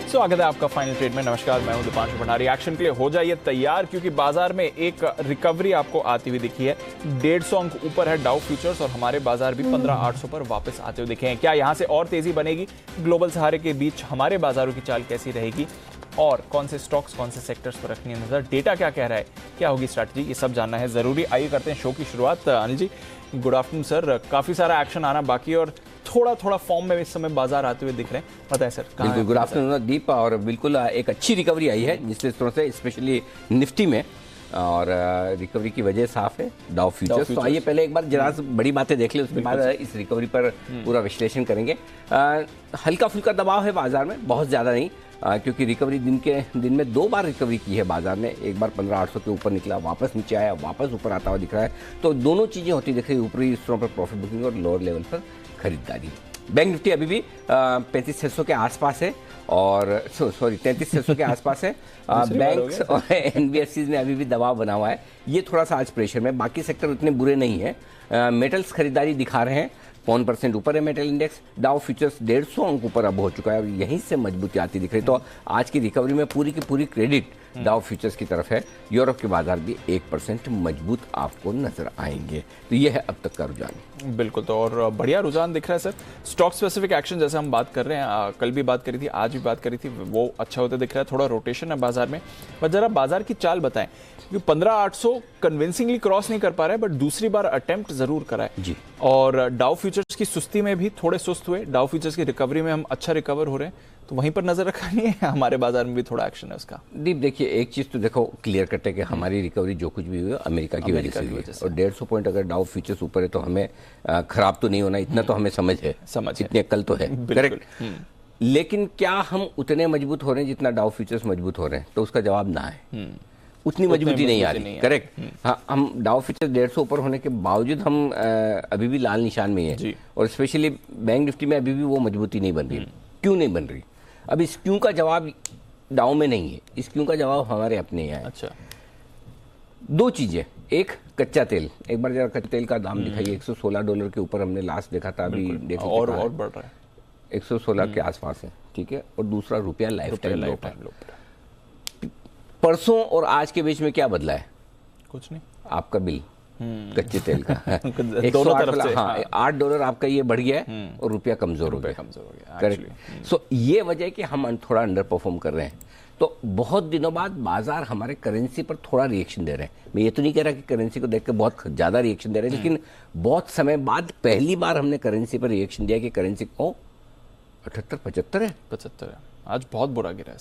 स्वागत है आपका फाइनल ट्रेड में। नमस्कार, मैं हूं दीपांशु भंडारी। एक्शन के लिए हो जाइए तैयार, क्योंकि बाजार में एक रिकवरी आपको आती हुई दिखी है। 150 अंक ऊपर है डाउ फ्यूचर्स और हमारे बाजार भी 15,800 पर वापस आते हुए दिखे हैं। क्या यहां से और तेजी बनेगी? ग्लोबल सहारे के बीच हमारे बाजारों की चाल कैसी रहेगी और कौन से स्टॉक्स, कौन से सेक्टर्स पर रखनी है नजर? डेटा क्या कह रहा है, क्या होगी स्ट्रैटेजी, ये सब जानना है जरूरी। आइए करते हैं शो की शुरुआत। Anil ji, good afternoon sir. काफी सारा एक्शन आना बाकी और थोड़ा थोड़ा फॉर्म में इस समय बाजार आते हुए दिख रहे हैं। बताएं सर। बिल्कुल गुड आफ्टरनून दीप, और बिल्कुल एक अच्छी रिकवरी आई है जिससे तरह से स्पेशली निफ्टी में, और रिकवरी की वजह साफ है डाउ फ्यूचर्स। तो आइए पहले एक बार जरा बड़ी बातें देख ले, उसके बाद इस रिकवरी पर पूरा विश्लेषण करेंगे। हल्का फुल्का दबाव है बाजार में, बहुत ज़्यादा नहीं, क्योंकि रिकवरी दिन में 2 बार रिकवरी की है बाजार ने। एक बार 15,800 के ऊपर निकला, वापस नीचे आया, वापस ऊपर आता हुआ दिख रहा है। तो दोनों चीज़ें होती दिख रही है, ऊपरी स्तरों पर प्रॉफिट बुकिंग और लोअर लेवल पर खरीदारी। बैंक निफ्टी अभी भी 35,600 के आसपास है, और 33,600 के आसपास है। बैंक्स और एनबीएफसीज में अभी भी दबाव बना हुआ है, ये थोड़ा सा आज प्रेशर में। बाकी सेक्टर उतने बुरे नहीं है। मेटल्स खरीदारी दिखा रहे हैं, 1% ऊपर है मेटल इंडेक्स। डाउ फ्यूचर्स 150 अंक ऊपर अब हो चुका है और यहीं से मजबूती आती दिख रही है। तो आज की रिकवरी में पूरी की पूरी क्रेडिट डाउ फ्यूचर्स की तरफ है। यूरोप के बाजार भी 1% मजबूत आपको नजर आएंगे। तो ये है अब तक का रुझान। बिल्कुल, तो और बढ़िया रुझान दिख रहा है सर। स्टॉक स्पेसिफिक एक्शन जैसे हम बात कर रहे हैं, कल भी बात करी थी, आज भी बात करी थी, वो अच्छा होता दिख रहा है। थोड़ा रोटेशन है बाजार में, बट जरा बाजार की चाल बताएं, क्योंकि 15,800 कन्विंसिंगली क्रॉस नहीं कर पा रहा है, बट दूसरी बार अटेम्प्ट जरूर करा है जी। और डाउ फ्यूचर्स की सुस्ती में भी थोड़े सुस्त हुए, डाउ फ्यूचर्स की रिकवरी में हम अच्छा रिकवर हो रहे हैं, तो वहीं पर नजर रखनी है। हमारे बाजार में भी थोड़ा एक्शन है उसका। दीप देखिए, एक चीज तो देखो क्लियर कट है कि हमारी रिकवरी जो कुछ भी हुई है अमेरिका की वजह से हुई है। और 150 पॉइंट अगर डाउ फ्यूचर्स ऊपर है तो हमें खराब तो नहीं होना, इतना तो हमें समझ है, इतनी अक्ल तो है, करेक्ट। लेकिन क्या हम उतने मजबूत हो रहे हैं जितना डाउ फ्यूचर्स मजबूत हो रहे हैं? तो उसका जवाब ना है, उतनी मजबूती नहीं आ रही, करेक्ट। हाँ, हम डाउ फ्यूचर्स 150 ऊपर होने के बावजूद हम अभी भी लाल निशान में है, और स्पेशली बैंक निफ्टी में अभी भी वो मजबूती नहीं बन रही। क्यों नहीं बन रही? अब इस क्यों का जवाब डाउ में नहीं है, इस क्यों का जवाब हमारे अपने यहाँ है। अच्छा, 2 चीजें। एक, कच्चा तेल। एक बार जरा कच्चा तेल का दाम दिखाइए। $116 के ऊपर हमने लास्ट देखा था, अभी देखो और बढ़ रहा है, 116 के आसपास है, ठीक है। और दूसरा, रुपया लाइफ टाइम लो पर। परसों और आज के बीच में क्या बदला है? कुछ नहीं। आपका बिल कच्चे तेल का दोनों तरफ से, हाँ, $8 आपका ये बढ़ गया है और रुपया कमजोर हो गया, करेक्ट। सो ये वजह है कि हम थोड़ा अंडर परफॉर्म कर रहे हैं। तो बहुत दिनों बाद बाजार हमारे करेंसी पर थोड़ा रिएक्शन दे रहे हैं। मैं ये तो नहीं कह रहा कि करेंसी को देख के बहुत ज्यादा रिएक्शन दे रहे हैं, लेकिन बहुत समय बाद पहली बार हमने करेंसी पर रिएक्शन दिया कि करेंसी को 78-75 है, 75 है। आज बहुत बुरा गिरा है।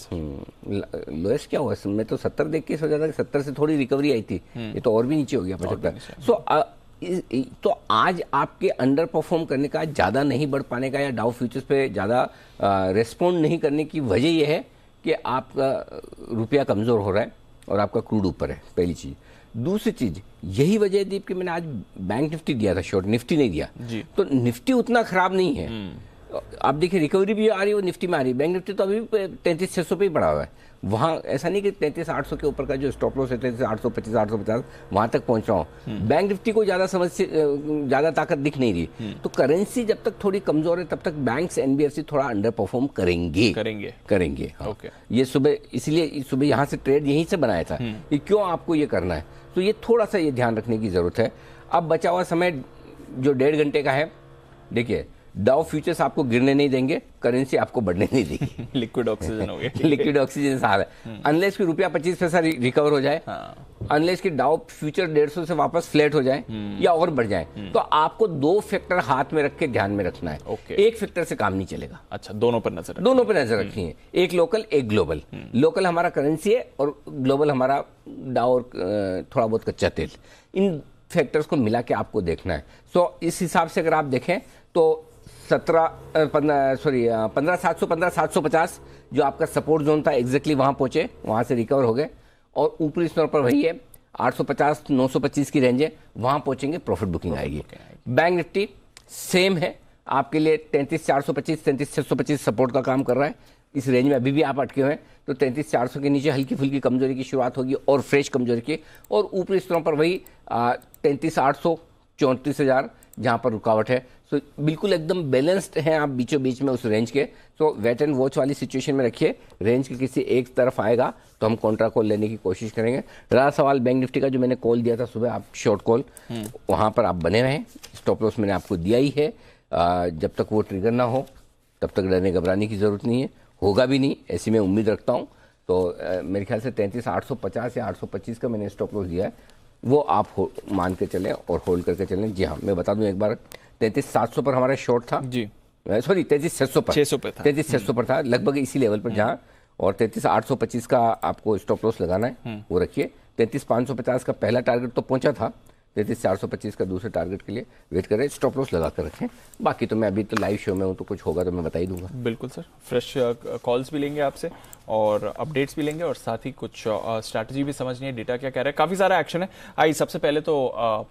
लोएस्ट क्या हुआ? मैं तो 70 देख के सोचा था कि 70 से थोड़ी रिकवरी आई थी, ये तो और भी नीचे हो गया 75। तो आज आपके अंडर परफॉर्म करने का, ज्यादा नहीं बढ़ पाने का, या डाउ फ्यूचर्स पे ज्यादा रेस्पॉन्ड नहीं करने की वजह यह है कि आपका रुपया कमजोर हो रहा है और आपका क्रूड ऊपर है, पहली चीज। दूसरी चीज, यही वजह है दीप कि मैंने आज बैंक निफ्टी दिया था शॉर्ट, निफ्टी नहीं दिया। तो निफ्टी उतना खराब नहीं है। आप देखिए, रिकवरी भी आ रही है, वो निफ्टी में आ रही है। बैंक निफ्टी तो अभी 33,600 पे ही पड़ा हुआ है। वहाँ ऐसा नहीं कि 33,800 के ऊपर का जो स्टॉप लॉस है 33,825, 850, वहां तक पहुंच रहा हूँ। बैंक निफ्टी को ज्यादा ताकत दिख नहीं रही। तो करेंसी जब तक थोड़ी कमजोर है तब तक बैंक्स, एनबीएफसी थोड़ा अंडर परफॉर्म करेंगे। हाँ। ये इसलिए सुबह यहाँ से ट्रेड यहीं से बनाया था कि क्यों आपको ये करना है। तो ये थोड़ा सा ये ध्यान रखने की जरूरत है। अब बचा हुआ समय जो 1.5 घंटे का है, देखिए, डाउ फ्यूचर्स आपको गिरने नहीं देंगे, करेंसी आपको बढ़ने नहीं देगी। लिक्विड ऑक्सीजन हो गया। लिक्विड ऑक्सीजन सारा है। अनलेस कि रुपया 25 पैसा रिकवर हो जाए, अनलेस कि डाउ फ्यूचर 150 से वापस फ्लैट हो जाए या और बढ़ जाए, तो आपको 2 फैक्टर हाथ में रख के ध्यान में रखना है। एक फैक्टर से काम नहीं चलेगा। अच्छा, दोनों पर नजर रखनी है। एक लोकल, एक ग्लोबल। लोकल हमारा करेंसी है और ग्लोबल हमारा डाउ और थोड़ा बहुत कच्चा तेल। इन फैक्टर्स को मिला के आपको देखना है। सो इस हिसाब से अगर आप देखें तो 15,700, 15,750 जो आपका सपोर्ट जोन था, एग्जैक्टली वहां पहुंचे, वहां से रिकवर हो गए। और ऊपरी स्तर पर वही है, 850, 925 की रेंज है, वहां पहुंचेंगे, प्रॉफिट बुकिंग आएगी। बैंक निफ्टी सेम है आपके लिए, 33,425, 33,625 सपोर्ट का काम कर रहा है। इस रेंज में अभी भी आप अटके हुए हैं, तो 33,400 के नीचे हल्की फुल्की कमजोरी की शुरुआत होगी और फ्रेश कमजोरी की। और ऊपरी स्तरों पर वही 33,800, 34,000 जहां पर रुकावट है। सो बिल्कुल एकदम बैलेंस्ड हैं आप बीचों बीच में उस रेंज के। सो वेट एंड वॉच वाली सिचुएशन में रखिए। रेंज के किसी एक तरफ आएगा तो हम कॉन्ट्रा कॉल लेने की कोशिश करेंगे। रहा सवाल बैंक निफ्टी का, जो मैंने कॉल दिया था सुबह, आप शॉर्ट कॉल वहाँ पर आप बने रहें। स्टॉप लॉस मैंने आपको दिया ही है। जब तक वो ट्रिगर ना हो तब तक डरने घबराने की ज़रूरत नहीं है, होगा भी नहीं ऐसी मैं उम्मीद रखता हूँ। तो मेरे ख्याल से 33,850 या 825 का मैंने स्टॉप लॉस दिया है, वो आप मान के चलें और होल्ड करके चलें। जी हाँ, मैं बता दूं एक बार, 33,700 पर हमारा शॉर्ट था जी, सॉरी 33,600 पर, 33,600 पर था लगभग इसी लेवल पर जहाँ, और 33,825 का आपको स्टॉप लॉस लगाना है, वो रखिए। 33,550 का पहला टारगेट तो पहुंचा था, 33,425 का दूसरे टारगेट के लिए वेट करें, स्टॉप लॉस लगा कर रखें। बाकी तो मैं अभी तो लाइव शो में हूँ, तो कुछ होगा तो मैं बता ही दूंगा। बिल्कुल सर, फ्रेश कॉल्स भी लेंगे आपसे और अपडेट्स भी लेंगे, और साथ ही कुछ स्ट्रैटेजी भी समझनी है, डेटा क्या कह रहा है, काफ़ी सारा एक्शन है। आइए सबसे पहले तो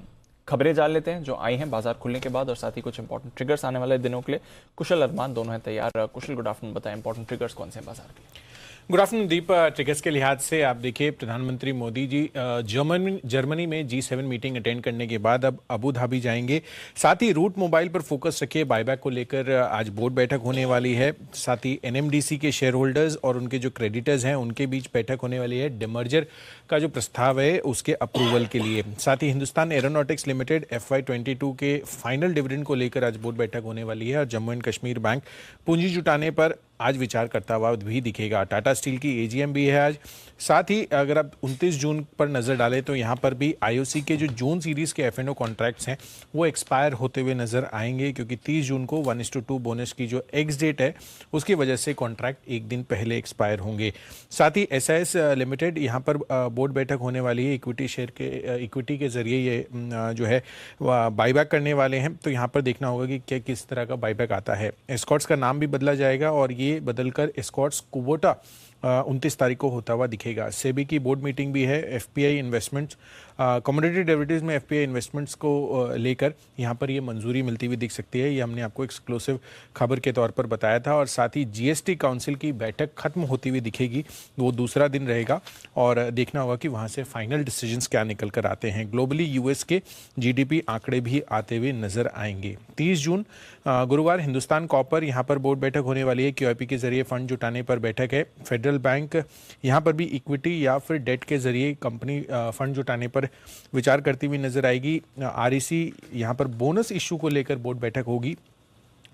खबरें जान लेते हैं जो आई हैं बाजार खुलने के बाद, और साथ ही कुछ इंपॉर्टेंट ट्रिगर्स आने वाले दिनों के लिए। कुशल अरमान दोनों हैं तैयार। कुशल, गुड आफ्टरनून, बताएं इंपॉर्टेंट ट्रिगर्स कौन से हैं बाजार के लिए? गुड आफ्टरनून दीप। ट्रिगर्स के लिहाज से आप देखिए, प्रधानमंत्री मोदी जी जर्मनी में G7 मीटिंग अटेंड करने के बाद अब अबू धाबी जाएंगे। साथ ही रूट मोबाइल पर फोकस रखिए, बायबैक को लेकर आज बोर्ड बैठक होने वाली है। साथ ही NMDC के शेयर होल्डर्स और उनके जो क्रेडिटर्स हैं उनके बीच बैठक होने वाली है, डिमर्जर का जो प्रस्ताव है उसके अप्रूवल के लिए। साथ ही हिंदुस्तान एरोनॉटिक्स लिमिटेड FY22 के फाइनल डिविडेंड को लेकर आज बोर्ड बैठक होने वाली है, और जम्मू एंड कश्मीर बैंक पूंजी जुटाने पर आज विचार करता हुआ भी दिखेगा। टाटा स्टील की AGM भी है आज। साथ ही अगर आप 29 जून पर नज़र डालें तो यहाँ पर भी IOC के जो जून सीरीज़ के F&O कॉन्ट्रैक्ट्स हैं वो एक्सपायर होते हुए नज़र आएंगे, क्योंकि 30 जून को 1:2 बोनस की जो एक्स डेट है उसकी वजह से कॉन्ट्रैक्ट एक दिन पहले एक्सपायर होंगे। साथ ही SAS लिमिटेड यहाँ पर बोर्ड बैठक होने वाली है, इक्विटी के जरिए ये जो है बाईबैक करने वाले हैं। तो यहाँ पर देखना होगा कि क्या किस तरह का बाईबैक आता है। एस्कॉर्ट्स का नाम भी बदला जाएगा और ये बदलकर एस्कॉर्ट्स कुबोटा 29 तारीख को होता हुआ दिखेगा। सेबी की बोर्ड मीटिंग भी है। FPI इन्वेस्टमेंट्स, कमोडिटी डेरिवेटिव्स में FPI इन्वेस्टमेंट्स को लेकर यहाँ पर ये मंजूरी मिलती हुई दिख सकती है। ये हमने आपको एक्सक्लूसिव खबर के तौर पर बताया था। और साथ ही GST काउंसिल की बैठक खत्म होती हुई दिखेगी, वो दूसरा दिन रहेगा, और देखना होगा कि वहाँ से फाइनल डिसीजंस क्या निकल कर आते हैं। ग्लोबली US के GDP आंकड़े भी आते हुए नजर आएंगे। 30 जून गुरुवार हिंदुस्तान कॉपर यहाँ पर बोर्ड बैठक होने वाली है। QIP के जरिए फंड जुटाने पर बैठक है। फेडरल बैंक यहाँ पर भी इक्विटी या फिर डेट के जरिए कंपनी फंड जुटाने पर विचार करती हुई नजर आएगी। REC यहाँ पर बोनस इश्यू को लेकर बोर्ड बैठक होगी।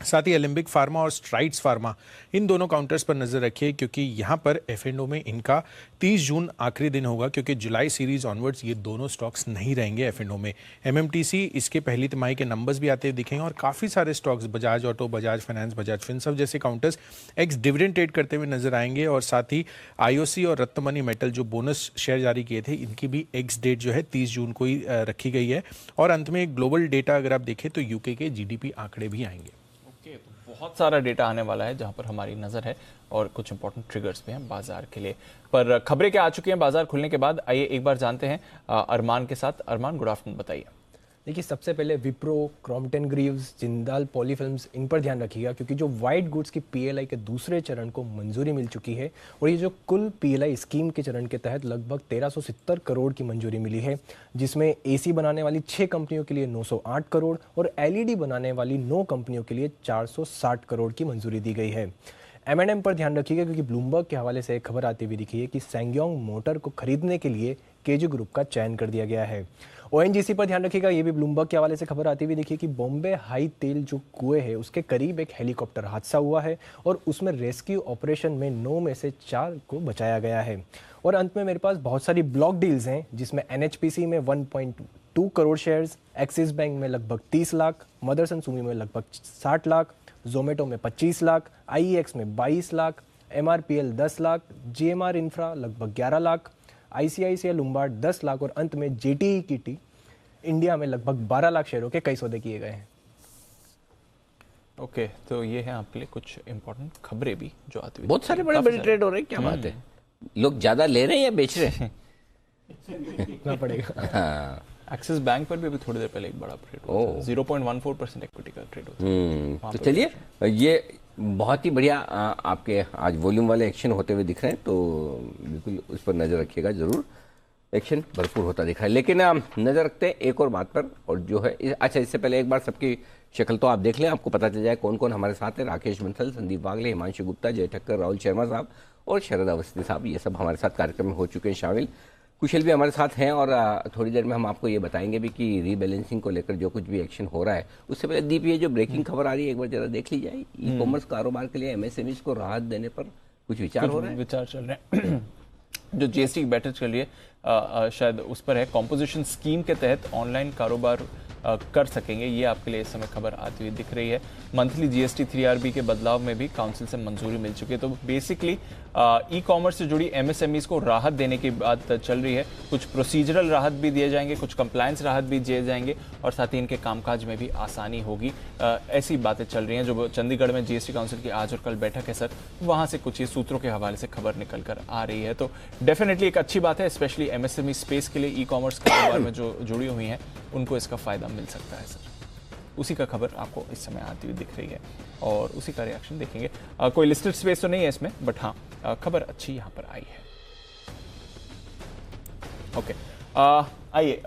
साथ ही एलिम्बिक फार्मा और स्ट्राइड्स फार्मा, इन दोनों काउंटर्स पर नजर रखिए, क्योंकि यहाँ पर F&O में इनका 30 जून आखिरी दिन होगा, क्योंकि जुलाई सीरीज ऑनवर्ड्स ये दोनों स्टॉक्स नहीं रहेंगे F&O में। MMTC, इसके पहली तिमाही के नंबर्स भी आते दिखेंगे, और काफ़ी सारे stocks Bajaj auto, Bajaj finance, Bajaj Finserv जैसे काउंटर्स एक्स डिविडेंड ट्रेड करते हुए नजर आएंगे। और साथ ही IOC और रत्नमणि मेटल जो बोनस शेयर जारी किए थे, इनकी भी एक्स डेट जो है 30 जून को ही रखी गई है। और अंत में ग्लोबल डेटा अगर आप देखें तो UK के GDP आंकड़े भी आएंगे। बहुत सारा डेटा आने वाला है जहां पर हमारी नजर है, और कुछ इंपॉर्टेंट ट्रिगर्स भी हैं बाजार के लिए। पर खबरें क्या आ चुकी हैं बाजार खुलने के बाद, आइए एक बार जानते हैं अरमान के साथ। अरमान, गुड आफ्टरनून, बताइए। देखिए, सबसे पहले विप्रो, क्रॉम्पटन ग्रीव्स, जिंदाल पॉलीफिल्म्स, इन पर ध्यान रखिएगा, क्योंकि जो वाइट गुड्स की PLI के दूसरे चरण को मंजूरी मिल चुकी है, और ये जो कुल PLI स्कीम के चरण के तहत लगभग 1370 करोड़ की मंजूरी मिली है, जिसमें AC बनाने वाली 6 कंपनियों के लिए 908 करोड़ और LED बनाने वाली 9 कंपनियों के लिए 460 करोड़ की मंजूरी दी गई है। M&M पर ध्यान रखिएगा, क्योंकि ब्लूमबर्ग के हवाले से एक खबर आती हुई दिखी है कि सैंगयोंग मोटर को खरीदने के लिए KG ग्रुप का चयन कर दिया गया है। ONGC पर ध्यान रखिएगा, ये भी ब्लूमबर्ग के हवाले से खबर आती हुई दिखी कि बॉम्बे हाई तेल जो कुएं है उसके करीब एक हेलीकॉप्टर हादसा हुआ है, और उसमें रेस्क्यू ऑपरेशन में 9 में से 4 को बचाया गया है। और अंत में मेरे पास बहुत सारी ब्लॉक डील्स हैं, जिसमें NHPC में 1.2 करोड़ शेयर्स, एक्सिस बैंक में लगभग 30 लाख, मदरसन सुमी में लगभग 60 लाख, जोमेटो में 25 लाख, IEX में 22 lakh, MRPL 10 lakh, GMR infra लगभग 11 लाख, ICICI लुम्बार्ड 10 लाख, और अंत में JTE की इंडिया में लगभग 12 लाख शेयरों के कई सौदे किए गए हैं। ओके, तो ये है आपके लिए कुछ इंपॉर्टेंट खबरें भी जो आती हुई। बहुत सारे बड़े बड़े ट्रेड हो रहे हैं, क्या बात है। लोग ज्यादा ले रहे हैं या बेच रहे हैं? ना पड़ेगा। हाँ, एक्सिस बैंक पर भी अभी थोड़ी देर पहले एक बड़ा ट्रेड हुआ था, 0.14% इक्विटी का ट्रेड होता है। तो चलिए, ये बहुत ही बढ़िया आपके आज वॉल्यूम वाले एक्शन होते हुए दिख रहे हैं, तो बिल्कुल उस पर नजर रखिएगा, जरूर एक्शन भरपूर होता दिख रहा है। लेकिन नजर रखते हैं एक और बात पर, और जो है अच्छा, इससे पहले एक बार सबकी शक्ल तो आप देख लें, आपको पता चल जाए कौन कौन हमारे साथ है। राकेश बंसल, संदीप वागले, हिमांशु गुप्ता, जय ठक्कर, राहुल शर्मा साहब और शरद अवस्थी साहब, ये सब हमारे साथ कार्यक्रम में हो चुके हैं शामिल। कुशल भी हमारे साथ हैं और थोड़ी देर में हम आपको ये बताएंगे भी कि रीबैलेंसिंग को लेकर जो कुछ भी एक्शन हो रहा है। उससे पहले दीप, ये जो ब्रेकिंग खबर आ रही है एक बार जरा देख ली जाए। ई कॉमर्स कारोबार के लिए एमएसएमईज को राहत देने पर कुछ विचार हो रहा है? विचार चल रहे हैं जो जीएसटी की बैठक चल रही है शायद उस पर है। कॉम्पोजिशन स्कीम के तहत ऑनलाइन कारोबार कर सकेंगे, ये आपके लिए इस समय खबर आती हुई दिख रही है। मंथली जीएसटी 3RB के बदलाव में भी काउंसिल से मंजूरी मिल चुकी है। तो बेसिकली ई कॉमर्स से जुड़ी एमएसएमईज को राहत देने की बात चल रही है। कुछ प्रोसीजरल राहत भी दिए जाएंगे, कुछ कंप्लायंस राहत भी दिए जाएंगे और साथ ही इनके कामकाज में भी आसानी होगी। ऐसी बातें चल रही हैं। जो चंडीगढ़ में जीएसटी काउंसिल की आज और कल बैठक है सर, वहाँ से कुछ ही सूत्रों के हवाले से खबर निकल कर आ रही है। तो डेफिनेटली एक अच्छी बात है, स्पेशली एमएसएमई स्पेस के लिए, ई कॉमर्स कारोबार में जो जुड़ी हुई हैं उनको इसका फायदा मिल सकता है सर। उसी का खबर आपको इस समय आती हुई दिख रही है और उसी का रिएक्शन देखेंगे। कोई लिस्टेड स्पेस तो नहीं है इसमें, बट हाँ खबर अच्छी यहाँ पर आई है। ओके, आइए,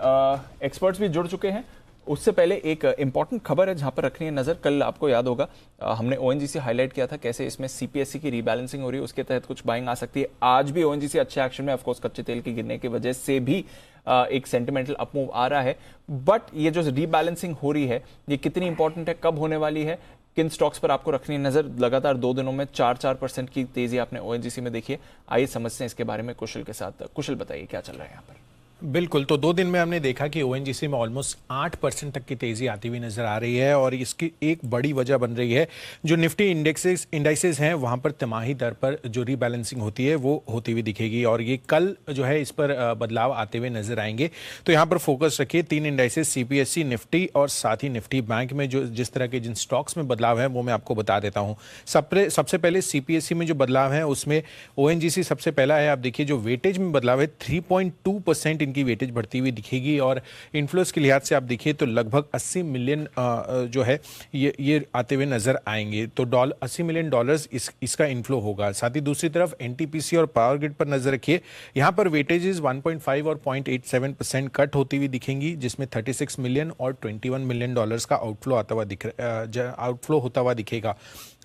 एक्सपर्ट्स भी जुड़ चुके हैं। उससे पहले एक इंपॉर्टेंट खबर है जहां पर रखनी है नजर। कल आपको याद होगा हमने ओएनजीसी हाईलाइट किया था कैसे इसमें सीपीएससी की रीबैलेंसिंग हो रही है, उसके तहत कुछ बाइंग आ सकती है। आज भी ओएनजीसी अच्छे एक्शन में, ऑफकोर्स कच्चे तेल के गिरने की वजह से भी एक सेंटिमेंटल अपमूव आ रहा है। बट ये जो रीबैलेंसिंग हो रही है ये कितनी इंपॉर्टेंट है, कब होने वाली है, किन स्टॉक्स पर आपको रखनी है नजर। लगातार 2 दिनों में 4% की तेजी आपने ओएनजीसी में देखी है। आइए समझते हैं इसके बारे में कुशल के साथ। कुशल बताइए क्या चल रहा है यहाँ पर। बिल्कुल, तो 2 दिन में हमने देखा कि ओएनजीसी में ऑलमोस्ट 8% तक की तेजी आती हुई नजर आ रही है और इसकी एक बड़ी वजह बन रही है जो निफ्टी इंडाइसेस हैं वहां पर तिमाही दर पर जो रीबैलेंसिंग होती है वो होती हुई दिखेगी और ये कल जो है इस पर बदलाव आते हुए नजर आएंगे। तो यहाँ पर फोकस रखिए 3 इंडाइसेस, सीपीएससी, निफ्टी और साथ ही निफ्टी बैंक में जो जिस तरह के जिन स्टॉक्स में बदलाव है वो मैं आपको बता देता हूँ। सबसे पहले सीपीएससी में जो बदलाव है उसमें ओएनजीसी सबसे पहला है। आप देखिए जो वेटेज में बदलाव है 3.2% इनकी वेटेज बढ़ती हुई दिखेगी और इन्फ्लोस के लिहाज से आप देखिए तो लगभग 80 मिलियन जो है ये आते हुए नजर आएंगे। तो $80 मिलियन इसका इन्फ्लो होगा। साथ ही दूसरी तरफ एनटीपीसी और पावर ग्रिड पर नजर रखिए, यहाँ पर वेटेजेस 1.5 और 0.87% कट होती हुई दिखेंगी, जिसमें 36 मिलियन और $21 मिलियन का आउटफ्लो होता हुआ दिखेगा।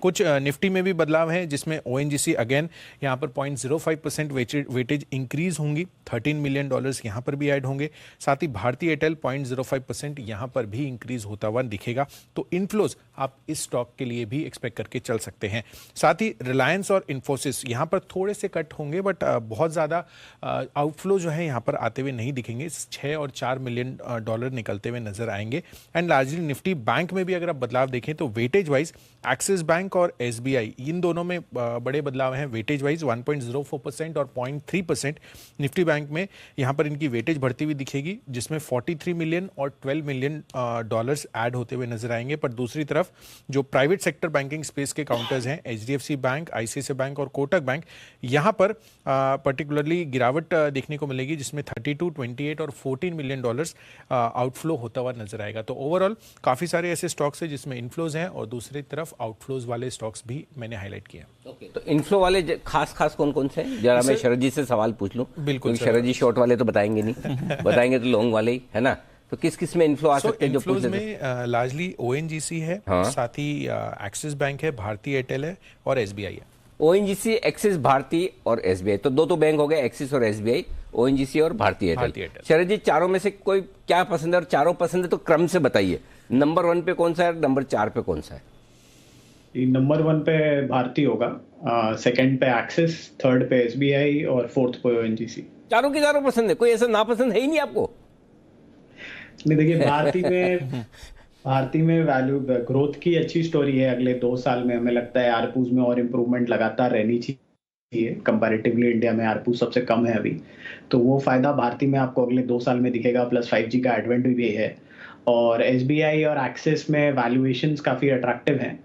कुछ निफ्टी में भी बदलाव है जिसमें ओएनजीसी अगेन यहाँ पर 0.05% वेटेज इंक्रीज होंगी, $13 मिलियन यहाँ पर भी ऐड होंगे। साथ ही भारतीय एयरटेल 0.05% यहाँ पर भी इंक्रीज होता हुआ दिखेगा। तो इनफ्लोज आप इस स्टॉक के लिए भी एक्सपेक्ट करके चल सकते हैं। साथ ही रिलायंस और इन्फोसिस यहाँ पर थोड़े से कट होंगे बट बहुत ज़्यादा आउटफ्लो जो है यहाँ पर आते हुए नहीं दिखेंगे। 6 और 4 मिलियन डॉलर निकलते हुए नजर आएंगे। एंड लार्जली निफ्टी बैंक में भी अगर आप बदलाव देखें तो वेटेज वाइज एक्सिस बैंक और एसबीआई इन दोनों में बड़े बदलाव हैं। वेटेज वाइज 1.04% और 0.3% निफ्टी बैंक में यहाँ पर इनकी वेटेज बढ़ती हुई दिखेगी, जिसमें 43 मिलियन और 12 मिलियन डॉलर्स ऐड होते हुए नजर आएंगे। पर दूसरी तरफ जो प्राइवेट सेक्टर बैंकिंग स्पेस के काउंटर्स हैं, एचडीएफसी बैंक, आईसीआईसीआई बैंक और कोटक बैंक, यहाँ पर पर्टिकुलरली गिरावट देखने को मिलेगी, जिसमें 32, 28 और 14 मिलियन डॉलर्स आउटफ्लो होता हुआ नजर आएगा। तो ओवरऑल काफी सारे ऐसे स्टॉक्स हैं जिसमें इनफ्लोज हैं और दूसरी तरफ आउटफ्लोज वाले स्टॉक्स भी मैंने हाईलाइट किए। तो इनफ्लो वाले खास कौन कौन से हैं? जरा मैं शरद जी से सवाल पूछ लूं। बिल्कुल, शरद जी शॉर्ट वाले तो बताएंगे नहीं बताएंगे तो लॉन्ग वाले ही, है ना? तो किस में इनफ्लो आ सकते हैं? जो इनफ्लोज में लार्जली ओएनजीसी है, साथ ही एक्सिस बैंक है, भारतीय एयरटेल है और एसबीआई है। ओएनजीसी, एक्सिस, भारतीय और एसबीआई, तो दो बैंक हो गए, एक्सिस और एसबीआई, ओएनजीसी और भारतीय एयरटेल। शरद जी चारों में से कोई क्या पसंद है? और चारों पसंद है तो क्रम से बताइए, नंबर 1 पे कौन सा है, नंबर 4 पे कौन सा है? नंबर 1 पे भारतीय होगा, सेकंड पे एक्सिस, थर्ड पे एसबीआई और फोर्थ पे ओएनजीसी। चारों की चारों पसंद है, कोई ऐसा नापसंद है ही नहीं आपको? नहीं, देखिए भारतीय में वैल्यू ग्रोथ की अच्छी स्टोरी है। अगले 2 साल में हमें लगता है आरपूज में और इम्प्रूवमेंट लगातार रहनी चाहिए। कंपैरेटिवली इंडिया में आरपू सबसे कम है अभी, तो वो फायदा भारतीय में आपको अगले 2 साल में दिखेगा। प्लस 5G का एडवेंट भी है। और एसबीआई और एक्सिस में वैल्यूएशंस काफी अट्रैक्टिव हैं,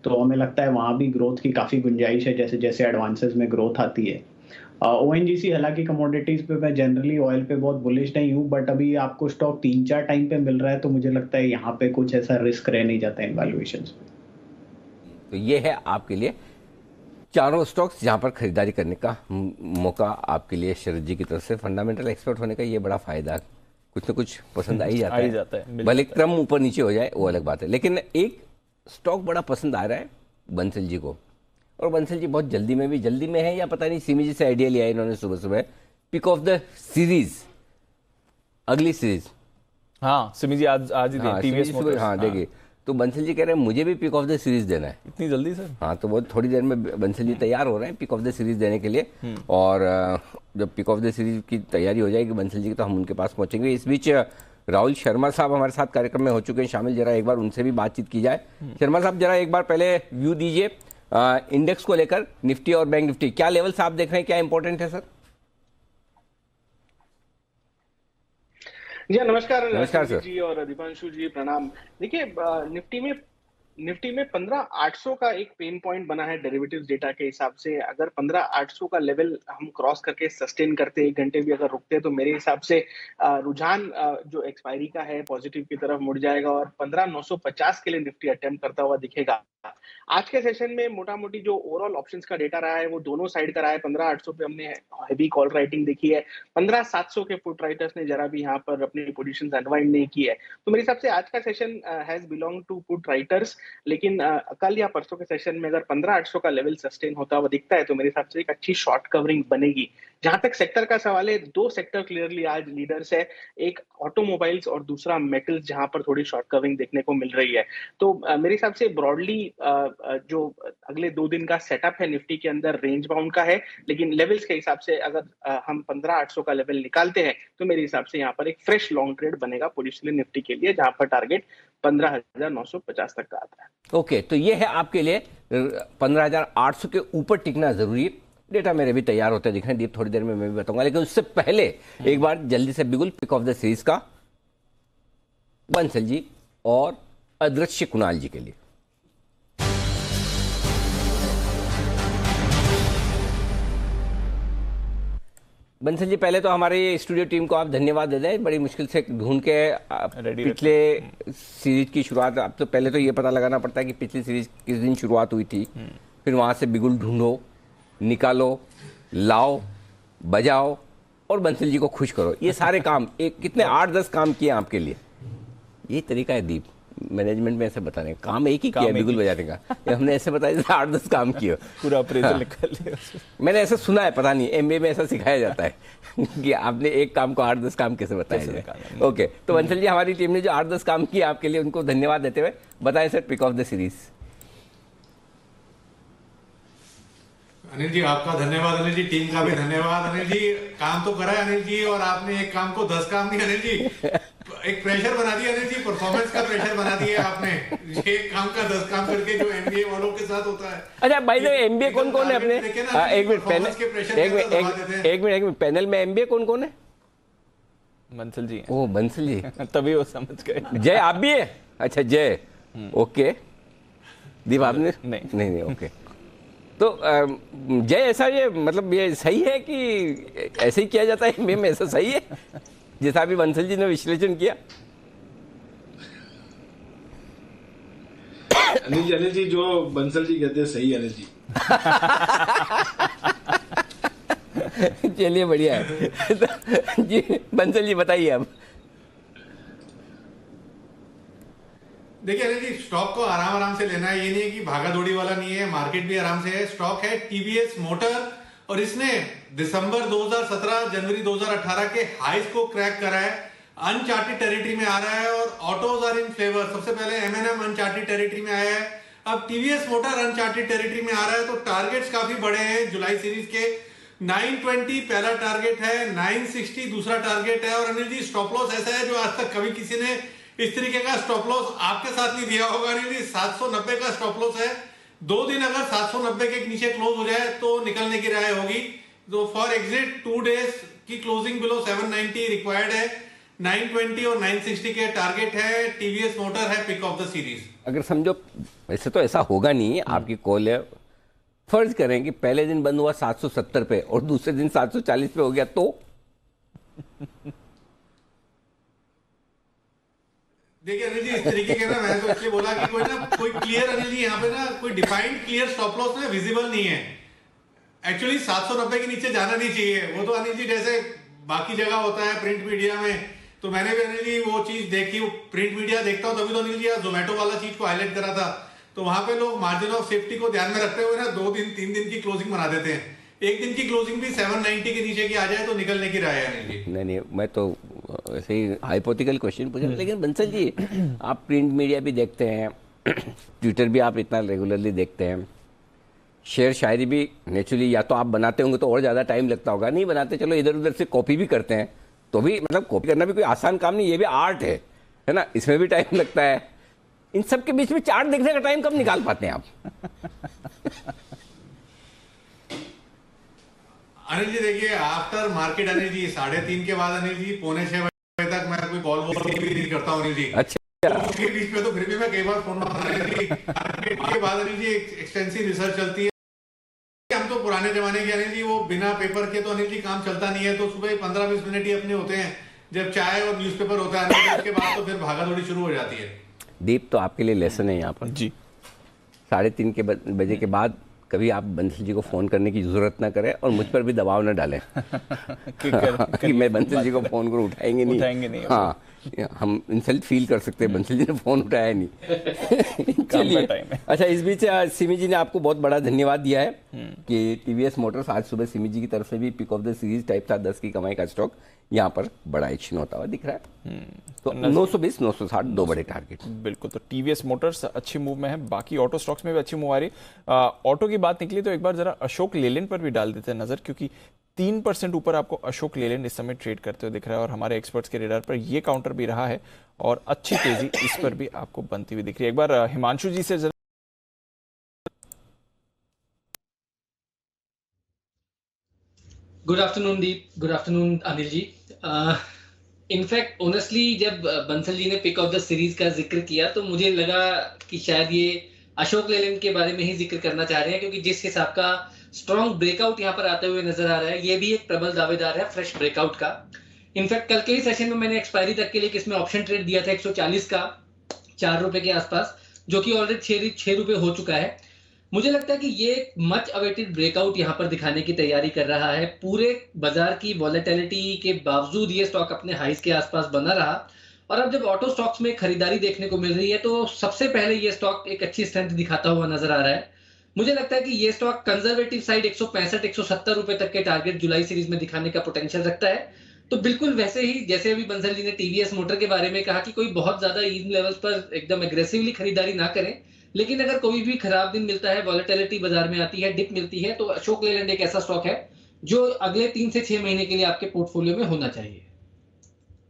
तो हमें लगता है वहाँ भी ग्रोथ की काफ़ी गुंजाइश है, जैसे जैसे एडवांसेस में ग्रोथ आती है। ओएनजीसी, हालांकि कमोडिटीज़ पे मैं जनरली ऑयल पे बहुत बुलिश नहीं हूँ, बट अभी आपको स्टॉक 3-4 टाइम पे मिल रहा है, तो मुझे लगता है यहाँ पे कुछ ऐसा रिस्क रह नहीं जाता इन वैल्यूएशंस पे। तो ये है आपके लिए चारों स्टॉक्स जहाँ पर खरीदारी करने का मौका आपके लिए शरद जी की तरफ से। फंडामेंटल एक्सपर्ट होने का ये बड़ा फायदा। कुछ ना कुछ पसंद आ ही आ ही जाता है, मिल भले जाता है। क्रम ऊपर नीचे हो जाए वो अलग बात है, लेकिन एक स्टॉक बड़ा पसंद आ रहा है बंसल जी को, और बंसल जी बहुत जल्दी में है या पता नहीं, सिमी जी से आइडिया लिया है इन्होंने सुबह सुबह, पिक ऑफ द सीरीज, अगली सीरीज। हाँ सिमी जी आज ही हाँ, टीवीएस सिमी जी मोटर्स। हाँ देखिए, तो बंसल जी कह रहे हैं मुझे भी पिक ऑफ द सीरीज देना है। इतनी जल्दी सर? हाँ, तो वो थोड़ी देर में बंसल जी तैयार हो रहे हैं पिक ऑफ द सीरीज देने के लिए, और जब पिक ऑफ द सीरीज की तैयारी हो जाएगी बंसल जी की तो हम उनके पास पहुंचेंगे। इस बीच राहुल शर्मा साहब हमारे साथ कार्यक्रम में हो चुके हैं शामिल, जरा एक बार उनसे भी बातचीत की जाए। शर्मा साहब जरा एक बार पहले व्यू दीजिए इंडेक्स को लेकर, निफ्टी और बैंक निफ्टी क्या लेवल्स आप देख रहे हैं, क्या इंपॉर्टेंट है सर? जी नमस्कार नमस्कार सर जी और दीपांशु जी, प्रणाम। देखिए निफ्टी में 15,800 का एक पेन पॉइंट बना है डेरिवेटिव्स डेटा के हिसाब से। अगर 15,800 का लेवल हम क्रॉस करके सस्टेन करते, 1 घंटे भी अगर रुकते, तो मेरे हिसाब से रुझान जो एक्सपायरी का है पॉजिटिव की तरफ मुड़ जाएगा और 15,950 के लिए निफ्टी अटेम्प्ट करता हुआ दिखेगा। आज के सेशन में मोटा मोटी जो ओवरऑल ऑप्शंस का डेटा रहा है वो दोनों साइड का रहा है। 15,800 पे हमने हेवी कॉल राइटिंग देखी है, 15,700 के पुट राइटर्स ने जरा भी यहाँ पर अपनी पोजीशंस अनवाइंड नहीं की है। तो मेरे हिसाब से आज का session has belong to put writers, लेकिन कल या परसों के सेशन में अगर 15,800 का लेवल सस्टेन होता हुआ दिखता है तो मेरे हिसाब से एक अच्छी शॉर्ट कवरिंग बनेगी। जहां तक सेक्टर का सवाल है, 2 सेक्टर क्लियरली आज लीडर्स है, एक ऑटोमोबाइल्स और दूसरा मेटल्स, जहां पर थोड़ी शॉर्ट कवरिंग देखने को मिल रही है। तो मेरे हिसाब से ब्रॉडली जो अगले 2 दिन का सेटअप है निफ्टी के अंदर रेंज बाउंड का है, लेकिन लेवल्स के हिसाब से अगर हम 15,800 का लेवल निकालते हैं तो मेरे हिसाब से यहाँ पर एक फ्रेश लॉन्ग ट्रेड बनेगा पोजिशनली निफ्टी के लिए, जहां पर टारगेट 15,950 तक का आता है। ओके, तो ये है आपके लिए 15,800 के ऊपर टिकना जरूरी है। डेटा मेरे भी तैयार होते दिख रहे हैं, दीप थोड़ी देर में मैं भी बताऊंगा, लेकिन उससे पहले एक बार जल्दी से बिगुल पिक ऑफ द सीरीज का बंसल जी और अदृश्य कुणाल जी के लिए। बंसल जी पहले तो हमारी स्टूडियो टीम को आप धन्यवाद दे दें, बड़ी मुश्किल से ढूंढ के पिछले सीरीज की शुरुआत, अब तो पहले तो ये पता लगाना पड़ता है कि पिछली सीरीज किस दिन शुरुआत हुई थी, फिर वहां से बिगुल ढूंढो, निकालो, लाओ, बजाओ और बंसल जी को खुश करो। ये सारे काम एक कितने 8-10 काम किए आपके लिए, यही तरीका है दीप मैनेजमेंट में ऐसे बताने का, काम एक ही किया बिगुल बजाने का, हमने ऐसे बताया 8-10 काम किए, पूरा अप्रेजल निकाल लिया। मैंने ऐसा सुना है, पता नहीं एमबीए में ऐसा सिखाया जाता है कि आपने एक काम को 8-10 काम कैसे बताया जाए। ओके, तो बंसल जी हमारी टीम ने जो 8-10 काम किए आपके लिए, उनको धन्यवाद देते हुए बताएं sir pick of the series. Anil ji आपका धन्यवाद, अनिल जी टीम का भी धन्यवाद। अनिल जी काम तो करा है अनिल जी, और आपने एक काम को 10 काम नहीं अनिल जी, एक प्रेशर बना दिया अनिल जी, परफॉर्मेंस का प्रेशर बना दिया आपने। एक काम का 10 काम करके जो एमबीए वालों के साथ होता है। अच्छा भाई, तो एमबीए कौन कौन है अपने, एक मिनट पैनल में एमबीए कौन कौन है? बंसल जी ओ बंसल जी तभी वो समझ गए। जय आप भी है? अच्छा जय, ओके। दीप आपने नहीं ओके। तो जय ऐसा, ये मतलब ये सही है कि ऐसे ही किया जाता है एमबीए में, ऐसा सही है जैसा अभी बंसल जी ने विश्लेषण किया? अनिल जी जो बंसल जी कहते हैं सही अनिल जी। चलिए बढ़िया है। तो जी बंसल जी बताइए अब। देखिए अनिल जी, स्टॉक को आराम से लेना है, ये नहीं है कि भागा दौड़ी वाला नहीं है, मार्केट भी आराम से है। स्टॉक है टीवीएस मोटर और इसने दिसंबर 2017 जनवरी 2018 के हाईज को क्रैक करा है, अनचार्टेड टेरिटरी में आ रहा है और ऑटोज आर इन फेवर। सबसे पहले एमएनएम अनचार्टेड टेरिटरी में आया है, अब टीवीएस मोटर अनचार्टेड टेरिटरी में आ रहा है। तो टारगेट्स काफी बड़े हैं जुलाई सीरीज के। 920 पहला टारगेट है, 960 दूसरा टारगेट है, और अनिल जी स्टॉप लॉस ऐसा है जो आज तक कभी किसी ने इस तरीके का स्टॉप लॉस आपके साथ नहीं दिया होगा अनिल जी। 790 का स्टॉप लॉस है, 2 दिन अगर 790 के नीचे क्लोज हो जाए तो निकलने की राय होगी। तो फॉर एग्जिट 2 डेज की क्लोजिंग बिलो 790 रिक्वायर्ड है, 920 और 960 के टारगेट है। टीवीएस मोटर है पिक ऑफ द सीरीज। अगर समझो, वैसे तो ऐसा होगा नहीं, आपकी कॉल है, फर्ज करें कि पहले दिन बंद हुआ 770 पे और दूसरे दिन 740 पे हो गया, तो देखिए अनिल जी इस तरीके के ना, मैं तो इसलिए बोला कि कोई क्लियर अनिल जी यहाँ पे ना कोई डिफाइंड क्लियर स्टॉप लॉस ना विजिबल नहीं है। एक्चुअली 790 के नीचे जाना नहीं चाहिए। वो तो अनिल जी जैसे बाकी जगह होता है प्रिंट मीडिया में तो मैंने भी अनिल जी वो चीज देखी, वो प्रिंट मीडिया देखता हूँ तभी तो अनिल जी जोमेटो वाला चीज को हाईलाइट करा था, तो वहां पे लोग मार्जिन ऑफ सेफ्टी को ध्यान में रखते हुए ना 2 दिन 3 दिन की क्लोजिंग बना देते हैं। एक दिन की क्लोजिंग भी 790 के नीचे की आ जाए तो निकलने की राय है अनिल जी। नहीं, मैं तो ऐसे ही हाइपोथेटिकल क्वेश्चन पूछा, लेकिन बंसल जी आप प्रिंट मीडिया भी देखते हैं, ट्विटर भी आप इतना रेगुलरली देखते हैं, शेर शायरी भी नेचुरली या तो आप बनाते होंगे तो और ज़्यादा टाइम लगता होगा, नहीं बनाते चलो इधर उधर से कॉपी भी करते हैं, तो भी मतलब कॉपी करना भी कोई आसान काम नहीं, ये भी आर्ट है ना, इसमें भी टाइम लगता है। इन सब के बीच में चार्ट देखने का टाइम कब निकाल पाते हैं आप? अनिल जी देखिए, आफ्टर मार्केट अनिल जी 3:30 के बाद अनिल जी 5:45 बजे तक मैं कोई कॉल भी नहीं करता हूँ अनिल जी। अच्छा, तो उसके बीच में तो फिर भी मैं कई बार फोन के बाद अनिल जी एक्सटेंसिव रिसर्च चलती है। हम तो पुराने जमाने के अनिल जी, वो बिना पेपर के तो अनिल जी काम चलता नहीं है, तो सुबह 15-20 मिनट ही अपने होते हैं, जब चाय और न्यूज़पेपर होता है उसके बाद तो फिर भागा दौड़ी शुरू हो जाती है। दीप तो आपके लिए लेसन है यहाँ पर जी। 3:30 बजे के बाद कभी आप बंसल जी को फोन करने की जरूरत ना करें और मुझ पर भी दबाव ना डालें कि मैं बंसल जी को फोन करूँ, उठाएंगे नहीं। हाँ, हम इंसल्ट फील कर सकते हैं, बंसल जी ने फोन उठाया नहीं। चलिए, अच्छा इस बीच सिमी जी ने आपको बहुत बड़ा धन्यवाद दिया है कि टीवीएस मोटर्स आज सुबह सिमी जी की तरफ से भी pick of the series type था 10 की कमाई का स्टॉक, यहाँ पर बड़ा एक्शन होता हुआ दिख रहा है। तो 920 960 दो बड़े टारगेट। बिल्कुल, तो टीवीएस मोटर्स अच्छी मूव में है, बाकी ऑटो स्टॉक्स में भी अच्छी मूव आ रही है। ऑटो की बात निकली तो एक बार जरा अशोक लेलैंड पर भी डाल देते हैं नजर, क्योंकि 3% ऊपर आपको अशोक लेलैंड इस समय ट्रेड करते हुए दिख रहा है और हमारे एक्सपर्ट्स के रेडार पर ये काउंटर भी रहा है और अच्छी तेजी इस पर भी आपको बनती हुई दिख रही है। एक बार हिमांशु जी से गुड आफ्टरनून दीप, good afternoon Anil ji. In fact honestly जब बंसल जी ने पिक ऑफ द सीरीज का जिक्र किया तो मुझे लगा कि शायद ये अशोक लेलैंड के बारे में ही जिक्र करना चाह रहे हैं, क्योंकि जिस हिसाब का स्ट्रॉन्ग ब्रेकआउट यहाँ पर आते हुए नजर आ रहा है, ये भी एक प्रबल दावेदार है फ्रेश ब्रेकआउट का। इनफैक्ट कल के ही सेशन में मैंने एक्सपायरी तक के लिए किसमें ऑप्शन ट्रेड दिया था 140 का 4 रुपए के आसपास, जो कि ऑलरेडी 6 रुपए हो चुका है। मुझे लगता है कि ये मच अवेटेड ब्रेकआउट यहाँ पर दिखाने की तैयारी कर रहा है। पूरे बाजार की वॉलेटिलिटी के बावजूद ये स्टॉक अपने हाइस के आसपास बना रहा, और अब जब ऑटो स्टॉक्स में खरीदारी देखने को मिल रही है तो सबसे पहले ये स्टॉक एक अच्छी स्ट्रेंथ दिखाता हुआ नजर आ रहा है। मुझे लगता है कि ये स्टॉक कंजर्वेटिव साइड 165-170 रुपए तक के टारगेट जुलाई सीरीज में दिखाने का पोटेंशियल रखता है। तो बिल्कुल वैसे ही जैसे अभी बंसल जी ने टीवीएस मोटर के बारे में कहा कि कोई बहुत ज्यादा इन लेवल्स पर एकदम एग्रेसिवली खरीदारी ना करें, लेकिन अगर कोई भी खराब दिन मिलता है, वॉलेटिलिटी बाजार में आती है, डिप मिलती है, तो अशोक लेलैंड एक ऐसा स्टॉक है जो अगले 3 से 6 महीने के लिए आपके पोर्टफोलियो में होना चाहिए।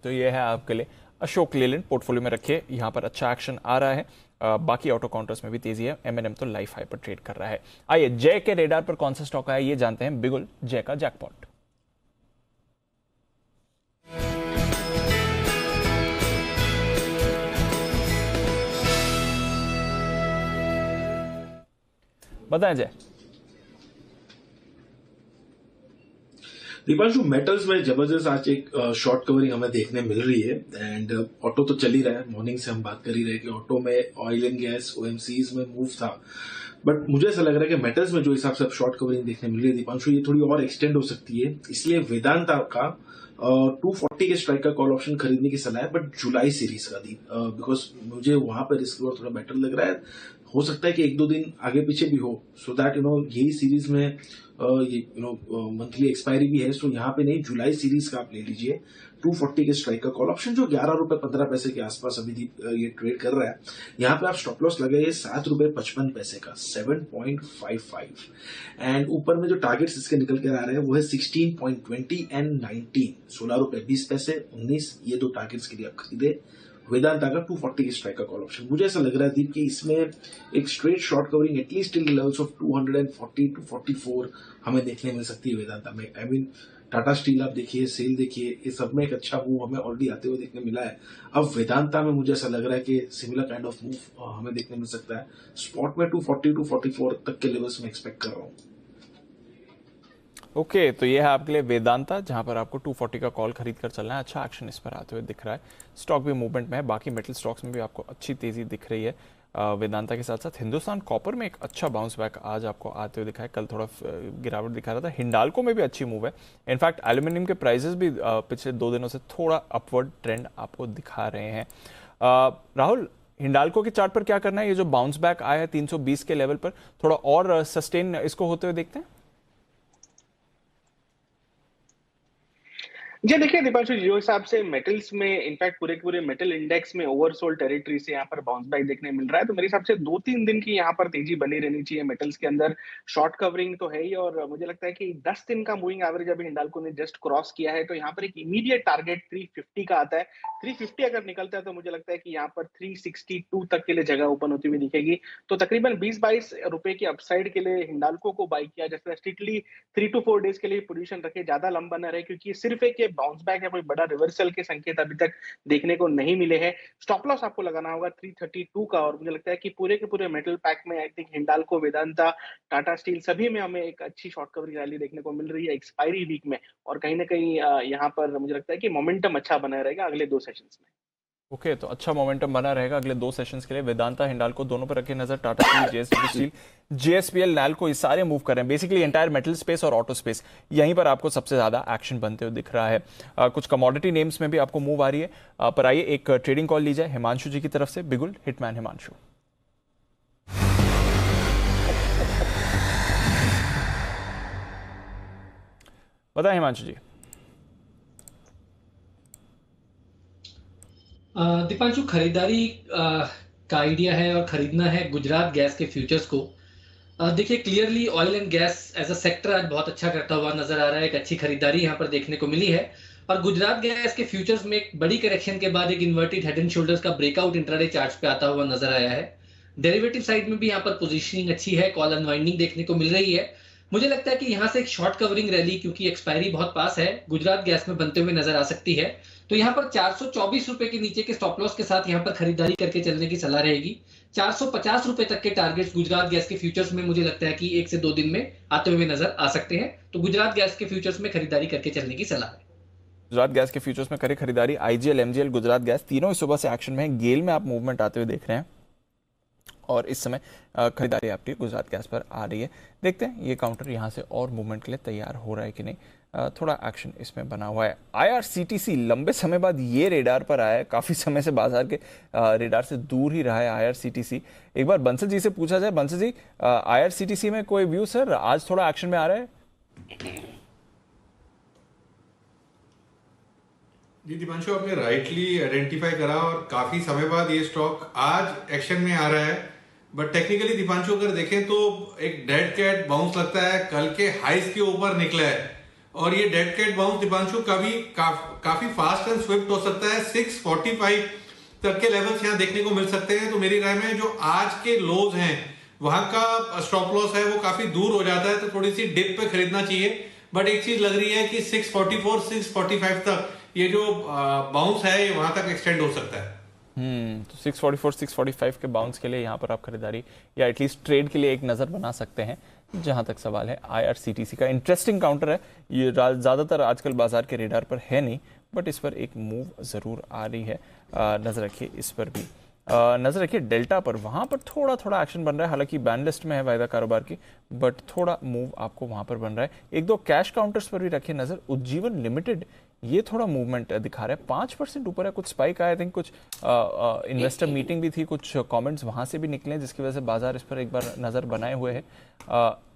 तो ये है आपके लिए अशोक लेलैंड, पोर्टफोलियो में रखिए, यहाँ पर अच्छा एक्शन आ रहा है। बाकी ऑटो काउंटर्स में भी तेजी है, एमएनएम तो लाइफ हाई पर ट्रेड कर रहा है। आइए जय के रेडार पर कौन सा स्टॉक आया ये जानते हैं, बिगुल जय का जैकपॉट। बताएं जय। दीपांशु, मेटल्स में जबरदस्त आज एक शॉर्ट कवरिंग हमें देखने मिल रही है, एंड ऑटो तो चल ही रहा है। मॉर्निंग से हम बात कर ही रहे कि ऑटो में ऑयल एंड गैस ओएमसीज में मूव था, बट मुझे ऐसा लग रहा है कि मेटल्स में जो हिसाब से शॉर्ट कवरिंग देखने मिल रही है दीपांशु, ये थोड़ी और एक्सटेंड हो सकती है। इसलिए वेदांता का 240 के स्ट्राइक का कॉल ऑप्शन खरीदने की सलाह है, बट जुलाई सीरीज का दी, बिकॉज मुझे वहां पर रिस्क और थोड़ा बेटर लग रहा है। हो सकता है कि 1-2 दिन आगे पीछे भी हो, सो दैट यही सीरीज में ये मंथली एक्सपायरी भी है, सो यहाँ पे नहीं, जुलाई सीरीज का आप ले लीजिए 240 के स्ट्राइक का कॉल ऑप्शन, जो 11 रुपए 15 पैसे के आसपास अभी ये ट्रेड कर रहा है। यहाँ पे आप स्टॉप लॉस लगाइए 7 रुपए 55 पैसे का 7.55, एंड ऊपर में जो टारगेट्स इसके निकल कर आ रहे हैं वो है 16.20 एंड 19, 16 रुपए 20 पैसे 19, ये 2 टारगेट्स के लिए आप खरीदे वेदांता का 240 के स्ट्राइक का कॉल ऑप्शन। मुझे ऐसा लग रहा है दीप कि इसमें एक straight short covering at least till levels of 240 to 44 हमें देखने मिल सकती है वेदांता में। आई मीन टाटा स्टील आप देखिए, सेल देखिए, ये सब में एक अच्छा मूव हमें ऑलरेडी आते हुए देखने मिला है। अब वेदांता में मुझे ऐसा लग रहा है कि सिमिलर काइंड ऑफ मूव हमें देखने मिल सकता है। स्पॉट में 240 to 44 तक के लेवल्स में एक्सपेक्ट कर रहा हूँ। ओके, तो ये है आपके लिए वेदांता, जहां पर आपको 240 का कॉल खरीद कर चलना है। अच्छा एक्शन इस पर आते हुए दिख रहा है, स्टॉक भी मूवमेंट में है। बाकी मेटल स्टॉक्स में भी आपको अच्छी तेजी दिख रही है। वेदांता के साथ साथ हिंदुस्तान कॉपर में एक अच्छा बाउंस बैक आज आपको आते हुए दिखा है। कल थोड़ा गिरावट दिखा रहा था। हिंडाल्को में भी अच्छी मूव है। इनफैक्ट एल्यूमिनियम के प्राइसेस भी पिछले 2 दिनों से थोड़ा अपवर्ड ट्रेंड आपको दिखा रहे हैं। राहुल, हिंडाल्को के चार्ट पर क्या करना है? ये जो बाउंस बैक आया है 320 के लेवल पर, थोड़ा और सस्टेन इसको होते हुए देखते हैं। जी देखिए दीपांशु, जो हिसाब से मेटल्स में इनफैक्ट पूरे पूरे मेटल इंडेक्स में ओवरसोल्ड टेरिटरी से यहाँ पर बाउंस बैक देखने मिल रहा है, तो मेरे हिसाब से 2-3 दिन की यहाँ पर तेजी बनी रहनी चाहिए मेटल्स के अंदर। शॉर्ट कवरिंग तो है ही, और मुझे लगता है कि 10 दिन का मूविंग एवरेज अभी हिंडाल्को ने जस्ट क्रॉस किया है, तो यहाँ पर एक इमीडिएट टारगेट 350 का आता है। 350 अगर निकलता है तो मुझे लगता है कि यहाँ पर 362 तक के लिए जगह ओपन होती हुई दिखेगी। तो तकरीबन 20-22 रुपए की अपसाइड के लिए हिंडाल्को को बाई किया जैसे स्ट्रिक्टली 3 to 4 डेज के लिए पोजीशन रखे, ज्यादा लंबा न रहे, क्योंकि सिर्फ एक बाउंस बैक है, कोई बड़ा रिवर्सल के संकेत अभी तक देखने को नहीं मिले हैं। स्टॉप लॉस आपको लगाना होगा 332 का, और मुझे लगता है कि पूरे के पूरे मेटल पैक में I think Hindalco, Vedanta, Tata steel सभी में हमें एक अच्छी शॉर्ट कवरिंग रैली देखने को मिल रही है एक्सपायरी वीक में, और कहीं ना कहीं यहाँ पर मुझे लगता है कि मोमेंटम अच्छा बना रहेगा अगले 2 सेशंस में। ओके, तो अच्छा मोमेंटम बना रहेगा अगले 2 सेशंस के लिए। वेदांता, हिंडाल्को दोनों पर रखे नजर। Tata steel, JSW steel, JSPL, NALCO, ये सारे मूव कर रहे हैं। बेसिकली एंटायर मेटल स्पेस और ऑटो स्पेस, यहीं पर आपको सबसे ज्यादा एक्शन बनते हुए दिख रहा है। कुछ कमोडिटी नेम्स में भी आपको मूव आ रही है। पर आइए एक ट्रेडिंग कॉल ली जाए हिमांशु जी की तरफ से। बिगुल हिटमैन हिमांशु। बताएं हिमांशु जी। दीपांशु, खरीदारी का आइडिया है और खरीदना है गुजरात गैस के फ्यूचर्स को। देखिए clearly oil and gas as a sector आज बहुत अच्छा करता हुआ नजर आ रहा है। एक अच्छी खरीदारी यहाँ पर देखने को मिली है, और गुजरात गैस के फ्यूचर्स में एक बड़ी करेक्शन के बाद एक इन्वर्टेड हेड एंड शोल्डर्स का ब्रेकआउट इंट्राडे चार्ट्स पे आता हुआ नजर आया है। डेरिवेटिव साइड में भी यहाँ पर पोजीशनिंग अच्छी है, कॉल अनवाइंडिंग देखने को मिल रही है। मुझे लगता है कि यहाँ से एक शॉर्ट कवरिंग रैली, क्योंकि एक्सपायरी बहुत पास है, गुजरात गैस में बनते हुए नजर आ सकती है। तो यहाँ पर 424 रुपए के नीचे के स्टॉप लॉस के साथ यहाँ पर खरीदारी करके चलने की सलाह रहेगी। 450 रुपए तक के टारगेट्स गुजरात गैस के फ्यूचर्स में मुझे लगता है कि 1 से 2 दिन में आते हुए नजर आ सकते हैं। तो गुजरात गैस के फ्यूचर्स में खरीदारी करके चलने की सलाह है। गुजरात गैस के फ्यूचर्स में करें खरीदारी। आईजीएल, एमजीएल, गुजरात गैस तीनों ही सुबह से एक्शन में है। गेल में आप मूवमेंट आते हुए देख रहे हैं, और इस समय खरीदारी आपकी गुजरात गैस पर आ रही है। देखते हैं ये काउंटर यहाँ से और मूवमेंट के लिए तैयार हो रहा है कि नहीं। थोड़ा एक्शन इसमें बना हुआ है। आईआरसीटीसी लंबे समय बाद ये रेडार पर आया है। काफी समय से बाजार के रेडार से दूर ही रहा है आईआरसीटीसी। एक बार बंसल जी से पूछा जाए। बंसल जी, आईआरसीटीसी में कोई व्यू सर? आज थोड़ा एक्शन में आ रहा है। जी दीपांशु, आपने राइटली आइडेंटिफाई करा, और काफी समय बाद ये स्टॉक आज एक्शन में आ रहा है। बट टेक्निकली दीपांशु अगर देखें तो एक डेड कैट बाउंस लगता है, कल के हाइस के ऊपर निकला है, और ये डेड कैट बाउंस दीपांशु काफी फास्ट एंड स्विफ्ट हो सकता है। 645 तक के लेवल्स यहाँ देखने को मिल सकते हैं। तो मेरी राय में जो आज के लोज हैं वहां का स्टॉप लॉस है वो काफी दूर हो जाता है, तो थोड़ी सी डिप पे खरीदना चाहिए। बट एक चीज लग रही है कि 644 645 तक ये जो बाउंस है ये वहां तक एक्सटेंड हो सकता है। तो 644 645 के बाउंस के लिए यहाँ पर आप खरीदारी या एटलीस्ट ट्रेड के लिए एक नजर बना सकते हैं। जहां तक सवाल है आईआरसीटीसी का, इंटरेस्टिंग काउंटर है। ये ज्यादातर आजकल बाजार के रेडार पर है नहीं, बट इस पर एक मूव जरूर आ रही है। नजर रखिए इस पर भी। नजर रखिए डेल्टा पर, वहां पर थोड़ा थोड़ा एक्शन बन रहा है। हालांकि बैन लिस्ट में है वायदा कारोबार की, बट थोड़ा मूव आपको वहां पर बन रहा है। 1-2 कैश काउंटर्स पर भी रखिए नजर। उज्जीवन लिमिटेड ये थोड़ा मूवमेंट दिखा रहा है, 5% ऊपर है। कुछ स्पाइक आया, आई थिंक कुछ इन्वेस्टर मीटिंग भी थी, कुछ कमेंट्स वहां से भी निकले, जिसकी वजह से बाजार इस पर एक बार नजर बनाए हुए है।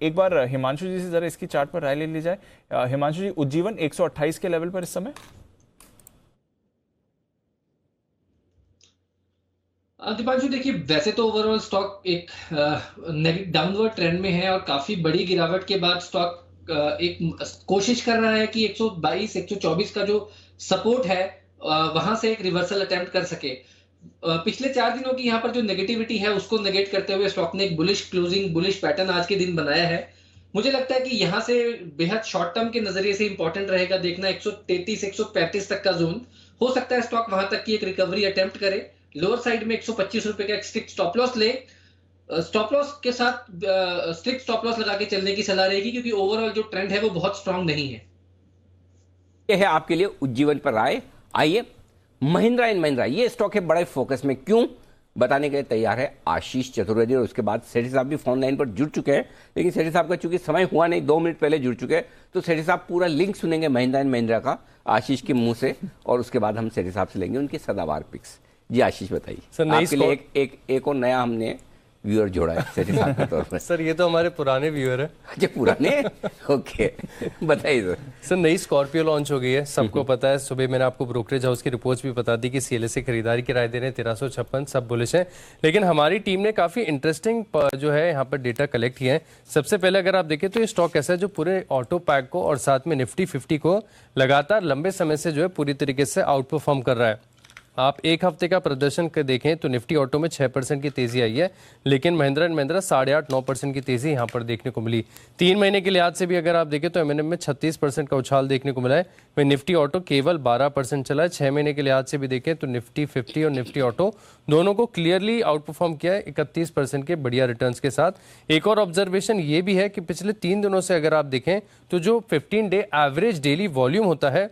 एक बार हिमांशु जी से जरा इसकी चार्ट पर राय ले ली जाए। हिमांशु जी, उज्जीवन 128 के लेवल पर इस समय। दीपांशु देखिए, वैसे तो ओवरऑल स्टॉक एक डाउनवर्ड ट्रेंड में है, और काफी बड़ी गिरावट के बाद स्टॉक एक कोशिश कर रहा है कि 122 124 का जो सपोर्ट है वहां से एक रिवर्सल अटेम्प्ट कर सके। पिछले 4 दिनों की यहाँ पर जो नेगेटिविटी है उसको नेगेट करते हुए स्टॉक ने एक बुलिश क्लोजिंग, बुलिश पैटर्न आज के दिन बनाया है। मुझे लगता है कि यहाँ से बेहद शॉर्ट टर्म के नजरिए से इंपॉर्टेंट रहेगा देखना 133 135 तक का जोन। हो सकता है स्टॉक वहां तक की एक रिकवरी अटेम्प्ट करे। लोअर साइड में 125 रुपए का एक स्ट्रिक्ट स्टॉप लॉस ले। स्टॉप लॉस के साथ स्ट्रिक्ट स्टॉप लॉस लगा के चलने की सलाह रहेगी, क्योंकि ओवरऑल जो ट्रेंड है वो बहुत स्ट्रांग नहीं है। ये है आपके लिए उज्जीवन पर राय। आइए महिंद्रा एंड महिंद्रा, ये स्टॉक है बड़े फोकस में। क्यों? बताने के लिए तैयार है आशीष चतुर्वेदी, और उसके बाद सेठी साहब भी फोन लाइन पर जुड़ चुके हैं। लेकिन सेठी साहब का चूंकि समय हुआ नहीं, 2 मिनट पहले जुड़ चुके हैं, तो सेठी साहब पूरा लिंक सुनेंगे महिंद्रा एंड महिंद्रा का आशीष के मुंह से, और उसके बाद हम सेठी साहब से लेंगे उनकी सदाबहार पिक्स। जी आशीष बताइए सर, आपके लिए एक और नया हमने व्यूअर जोड़ा है सेठी साहब के तौर पर। सर ये तो हमारे पुराने व्यूअर है। अच्छा पुराने, ओके बताइए सर। नई स्कॉर्पियो लॉन्च हो गई है, सबको पता है। सुबह मैंने आपको ब्रोकरेज हाउस की रिपोर्ट्स भी बता दी कि सीएलए से खरीदारी की राय दे रहे हैं 1356, सब बुलिश है। लेकिन हमारी टीम ने काफी इंटरेस्टिंग जो है यहाँ पर डेटा कलेक्ट किया है। सबसे पहले अगर आप देखें तो ये स्टॉक ऐसा है जो पूरे ऑटो पैक को और साथ में निफ्टी 50 को लगातार लंबे समय से जो है पूरी तरीके से आउट परफॉर्म कर रहा है। आप एक हफ्ते का प्रदर्शन देखें तो निफ्टी ऑटो में 6% की तेजी आई है, लेकिन महिंद्रा एंड महिंद्रा 8.5-9% की तेजी यहां पर देखने को मिली। 3 महीने के लिहाज से भी अगर आप देखें तो एमएनएम में 36% का उछाल देखने को मिला है, वहीं निफ्टी ऑटो केवल 12% चला है। 6 महीने के लिहाज से भी देखें तो निफ्टी 50 और निफ्टी ऑटो दोनों को क्लियरली आउट परफॉर्म किया है 31% के बढ़िया रिटर्न्स के साथ। एक और ऑब्जर्वेशन ये भी है कि पिछले 3 दिनों से अगर आप देखें तो जो 15 डे एवरेज डेली वॉल्यूम होता है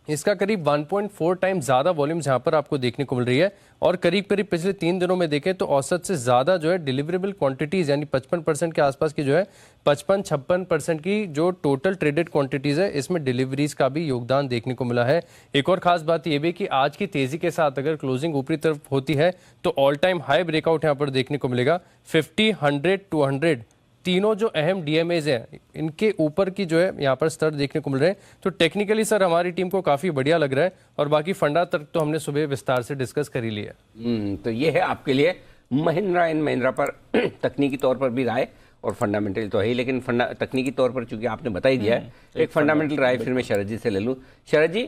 इसका करीब 1.4 टाइम ज्यादा वॉल्यूम जहां पर आपको देखने को मिल रही है, और करीब पिछले 3 दिनों में देखें तो औसत से ज्यादा जो है डिलीवरेबल क्वांटिटीज यानी 55% के आसपास की जो है 55-56% की जो टोटल ट्रेडेड क्वांटिटीज है इसमें डिलीवरीज का भी योगदान देखने को मिला है। एक और खास बात यह भी कि आज की तेजी के साथ अगर क्लोजिंग ऊपरी तरफ होती है तो ऑल टाइम हाई ब्रेकआउट यहां पर देखने को मिलेगा। 50, 100, 200 तीनों जो अहम डीएमएज हैं इनके ऊपर की जो है यहाँ पर स्तर देखने को मिल रहे हैं। तो टेक्निकली सर हमारी टीम को काफी बढ़िया लग रहा है, और बाकी फंडा तक तो हमने सुबह विस्तार से डिस्कस कर ही लिया। तो ये है आपके लिए महिंद्रा एंड महिंद्रा पर तकनीकी तौर पर भी राय और फंडामेंटल तो है ही, लेकिन तकनीकी तौर पर चूंकि आपने बता ही दिया है, एक फंडामेंटल राय फिर मैं शरद जी से ले लूँ। शरद जी,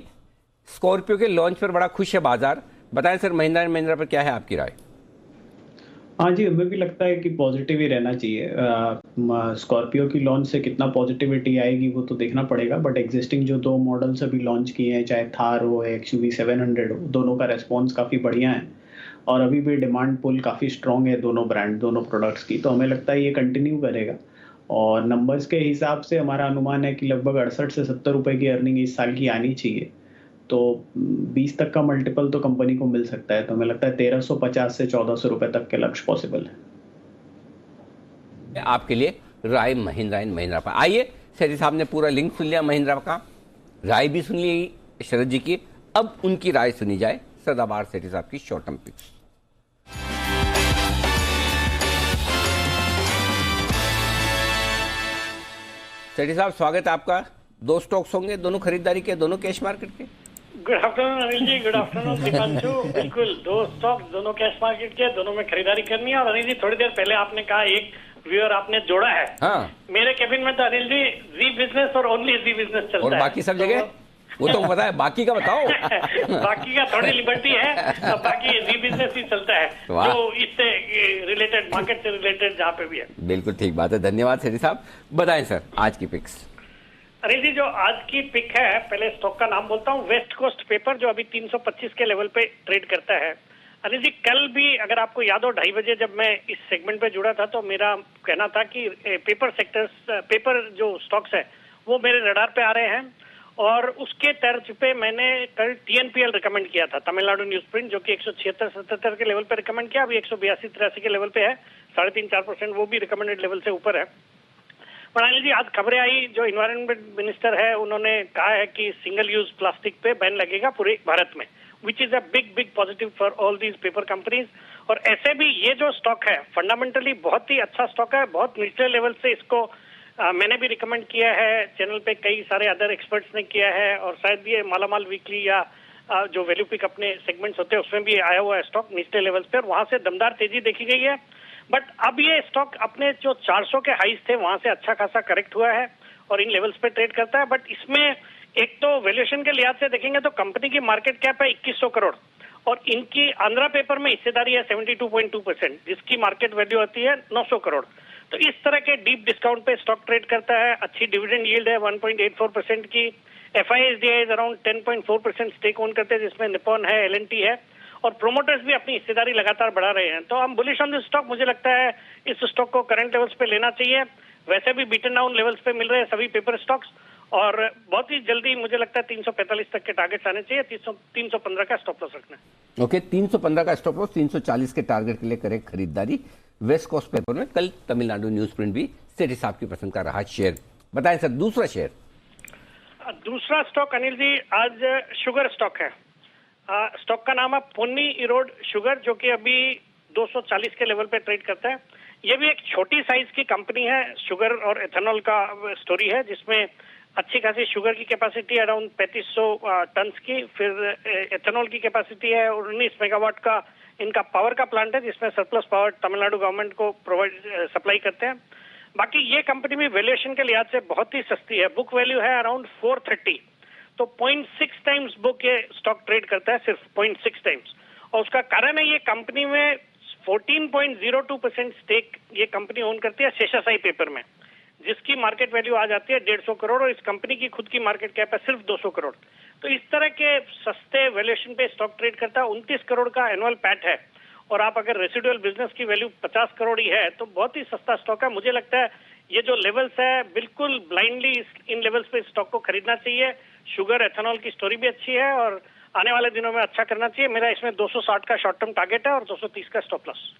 स्कॉर्पियो के लॉन्च पर बड़ा खुश है बाजार, बताएं सर महिंद्रा एंड महिंद्रा पर क्या है आपकी राय? हाँ जी, हमें भी लगता है कि पॉजिटिव ही रहना चाहिए। स्कॉर्पियो की लॉन्च से कितना पॉजिटिविटी आएगी वो तो देखना पड़ेगा, बट एग्जिस्टिंग जो 2 मॉडल्स अभी लॉन्च किए हैं, चाहे थार हो एक्सयूवी 700 हो, दोनों का रेस्पॉन्स काफ़ी बढ़िया है और अभी भी डिमांड पुल काफ़ी स्ट्रॉन्ग है दोनों ब्रांड, दोनों प्रोडक्ट्स की। तो हमें लगता है ये कंटिन्यू करेगा, और नंबर्स के हिसाब से हमारा अनुमान है कि लगभग 68 से 70 रुपए की अर्निंग इस साल की आनी चाहिए। तो 20 तक का मल्टीपल तो कंपनी को मिल सकता है। तो हमें लगता है 1350 से 1400 रुपए तक के लक्ष्य पॉसिबल है। आपके लिए राय महिंद्रा एंड महिंद्रा पर। आइए, सेठी साहब ने पूरा लिंक सुन लिया महिंद्रा का, राय भी सुन ली शरद जी की, अब उनकी राय सुनी जाए सदाबहार सेठी साहब की शॉर्ट टर्म पिक्स। सेठी साहब स्वागत है आपका। 2 स्टॉक्स होंगे, दोनों खरीदारी के, दोनों कैश मार्केट के। Good afternoon Anil ji, good afternoon Deepanshu. बिल्कुल 2 स्टॉक्स, दोनों कैश मार्केट के, दोनों में खरीदारी करनी है। और अनिल जी थोड़ी देर पहले आपने कहा एक व्यूअर आपने जोड़ा है। हाँ। मेरे कैबिन में तो अनिल जी जी बिजनेस और ओनली जी बिजनेस चलता है, और बाकी सब जगह वो तो पता है, बाकी का बताओ। बाकी का थोड़ी लिबर्टी है, बाकी जी बिजनेस ही चलता है जो इससे रिलेटेड, मार्केट से रिलेटेड जहाँ पे भी है। बिल्कुल ठीक बात है, धन्यवाद सेठी साहब। बताएं सर आज की पिक्स। अरे जी, जो आज की पिक है, पहले स्टॉक का नाम बोलता हूँ, वेस्ट कोस्ट पेपर, जो अभी 325 के लेवल पे ट्रेड करता है। अनिल जी, कल भी अगर आपको याद हो 2:30 बजे जब मैं इस सेगमेंट पे जुड़ा था तो मेरा कहना था कि पेपर सेक्टर्स, पेपर जो स्टॉक्स है वो मेरे रडार पे आ रहे हैं, और उसके तर्ज पे मैंने कल टीएनपीएल रिकमेंड किया था, तमिलनाडु न्यूज प्रिंट, जो कि 176-77 के लेवल पे रिकमेंड किया, अभी 182-83 के लेवल पे है, 3.5-4%, वो भी रिकमेंडेड लेवल से ऊपर है। पर अनिल जी, आज खबरें आई, जो इन्वायरमेंट मिनिस्टर है उन्होंने कहा है कि सिंगल यूज प्लास्टिक पे बैन लगेगा पूरे भारत में, which is a big positive for all these paper companies. और ऐसे भी ये जो स्टॉक है फंडामेंटली बहुत ही अच्छा स्टॉक है, बहुत निचले लेवल से इसको मैंने भी रिकमेंड किया है, चैनल पे कई सारे अदर एक्सपर्ट्स ने किया है, और शायद ये मालामाल वीकली या जो वैल्यू पिक अपने सेगमेंट्स होते हैं उसमें भी आया हुआ है स्टॉक निचले लेवल्स पे, और वहां से दमदार तेजी देखी गई है। बट अब ये स्टॉक अपने जो 400 के हाईज थे वहां से अच्छा खासा करेक्ट हुआ है और इन लेवल्स पे ट्रेड करता है। बट इसमें एक तो वैल्यूएशन के लिहाज से देखेंगे तो कंपनी की मार्केट कैप है 2100 करोड़, और इनकी आंध्रा पेपर में हिस्सेदारी है 72.2%, जिसकी मार्केट वैल्यू आती है 900 करोड़। तो इस तरह के डीप डिस्काउंट पे स्टॉक ट्रेड करता है। अच्छी डिविडेंड यील्ड है 1.84% की। FISDI अराउंड 10.4% स्टेक ओन करते हैं, जिसमें निपॉन है, L&T है, और प्रोमोटर्स भी अपनी हिस्सेदारी लगातार बढ़ा रहे हैं। तो हम बुलिश ऑन दिस स्टॉक, मुझे लगता है इस स्टॉक को करंट लेवल्स पे लेना चाहिए। वैसे भी बीटन डाउन लेवल्स पे मिल रहे हैं सभी पेपर स्टॉक्स, और बहुत ही जल्दी मुझे लगता है 345 तक के टारगेट्स आने चाहिए, 315 का स्टॉप लॉस रखना है। ओके, 315 का स्टॉप लॉस, 340 के टारगेट के लिए करें खरीदारी। वेस्ट कोस्ट पेपर में कल तमिलनाडु न्यूज प्रिंट भी सेठी साहब की पसंद का रहा शेयर। बताएं सर, दूसरा शेयर। दूसरा स्टॉक अनिल जी आज शुगर स्टॉक है। स्टॉक का नाम है पोन्नी इरोड शुगर, जो कि अभी 240 के लेवल पे ट्रेड करता है। ये भी एक छोटी साइज की कंपनी है। शुगर और एथेनॉल का स्टोरी है, जिसमें अच्छी खासी शुगर की कैपेसिटी अराउंड 3500 टन्स की, फिर एथेनॉल की कैपेसिटी है 19 मेगावाट का इनका पावर का प्लांट है, जिसमें सरप्लस पावर तमिलनाडु गवर्नमेंट को प्रोवाइड सप्लाई करते हैं। बाकी ये कंपनी भी वैल्यूएशन के लिहाज से बहुत ही सस्ती है। बुक वैल्यू है अराउंड 430, तो 0.6 टाइम्स बुक ये स्टॉक ट्रेड करता है, सिर्फ 0.6 टाइम्स। और उसका कारण है ये कंपनी में 14.02% स्टेक ये कंपनी ओन करती है शेषाशाही पेपर में, जिसकी मार्केट वैल्यू आ जाती है 150 करोड़ और इस कंपनी की खुद की मार्केट कैप है सिर्फ 200 करोड़। तो इस तरह के सस्ते वैल्यूएशन पे स्टॉक ट्रेड करता है। 29 करोड़ का एनुअल पैट है, और आप अगर रेसिडुअल बिजनेस की वैल्यू 50 करोड़ ही है तो बहुत ही सस्ता स्टॉक है। मुझे लगता है ये जो लेवल्स है बिल्कुल ब्लाइंडली इन लेवल्स पे स्टॉक को खरीदना चाहिए। शुगर एथेनॉल की स्टोरी भी अच्छी है और आने वाले दिनों में अच्छा करना चाहिए। मेरा इसमें 260 का शॉर्ट टर्म टारगेट है और 230 का स्टॉप लॉस।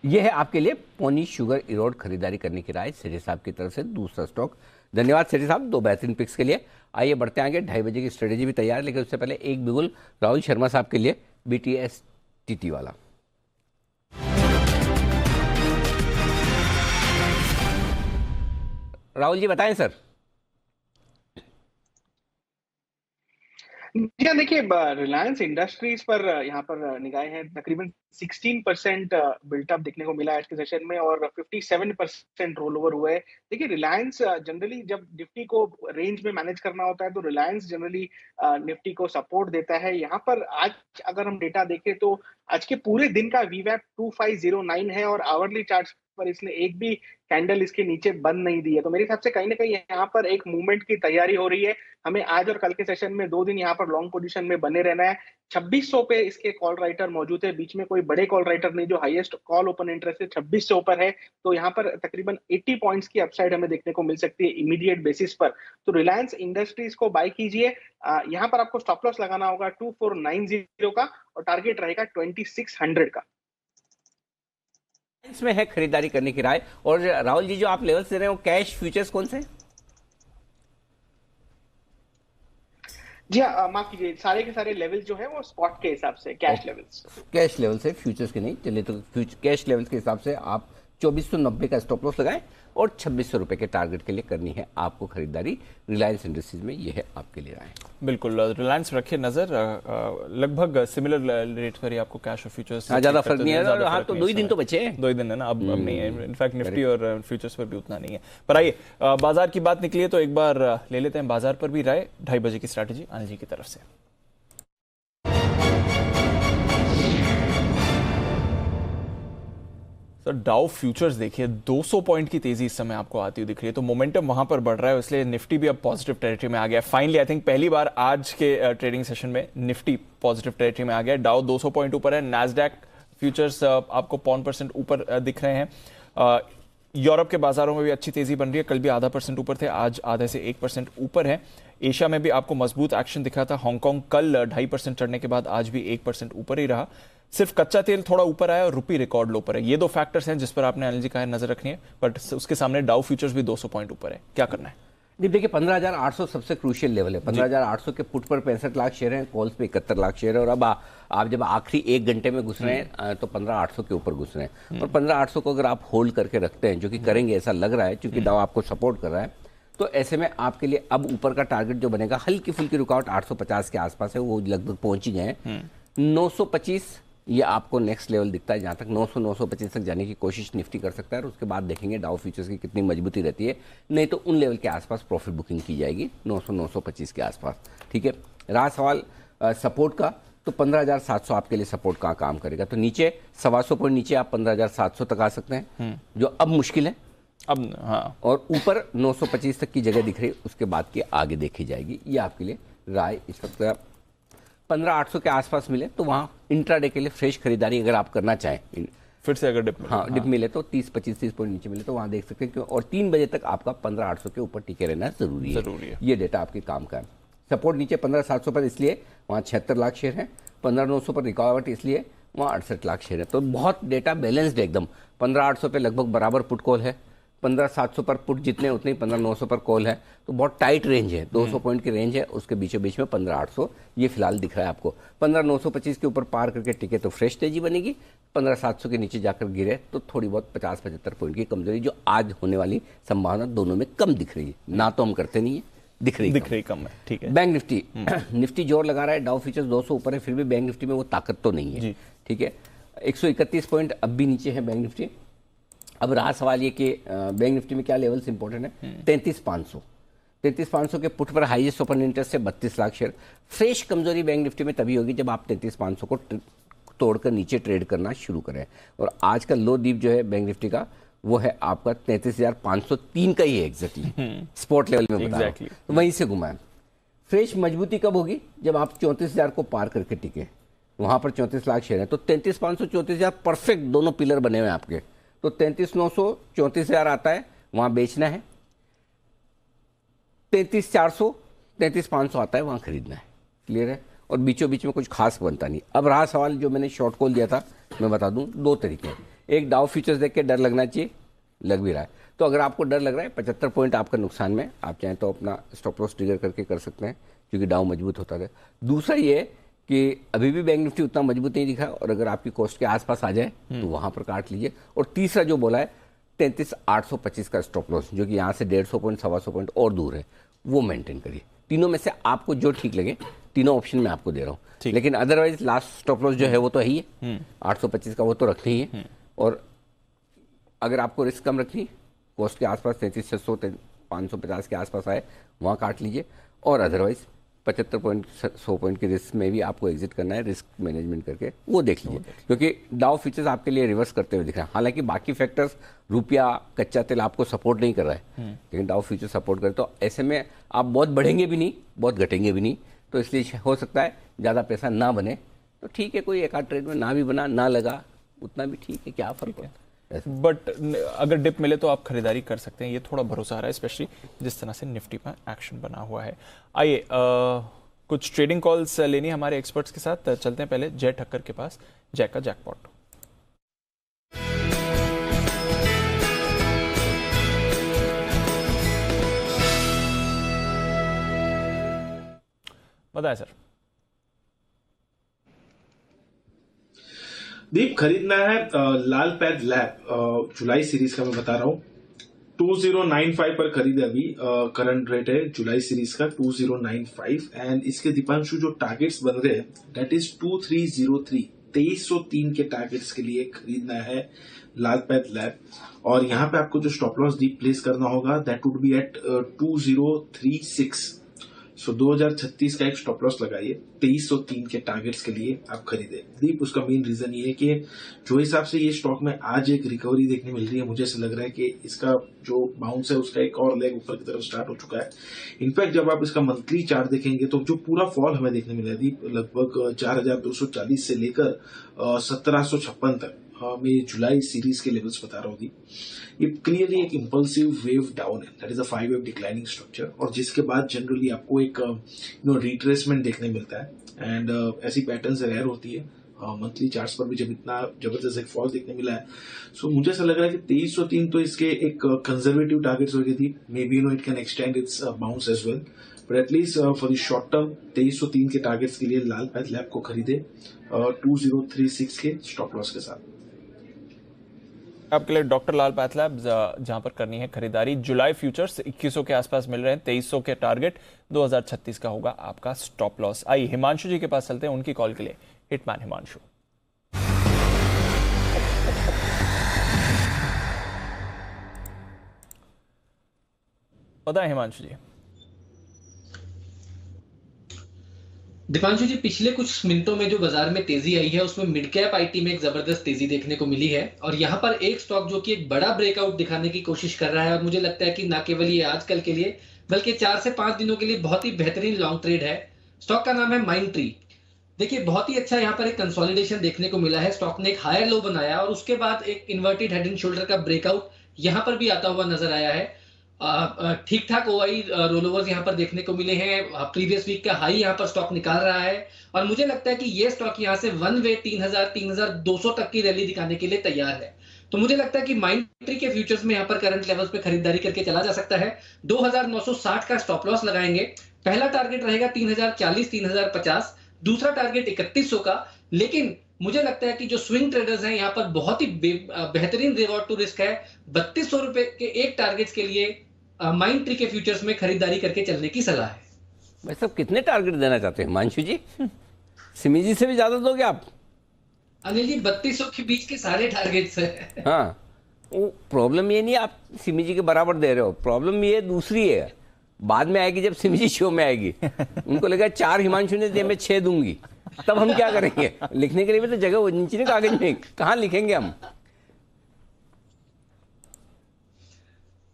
यह है आपके लिए पोनी शुगर इरोड खरीदारी करने की राय सेठी साहब की तरफ से, दूसरा स्टॉक। धन्यवाद सेठी साहब, दो बेहतरीन पिक्स के लिए। आइए बढ़ते आगे, 2:30 बजे की स्ट्रेटेजी भी तैयार, लेकिन उससे पहले एक बिगुल राहुल शर्मा साहब के लिए BTS TT वाला। राहुल जी बताएं सर। जी देखिए, रिलायंस इंडस्ट्रीज पर यहाँ पर निगाहें हैं। तकरीबन 16% बिल्टअप देखने को मिला आज के सेशन में और 57% रोल ओवर हुआ है। देखिए, रिलायंस जनरली जब निफ्टी को रेंज में मैनेज करना होता है तो रिलायंस जनरली निफ्टी को सपोर्ट देता है। यहाँ पर आज अगर हम डेटा देखें तो आज के पूरे दिन का वीवैप 2509 है और आवरली चार्ट पर इसने एक भी कैंडल इसके नीचे बंद नहीं दी है। तो मेरे हिसाब से कहीं ना कहीं यहाँ पर एक मूवमेंट की तैयारी हो रही है। हमें आज और कल के सेशन में 2 दिन यहाँ पर लॉन्ग पोजीशन में बने रहना है। 2600 पे इसके कॉल राइटर मौजूद है, बीच में कोई बड़े कॉल राइटर नहीं। जो हाईएस्ट कॉल ओपन इंटरेस्ट है 26 से ऊपर है, तो यहाँ पर तकरीबन 80 पॉइंट्स की अपसाइड हमें देखने को मिल सकती है इमीडिएट बेसिस पर। तो रिलायंस इंडस्ट्रीज को बाय कीजिए। यहाँ पर आपको स्टॉप लॉस लगाना होगा 2490 का और टारगेट रहेगा 2600 का। में है खरीदारी करने की राय। और राहुल जी, जो आप लेवल्स दे रहे हैं वो कैश फ्यूचर्स कौन से? जी हाँ, माफ कीजिए, सारे के सारे लेवल जो है वो स्पॉट के हिसाब से कैश लेवल्स। कैश लेवल से, फ्यूचर्स के नहीं। चलिए, तो कैश लेवल्स के हिसाब से आप 2490 का स्टॉप लॉस लगाएं और 2600 रुपए के टारगेट के लिए करनी है आपको खरीदारी रिलायंस इंडस्ट्रीज में। यह है आपके लिए राय। बिल्कुल, रिलायंस रखिए नजर, लगभग सिमिलर रेट पर ही आपको कैश और फ्यूचर्स ज्यादा फर्क नहीं है। हाँ, तो 2 ही दिन तो बचे हैं, 2 ही दिन है ना, अब नहीं है। इनफैक्ट निफ्टी और फ्यूचर्स पर भी उतना नहीं है। पर आइए, बाजार की बात निकली है तो एक बार ले लेते हैं बाजार पर भी राय। 2:30 बजे की स्ट्रैटेजी अनिल जी की तरफ से। सर, डाउ फ्यूचर्स देखिए 200 पॉइंट की तेजी इस समय आपको आती हुई दिख रही है, तो मोमेंटम वहां पर बढ़ रहा है, इसलिए निफ्टी भी अब पॉजिटिव टेरिटरी में आ गया। फाइनली आई थिंक पहली बार आज के ट्रेडिंग सेशन में निफ्टी पॉजिटिव टेरिटरी में आ गया। डाउ 200 पॉइंट ऊपर है, नैस्डैक फ्यूचर्स आपको 0.5% ऊपर दिख रहे हैं। यूरोप के बाजारों में भी अच्छी तेजी बन रही है, कल भी 0.5% ऊपर थे, आज आधे से 1% ऊपर है। एशिया में भी आपको मजबूत एक्शन दिखा था। हांगकांग कल 2.5% चढ़ने के बाद आज भी 1% ऊपर ही रहा। सिर्फ कच्चा तेल थोड़ा ऊपर आया और रुपी रिकॉर्ड लो पर है। ये 2 फैक्टर्स हैं जिस पर आपने अनिल जी कहा नजर रखनी है, बट उसके सामने डाउ फ्यूचर्स भी 200 पॉइंट ऊपर है। क्या करना है? देखिए, 15,800 सबसे क्रूशियल लेवल है। 15,800 के पुट पर 65 लाख शेयर हैं, कॉल्स पे 71 लाख शेयर है। और अब आप जब आखिरी 1 घंटे में घुस रहे हैं तो 15,800 के ऊपर घुस रहे हैं। और 15,800 को अगर आप होल्ड करके रखते हैं, जो कि करेंगे ऐसा लग रहा है क्योंकि दाव आपको सपोर्ट कर रहा है, तो ऐसे में आपके लिए अब ऊपर का टारगेट जो बनेगा, हल्की फुल्की रुकावट 850 के आसपास है, वो लगभग पहुंच ही गए हैं। 925 ये आपको नेक्स्ट लेवल दिखता है, जहां तक 900-925 तक जाने की कोशिश निफ्टी कर सकता है। और उसके बाद देखेंगे डाउ फ्यूचर्स की कितनी मजबूती रहती है। नहीं तो उन लेवल के आसपास प्रॉफिट बुकिंग की जाएगी, 900-925 के आसपास। ठीक है, रहा सवाल सपोर्ट का, तो 15,700 आपके लिए सपोर्ट का काम करेगा। तो नीचे 125 पॉइंट नीचे आप 15,700 तक आ सकते हैं, जो अब मुश्किल है अब। हाँ, और ऊपर 925 तक की जगह दिख रही है, उसके बाद की आगे देखी जाएगी। ये आपके लिए राय इस वक्त 15,800 के आसपास मिले तो वहाँ इंट्राडे के लिए फ्रेश खरीदारी अगर आप करना चाहें फिर से अगर डिप हाँ डिप मिले तो 30-25-30 पॉइंट नीचे मिले तो वहां देख सकते हैं क्यों, और 3 बजे तक आपका 15,800 के ऊपर टिके रहना जरूरी है। ये डेटा आपके काम का है। सपोर्ट नीचे 15,700 पर, इसलिए वहाँ 76 लाख शेयर हैं। 15,900 पर रिकॉर्ड, इसलिए वहाँ 68 लाख शेयर है। तो बहुत डेटा बैलेंस्ड है एकदम। 15,800 पे लगभग बराबर पुट कॉल है, 15,700 पर पुट जितने उतने ही 15,900 पर कॉल है। तो बहुत टाइट रेंज है, 200 पॉइंट की रेंज है, उसके बीचों बीच में 15,800 ये फिलहाल दिख रहा है आपको। 15,925 के ऊपर पार करके टिके तो फ्रेश तेजी बनेगी, 15,700 के नीचे जाकर गिरे तो थोड़ी बहुत 50-75 पॉइंट की कमजोरी जो आज होने वाली संभावना दोनों में कम दिख रही है। ना तो हम करते नहीं है, दिख रही कम है। ठीक है। बैंक निफ्टी निफ्टी जोर लगा रहा है, डाउ फ्यूचर्स 200 ऊपर है, फिर भी बैंक निफ्टी में वो ताकत तो नहीं है। ठीक है, 131 पॉइंट अब भी नीचे है बैंक निफ्टी। अब रहा सवाल ये कि बैंक निफ्टी में क्या लेवल्स इंपॉर्टेंट है। 33,500 के पुट पर हाईएस्ट ओपन इंटरेस्ट है 32 लाख शेयर। फ्रेश कमजोरी बैंक निफ्टी में तभी होगी जब आप 33,500 को तोड़कर नीचे ट्रेड करना शुरू करें। और आज का लो दीप जो है बैंक निफ्टी का वो है आपका 33,503 का ही है एग्जैक्टली, स्पॉट लेवल में बता रहा हूं। तो वहीं से घुमाएं। फ्रेश मजबूती कब होगी जब आप 34,000 को पार करके टिके, वहां पर 34 लाख शेयर है। तो 33,500 34,000 परफेक्ट दोनों पिलर बने हुए हैं आपके। तो 33,900 34,000 आता है, वहां बेचना है। 33,400 33,500 आता है, वहां खरीदना है। क्लियर है। और बीचों बीच में कुछ खास बनता नहीं। अब रहा सवाल जो मैंने शॉर्ट कॉल दिया था, मैं बता दूं 2 तरीके हैं। एक, डाउ फ्यूचर्स देख के डर लगना चाहिए, लग भी रहा है। तो अगर आपको डर लग रहा है 75 पॉइंट आपका नुकसान में, आप चाहें तो अपना स्टॉप लॉस ट्रिगर करके कर सकते हैं क्योंकि डाउ मजबूत होता है। दूसरा ये कि अभी भी बैंक निफ्टी उतना मजबूत नहीं दिखा, और अगर आपकी कॉस्ट के आसपास आ जाए तो वहां पर काट लीजिए। और तीसरा जो बोला है 33,825 का स्टॉप लॉस, जो कि यहाँ से 150 पॉइंट 125 पॉइंट और दूर है, वो मेंटेन करिए। तीनों में से आपको जो ठीक लगे, तीनों ऑप्शन मैं आपको दे रहा हूँ। लेकिन अदरवाइज लास्ट स्टॉप लॉस जो है वो तो है ही है 825 का, वो तो रखनी ही है। और अगर आपको रिस्क कम रखनी, कॉस्ट के आसपास 33,600 550 के आसपास आए, वहाँ काट लीजिए। और अदरवाइज 75 पॉइंट 100 पॉइंट के रिस्क में भी आपको एग्जिट करना है, रिस्क मैनेजमेंट करके वो देख लीजिए। क्योंकि डाउ फीचर्स आपके लिए रिवर्स करते हुए दिख रहा है। हालांकि बाकी फैक्टर्स, रुपया, कच्चा तेल आपको सपोर्ट नहीं कर रहा है, लेकिन डाउ फ्यूचर सपोर्ट करे। तो ऐसे में आप बहुत बढ़ेंगे भी नहीं, बहुत घटेंगे भी नहीं। तो इसलिए हो सकता है ज़्यादा पैसा ना बने तो ठीक है, कोई एक आध ट्रेड में ना भी बना, ना लगा, उतना भी ठीक है, क्या फर्क है। बट अगर डिप मिले तो आप खरीदारी कर सकते हैं, ये थोड़ा भरोसा आ रहा है, स्पेशली जिस तरह से निफ्टी में एक्शन बना हुआ है। आइए कुछ ट्रेडिंग कॉल्स लेनी हमारे एक्सपर्ट्स के साथ। चलते हैं पहले जय ठक्कर के पास, जय का जैकपॉट। बताएं सर। दीप, खरीदना है लाल पैड लैब जुलाई सीरीज का, मैं बता रहा हूँ 2095 पर खरीदे अभी। करंट रेट है जुलाई सीरीज का 2095। एंड इसके दीपांशु जो टारगेट्स बन रहे हैं दैट इज 2303, 2303 के टारगेट्स के लिए खरीदना है लाल पैड लैब। और यहाँ पे आपको जो स्टॉप लॉस डीप प्लेस करना होगा दैट वुड बी एट 2036। सो 2036 का एक स्टॉप लॉस लगाइए, 2303 के टारगेट्स के लिए आप खरीदे। दीप, उसका मेन रीजन ये है कि जो हिसाब से ये स्टॉक में आज एक रिकवरी देखने मिल रही है, मुझे ऐसा लग रहा है कि इसका जो बाउंस है उसका एक और लेग ऊपर की तरफ स्टार्ट हो चुका है। इनफैक्ट जब आप इसका मंथली चार्ट देखेंगे तो जो पूरा फॉल हमें देखने मिला दीप, लगभग 4,240 से लेकर 1,756 तक, मैं जुलाई सीरीज के लेवल्स बता रहा हूँ दीप, ये क्लियरली एक इंपल्सिव वेव डाउन है, that is a 5 wave declining structure. और जिसके बाद जनरली आपको एक रिट्रेसमेंट देखने मिलता है। एंड ऐसी पैटर्न्स रेयर होती है मंथली चार्ट्स पर भी, जब इतना जबरदस्त एक फॉल देखने मिला है। सो मुझे ऐसा लग रहा है कि 2303 तो इसके एक कंजर्वेटिव टारगेट्स हो गए थी। Maybe it can extend its bounce as well, but at least for the short term 2303 के टारगेट्स के लिए लाल पैड लैब को खरीदे 2036 के स्टॉप लॉस के साथ। आपके लिए डॉक्टर लाल पैथलैब, जहां पर करनी है खरीदारी। जुलाई फ्यूचर्स 2100 के आसपास मिल रहे हैं, 2300 के टारगेट, 2036 का होगा आपका स्टॉप लॉस। आइए हिमांशु जी के पास चलते हैं, उनकी कॉल के लिए। हिटमैन हिमांशु। बताएं हिमांशु जी। दीपांशु जी, पिछले कुछ मिनटों में जो बाजार में तेजी आई है उसमें मिड कैप आईटी में एक जबरदस्त तेजी देखने को मिली है। और यहाँ पर एक स्टॉक जो कि एक बड़ा ब्रेकआउट दिखाने की कोशिश कर रहा है, और मुझे लगता है कि ना केवल ये आजकल के लिए बल्कि 4 से 5 दिनों के लिए बहुत ही बेहतरीन लॉन्ग ट्रेड है। स्टॉक का नाम है माइंड ट्री। देखिए बहुत ही अच्छा यहाँ पर एक कंसोलिडेशन देखने को मिला है। स्टॉक ने एक हायर लो बनाया और उसके बाद एक इन्वर्टेड हेड एंड शोल्डर का ब्रेकआउट यहाँ पर भी आता हुआ नजर आया है। ठीक ठाक ओआई रोलओवर्स यहाँ पर देखने को मिले हैं। प्रीवियस वीक का हाई यहाँ पर स्टॉक निकाल रहा है और मुझे लगता है कि ये स्टॉक यहाँ से वन वे 3200 तक की रैली दिखाने के लिए तैयार है। तो मुझे लगता है कि माइंडट्री के फ्यूचर्स में यहाँ पर करंट लेवल्स पे खरीदारी करके चला जा सकता है। 2960 का स्टॉप लॉस लगाएंगे। पहला टारगेट रहेगा 3040 3050, दूसरा टारगेट 3100 का। लेकिन मुझे लगता है कि जो स्विंग ट्रेडर्स हैं यहाँ पर बहुत ही बेहतरीन रिवॉर्ड टू रिस्क है। 3200 रुपए के एक टारगेट के लिए माइंडट्री के फ्यूचर्स में खरीदारी करके चलने की सलाह है। भाई साहब कितने टारगेट देना चाहते हैं हिमांशु जी? सिमी जी से भी ज्यादा दोगे आप? अनिल जी 3200 के बीच के सारे टारगेट्स हैं। हाँ, वो प्रॉब्लम ये नहीं आप सिमी जी के बराबर दे रहे हो, प्रॉब्लम ये दूसरी है, बाद में आएगी जब सिमी जी शो में आएगी। उनको लगा 4 हिमांशु ने दिए, मैं 6 दूंगी, तब हम क्या करेंगे? लिखने के लिए भी तो जगह होनी चाहिए कागज में, कहाँ लिखेंगे हम?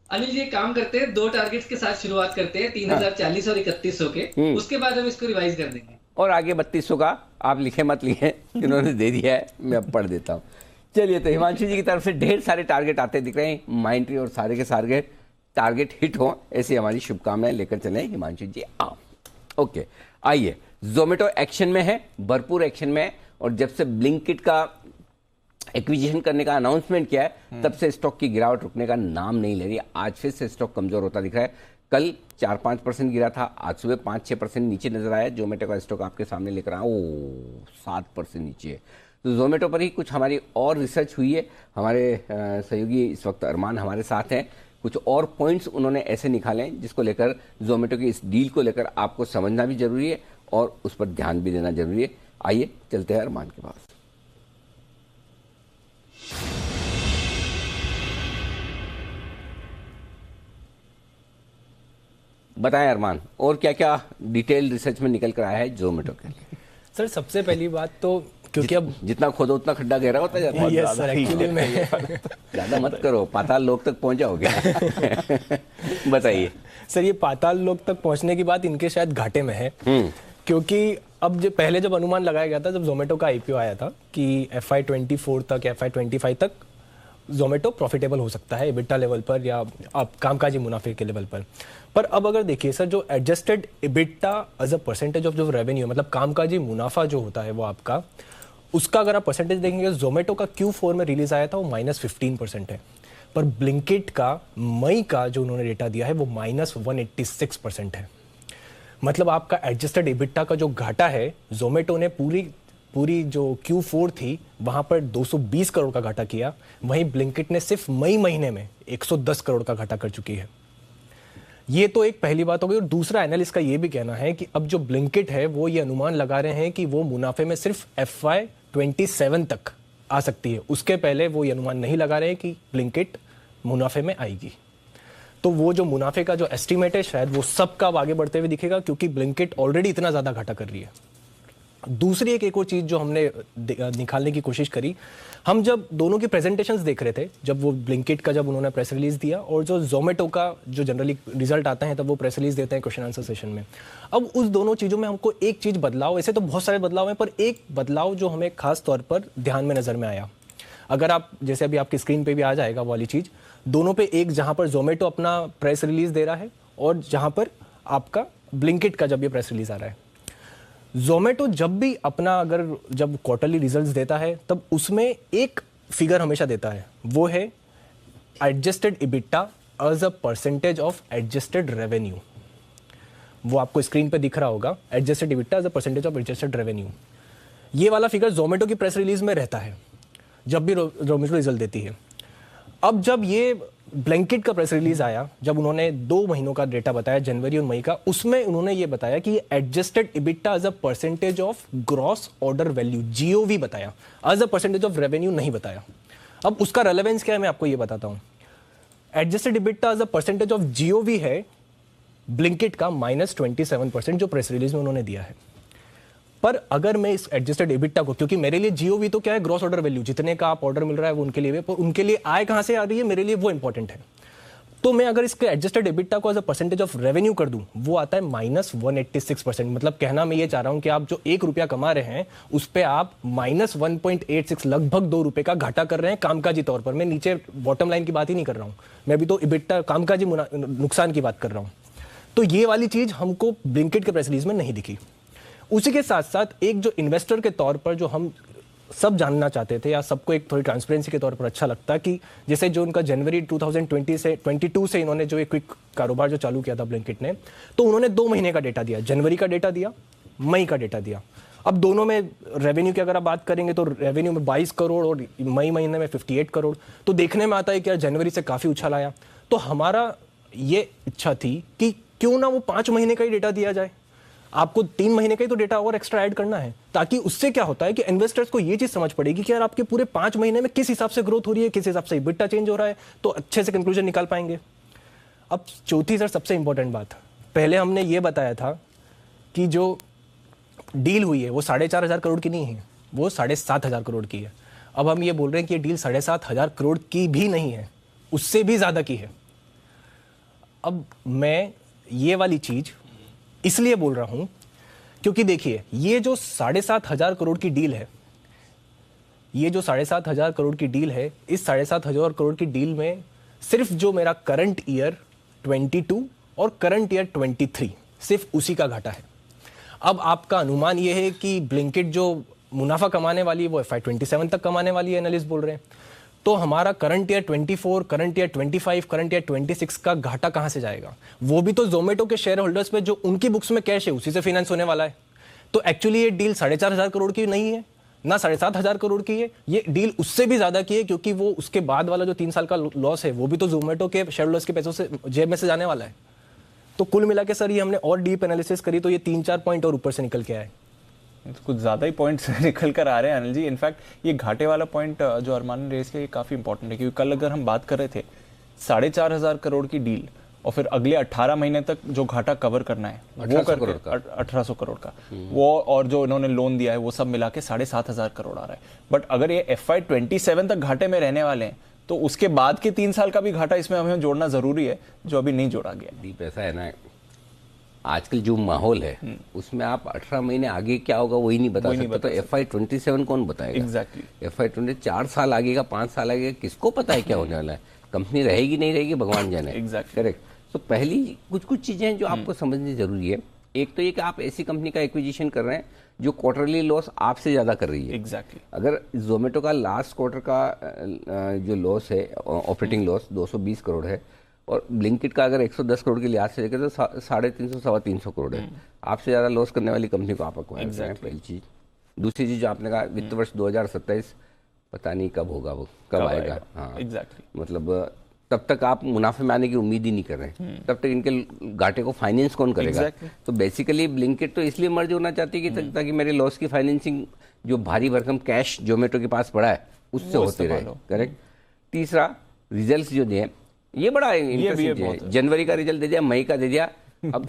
अनिल जी एक काम करते हैं, 2 टारगेट्स के साथ शुरुआत करते हैं, 3040 और 3100 के। उसके बाद हम इसको रिवाइज कर देंगे। और आगे 3200 का आप लिखे मत लिखे, इन्होंने दे दिया है, मैं अब पढ़ देता हूँ। चलिए, तो हिमांशु जी की तरफ से ढेर सारे टारगेट आते दिख रहे हैं, माइंडट्री और सारे के सारे टारगेट हिट हो, ऐसी हमारी शुभकामनाएं लेकर चले हिमांशु जी आप। ओके, आइए, जोमेटो एक्शन में है, भरपूर एक्शन में है, और जब से ब्लिंकिट का एक्विजिशन करने का अनाउंसमेंट किया है तब से स्टॉक की गिरावट रुकने का नाम नहीं ले रही। आज फिर से स्टॉक कमजोर होता दिख रहा है। कल 4-5% गिरा था, आज सुबह 5-6% नीचे नजर आया। जोमेटो का स्टॉक आपके सामने लेकर आया, 7% नीचे है। तो जोमेटो पर ही कुछ हमारी और रिसर्च हुई है। हमारे सहयोगी इस वक्त अरमान हमारे साथ हैं। कुछ और पॉइंट्स उन्होंने ऐसे निकाले हैं जिसको लेकर जोमेटो की इस डील को लेकर आपको समझना भी जरूरी है और उस पर ध्यान भी देना जरूरी है। आइए चलते हैं अरमान के पास। बताएं अरमान, और क्या क्या डिटेल रिसर्च में निकल कर आया है जोमेटो के लिए? सर सबसे पहली बात तो क्योंकि अब जितना खोदो उतना खड्डा गहरा होता जाता है। यस सर, एक्चुअली में ज्यादा मत करो, पाताल लोक तक पहुंच जाओगे। बताइए सर, ये पाताल लोक तक पहुंचने की बात इनके शायद घाटे में है, क्योंकि अब जब अनुमान लगाया गया था, जब जोमेटो का आईपीओ आया था कि FY24 तक FY25 तक जोमेटो प्रॉफिटेबल हो सकता है एबिटा लेवल पर या आप कामकाजी मुनाफे के लेवल पर अब अगर देखिए सर, जो adjusted EBITDA as a percentage of जो रेवेन्यू, मतलब कामकाजी मुनाफा जो होता है वो आपका, उसका अगर आप परसेंटेज देखेंगे, जोमेटो का Q4 में रिलीज आया था वो -15% है, पर ब्लिंकिट का मई का जो उन्होंने डेटा दिया है वो -186% है। मतलब आपका एडजस्टेड एबिटा का जो घाटा है, जोमेटो ने पूरी जो Q4 थी वहां पर 220 करोड़ का घाटा किया, वहीं ब्लिंकिट ने सिर्फ मई महीने में 110 करोड़ का घाटा कर चुकी है। ये तो एक पहली बात हो गई। और दूसरा, एनालिस्ट का ये भी कहना है कि अब जो ब्लिंकिट है वो ये अनुमान लगा रहे हैं कि वो मुनाफे में सिर्फ FY27 तक आ सकती है, उसके पहले वो ये अनुमान नहीं लगा रहे हैं कि ब्लिंकिट मुनाफे में आएगी। तो वो जो मुनाफे का जो एस्टिमेट है शायद वो सबका आगे बढ़ते हुए दिखेगा, क्योंकि ब्लिंकिट ऑलरेडी इतना ज्यादा घाटा कर रही है। दूसरी एक और चीज जो हमने निकालने की कोशिश करी, हम जब दोनों की प्रेजेंटेशंस देख रहे थे, जब वो ब्लिंकिट का जब उन्होंने प्रेस रिलीज दिया और जो जोमेटो का जो जनरली रिजल्ट आता है तब वो प्रेस रिलीज देते हैं क्वेश्चन आंसर सेशन में, अब उस दोनों चीजों में हमको एक चीज बदलाव, ऐसे तो बहुत सारे बदलाव हैं, पर एक बदलाव जो हमें खास तौर पर ध्यान में नजर में आया, अगर आप जैसे अभी आपकी स्क्रीन पे भी आ जाएगा वाली चीज, दोनों पे एक जहां पर जोमेटो अपना प्रेस रिलीज दे रहा है और जहां पर आपका ब्लिंकिट का जब ये प्रेस रिलीज आ रहा है। जोमेटो जब भी अपना जब क्वार्टरली रिजल्ट्स देता है तब उसमें एक फिगर हमेशा देता है, वो है adjusted EBITDA as a percentage of adjusted revenue. वो आपको स्क्रीन पे दिख रहा होगा, adjusted EBITDA as a percentage of adjusted revenue. ये वाला फिगर जोमेटो की प्रेस रिलीज में रहता है जब भी जोमेटो रिजल्ट देती है। अब जब ये ब्लिंकिट का प्रेस रिलीज आया, जब उन्होंने 2 महीनों का डेटा बताया, जनवरी और मई का, उसमें उन्होंने ये बताया कि adjusted EBITDA as a percentage of gross order value, GOV बताया, as a percentage of revenue नहीं बताया। अब उसका रेलेवेंस क्या है मैं आपको ये बताता हूं। Adjusted EBITDA as a percentage of GOV है ब्लिंकिट का -27% जो प्रेस रिलीज में उन्होंने दिया है। पर अगर मैं इस एडजस्टेड एबिटा को, क्योंकि मेरे लिए GOV तो क्या है, ग्रॉस ऑर्डर वैल्यू, जितने का आप ऑर्डर मिल रहा है वो उनके लिए, पर उनके लिए आय कहां से आ रही है मेरे लिए वो इंपॉर्टेंट है। तो मैं अगर इसके एडजस्टेड एबिटा को as a percentage of revenue कर दूं, वो आता है -186%। मतलब कहना मैं ये चाह रहा हूं कि आप जो ₹1 कमा रहे हैं उस पे आप -1.86 लगभग ₹2 का घाटा कर रहे हैं कामकाजी तौर पर। मैं नीचे बॉटम लाइन की बात ही नहीं कर रहा हूं, मैं अभी तो एबिटा कामकाजी नुकसान की बात कर रहा हूं। तो ये वाली चीज हमको ब्लिंकिट के प्रेस रिलीज में नहीं दिखी। उसी के साथ साथ एक जो इन्वेस्टर के तौर पर जो हम सब जानना चाहते थे या सबको एक थोड़ी ट्रांसपेरेंसी के तौर पर अच्छा लगता कि जैसे जो उनका जनवरी 2022 से इन्होंने जो एक क्विक कारोबार जो चालू किया था ब्लिंकिट ने, तो उन्होंने 2 महीने का डेटा दिया, जनवरी का डेटा दिया, मई का डेटा दिया। अब दोनों में रेवेन्यू की अगर आप बात करेंगे तो रेवेन्यू में 22 करोड़ और मई महीने में 58 करोड़, तो देखने में आता है कि यार जनवरी से काफ़ी उछाल आया। तो हमारा ये इच्छा थी कि क्यों ना वो 5 महीने का ही डेटा दिया जाए, आपको 3 महीने का ही तो डेटा और एक्स्ट्रा ऐड करना है, ताकि उससे क्या होता है कि इन्वेस्टर्स को ये चीज समझ पड़ेगी कि यार आपके पूरे 5 महीने में किस हिसाब से ग्रोथ हो रही है, किस हिसाब से एबिटा चेंज हो रहा है, तो अच्छे से कंक्लूजन निकाल पाएंगे। अब चौथी सर सबसे इंपॉर्टेंट बात, पहले हमने ये बताया था कि जो डील हुई है वो 4,500 करोड़ की नहीं है, वो 7,500 करोड़ की है। अब हम ये बोल रहे हैं कि ये डील 7,500 करोड़ की भी नहीं है, उससे भी ज्यादा की है। अब मैं ये वाली चीज इसलिए बोल रहा हूं क्योंकि देखिए ये जो 7,500 करोड़ की डील है, ये जो 7,500 करोड़ की डील है, इस 7,500 करोड़ की डील में सिर्फ जो मेरा करंट ईयर 22 और करंट ईयर 23 सिर्फ उसी का घाटा है। अब आपका अनुमान ये है कि ब्लिंकिट जो मुनाफा कमाने वाली है वो FY27 तक कमाने वाली है, एनालिस्ट बोल रहे हैं। तो हमारा current year 24, current year 25, current year 26 का घाटा कहां से जाएगा? वो भी तो जोमेटो के शेयर होल्डर्स पे जो उनकी बुक्स में कैश है उसी से फाइनेंस होने वाला है। तो एक्चुअली ये डील 4,500 करोड़ की नहीं है ना 7,500 करोड़ की है, ये डील उससे भी ज्यादा की है, क्योंकि वो उसके बाद वाला जो 3 साल का लॉस है वो भी तो जोमेटो के शेयर होल्डर्स के पैसों से जेब में से जाने वाला है। तो कुल मिला के सर ये हमने और डीप एनालिसिस करी तो ये 3-4 पॉइंट और ऊपर से निकल के आए। कुछ ज़्यादा ही पॉइंट्स निकल कर आ रहे हैं अनिल जी। इनफैक्ट ये घाटे वाला पॉइंट जो अरमान ने रेस किया ये काफ़ी इंपॉर्टेंट है, क्योंकि कल अगर हम बात कर रहे थे 4,500 करोड़ की डील और फिर अगले 18 महीने तक जो घाटा कवर करना है वो करके 1,800 करोड़ का वो, और जो इन्होंने लोन दिया है वो सब मिला के 7,500 करोड़ आ रहा है। बट अगर ये FY27 तक घाटे में रहने वाले हैं तो उसके बाद के 3 साल का भी घाटा इसमें हमें जोड़ना जरूरी है, जो अभी नहीं जोड़ा गया। दीप ऐसा है ना, आजकल जो माहौल है उसमें आप 18 महीने आगे क्या होगा वही नहीं बता सकते, तो FY27 कौन बताएगा? एग्जैक्टली। FY20 4 साल आगे का, 5 साल आगे का, किसको पता है क्या होने वाला है? कंपनी रहेगी नहीं रहेगी भगवान जाने। करेक्ट। तो पहली कुछ चीजें जो आपको समझनी जरूरी है। एक तो ये कि आप ऐसी कंपनी का एक्विजिशन कर रहे हैं जो क्वार्टरली लॉस आपसे ज्यादा कर रही है। एग्जैक्टली। अगर जोमेटो का लास्ट क्वार्टर का जो लॉस है, ऑपरेटिंग लॉस 220 करोड़ है, और ब्लिंकिट का अगर 110 करोड़ के लिहाज से देखें तो 350-325 करोड़ है। आपसे ज्यादा लॉस करने वाली कंपनी को आप अक्वायर कर रहे हैं, पहली चीज। दूसरी चीज जो आपने कहा वित्त वर्ष 2027 पता नहीं कब होगा, वो कब आएगा। हाँ एग्जैक्टली। मतलब तब तक आप मुनाफे में आने की उम्मीद ही नहीं कर रहे हैं, तब तक इनके घाटे को फाइनेंस कौन करेगा? तो बेसिकली ब्लिंकिट तो इसलिए मर्ज होना चाहती है कि ताकि मेरे लॉस की फाइनेंसिंग जो भारी भरकम कैश जोमेटो के पास पड़ा है उससे होते रहे। करेक्ट। तीसरा, रिजल्ट्स जो दिए ये बड़ा इंटरेस्टिंग है। जनवरी का रिजल्ट दे दिया, मई का दे दिया, अब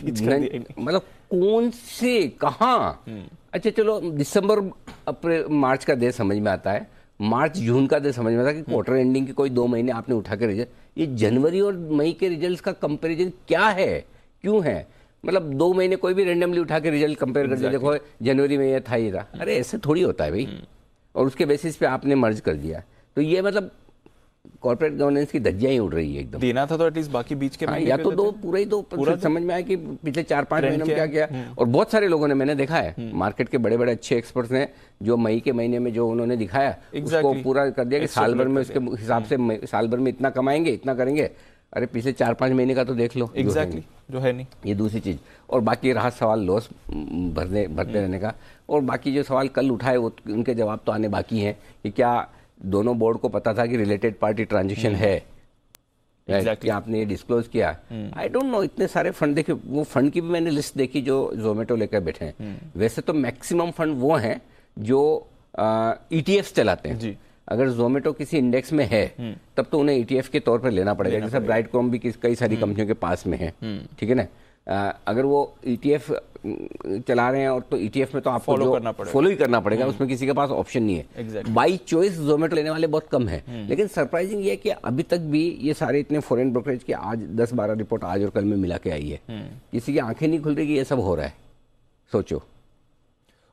मतलब कौन से कहाँ? अच्छा चलो दिसंबर अप्रैल मार्च का दे समझ में आता है, मार्च जून का दे समझ में आता है कि क्वार्टर एंडिंग के कोई 2 महीने आपने उठा के रिजल्ट, ये जनवरी और मई के रिजल्ट्स का कंपैरिजन क्या है, क्यों है? मतलब 2 महीने कोई भी रैंडमली उठा के रिजल्ट कंपेयर कर दिया, देखो जनवरी में ये था ही था। अरे ऐसे थोड़ी होता है भाई, और उसके बेसिस पे आपने मर्ज कर दिया। तो ये मतलब कॉर्पोरेट गवर्नेंस की धज्जियां ही उड़ रही है एकदम। देना था तो एटलीस्ट बाकी बीच के या तो दो पूरा समझ में आया कि पिछले 4-5 महीनों में क्या किया। और बहुत सारे लोगों ने, मैंने देखा है मार्केट के बड़े बड़े अच्छे एक्सपर्ट्स ने जो मई के महीने में जो उन्होंने दिखाया उसको पूरा कर दिया कि साल भर में उसके हिसाब से साल भर में इतना कमाएंगे, इतना करेंगे। अरे पिछले 4-5 महीने का तो देख लो। एग्जैक्टली, जो है नहीं। ये दूसरी चीज। और बाकी रहा सवाल लॉस भरते रहने का, और बाकी जो सवाल कल उठाए वो उनके जवाब तो आने बाकी हैं कि क्या दोनों बोर्ड को पता था कि रिलेटेड पार्टी ट्रांजैक्शन है, कि आपने ये डिस्क्लोज किया? I don't know. इतने सारे फंड देखे, वो फंड की भी मैंने लिस्ट देखी जो जोमेटो लेकर बैठे हैं। वैसे तो मैक्सिमम फंड वो हैं जो ETFs चलाते हैं। अगर जोमेटो किसी इंडेक्स में है तब तो उन्हें ETF के तौर पर लेना पड़ेगा, जैसे ब्राइटकॉम भी कई सारी कंपनियों के पास में है, ठीक है ना। अगर वो ETF चला रहे हैं और तो ETF में तो आपको फॉलो ही करना पड़ेगा, उसमें किसी के पास ऑप्शन नहीं है। बाई चॉइस जोमेटो लेने वाले बहुत कम है, लेकिन सरप्राइजिंग ये है कि अभी तक भी ये सारे इतने फॉरेन ब्रोकरेज के आज 10-12 रिपोर्ट आज और कल में मिला के आई है, किसी की आंखें नहीं खुल रही कि ये सब हो रहा है। सोचो।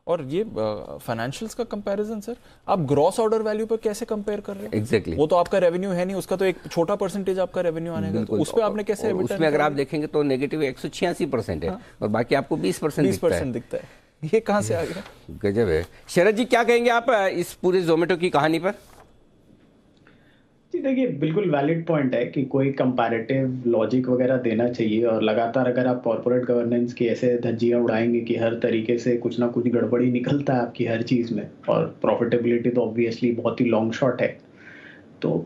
और ये फाइनेंशियल्स का कंपैरिजन सर, आप ग्रॉस ऑर्डर वैल्यू पर कैसे कंपेयर कर रहे हैं? एग्जैक्टली वो तो आपका रेवेन्यू है नहीं, उसका तो एक छोटा परसेंटेज आपका रेवेन्यू आने का, तो उस पे आपने कैसे उसमें अगर आप देखेंगे तो नेगेटिव 186% है और बाकी आपको 20% दिखता है। ये कहां से आ गया? गजब है। शरद जी क्या कहेंगे आप इस पूरे जोमेटो की कहानी पर? जी देखिए, बिल्कुल वैलिड पॉइंट है कि कोई कंपैरेटिव लॉजिक वगैरह देना चाहिए, और लगातार अगर आप कॉर्पोरेट गवर्नेंस की ऐसे धज्जियां उड़ाएंगे कि हर तरीके से कुछ ना कुछ गड़बड़ी निकलता है आपकी हर चीज़ में, और प्रॉफिटेबिलिटी तो ऑब्वियसली बहुत ही लॉन्ग शॉट है, तो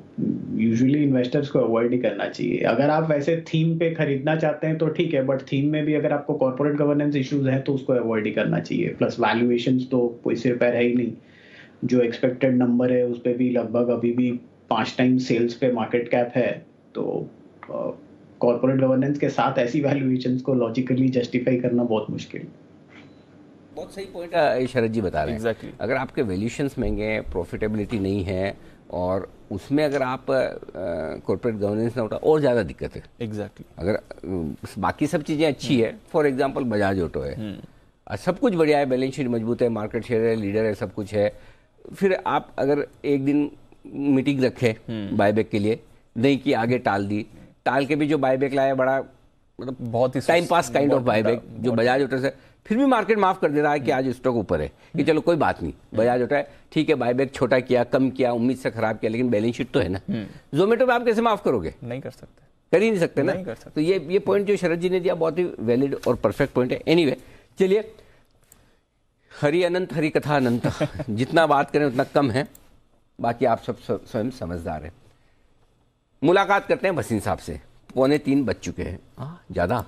यूजुअली इन्वेस्टर्स को अवॉइड ही करना चाहिए। अगर आप वैसे थीम पे खरीदना चाहते हैं तो ठीक है, बट थीम में भी अगर आपको कॉर्पोरेट गवर्नेंस इश्यूज हैं तो उसको अवॉइड ही करना चाहिए। प्लस वैल्यूएशंस तो कोई सिर पैर है ही नहीं, जो एक्सपेक्टेड नंबर है उस पर भी लगभग अभी भी 5 टाइम्स सेल्स पे मार्केट कैप है, तो कॉर्पोरेट गवर्नेंस के साथ ऐसी वैल्यूएशंस को लॉजिकली जस्टिफाई करना बहुत मुश्किल। बहुत सही पॉइंट शरद जी बता रहे हैं। Exactly. अगर आपके वैल्यूएशंस महंगे हैं, प्रॉफिटेबिलिटी नहीं है, और उसमें अगर आप कॉर्पोरेट गवर्नेंस ना उठा और ज़्यादा दिक्कत है। एग्जैक्टली। अगर बाकी सब चीज़ें अच्छी है, फॉर एग्जांपल बजाज ऑटो है, सब कुछ बढ़िया है, बैलेंस शीट मजबूत है, मार्केट शेयर है, लीडर है, सब कुछ है, फिर आप अगर एक दिन मीटिंग रखे बायबैक के लिए, नहीं कि आगे टाल दी, टाल के भी जो बायबैक लाया बड़ा मतलब बहुत ही time pass kind of buyback, जो बजाज ऑटो से फिर भी मार्केट माफ कर दे रहा है कि आज स्टॉक ऊपर है, कि चलो कोई बात नहीं, बजाज ऑटो है, ठीक है, बायबैक छोटा किया, कम किया, उम्मीद से खराब किया, लेकिन बैलेंस शीट तो है ना। जोमेटो में आप कैसे माफ करोगे? नहीं कर सकते, कर ही नहीं सकते ना। तो ये पॉइंट जो शरद जी ने दिया बहुत ही वैलिड और परफेक्ट पॉइंट है। एनीवे, चलिए, हरि अनंत हरि कथा अनंत, जितना बात करें उतना कम है, बाकी आप सब स्वयं समझदार हैं। मुलाकात करते हैं भसीन साहब से, 2:45 बज चुके हैं, ज्यादा।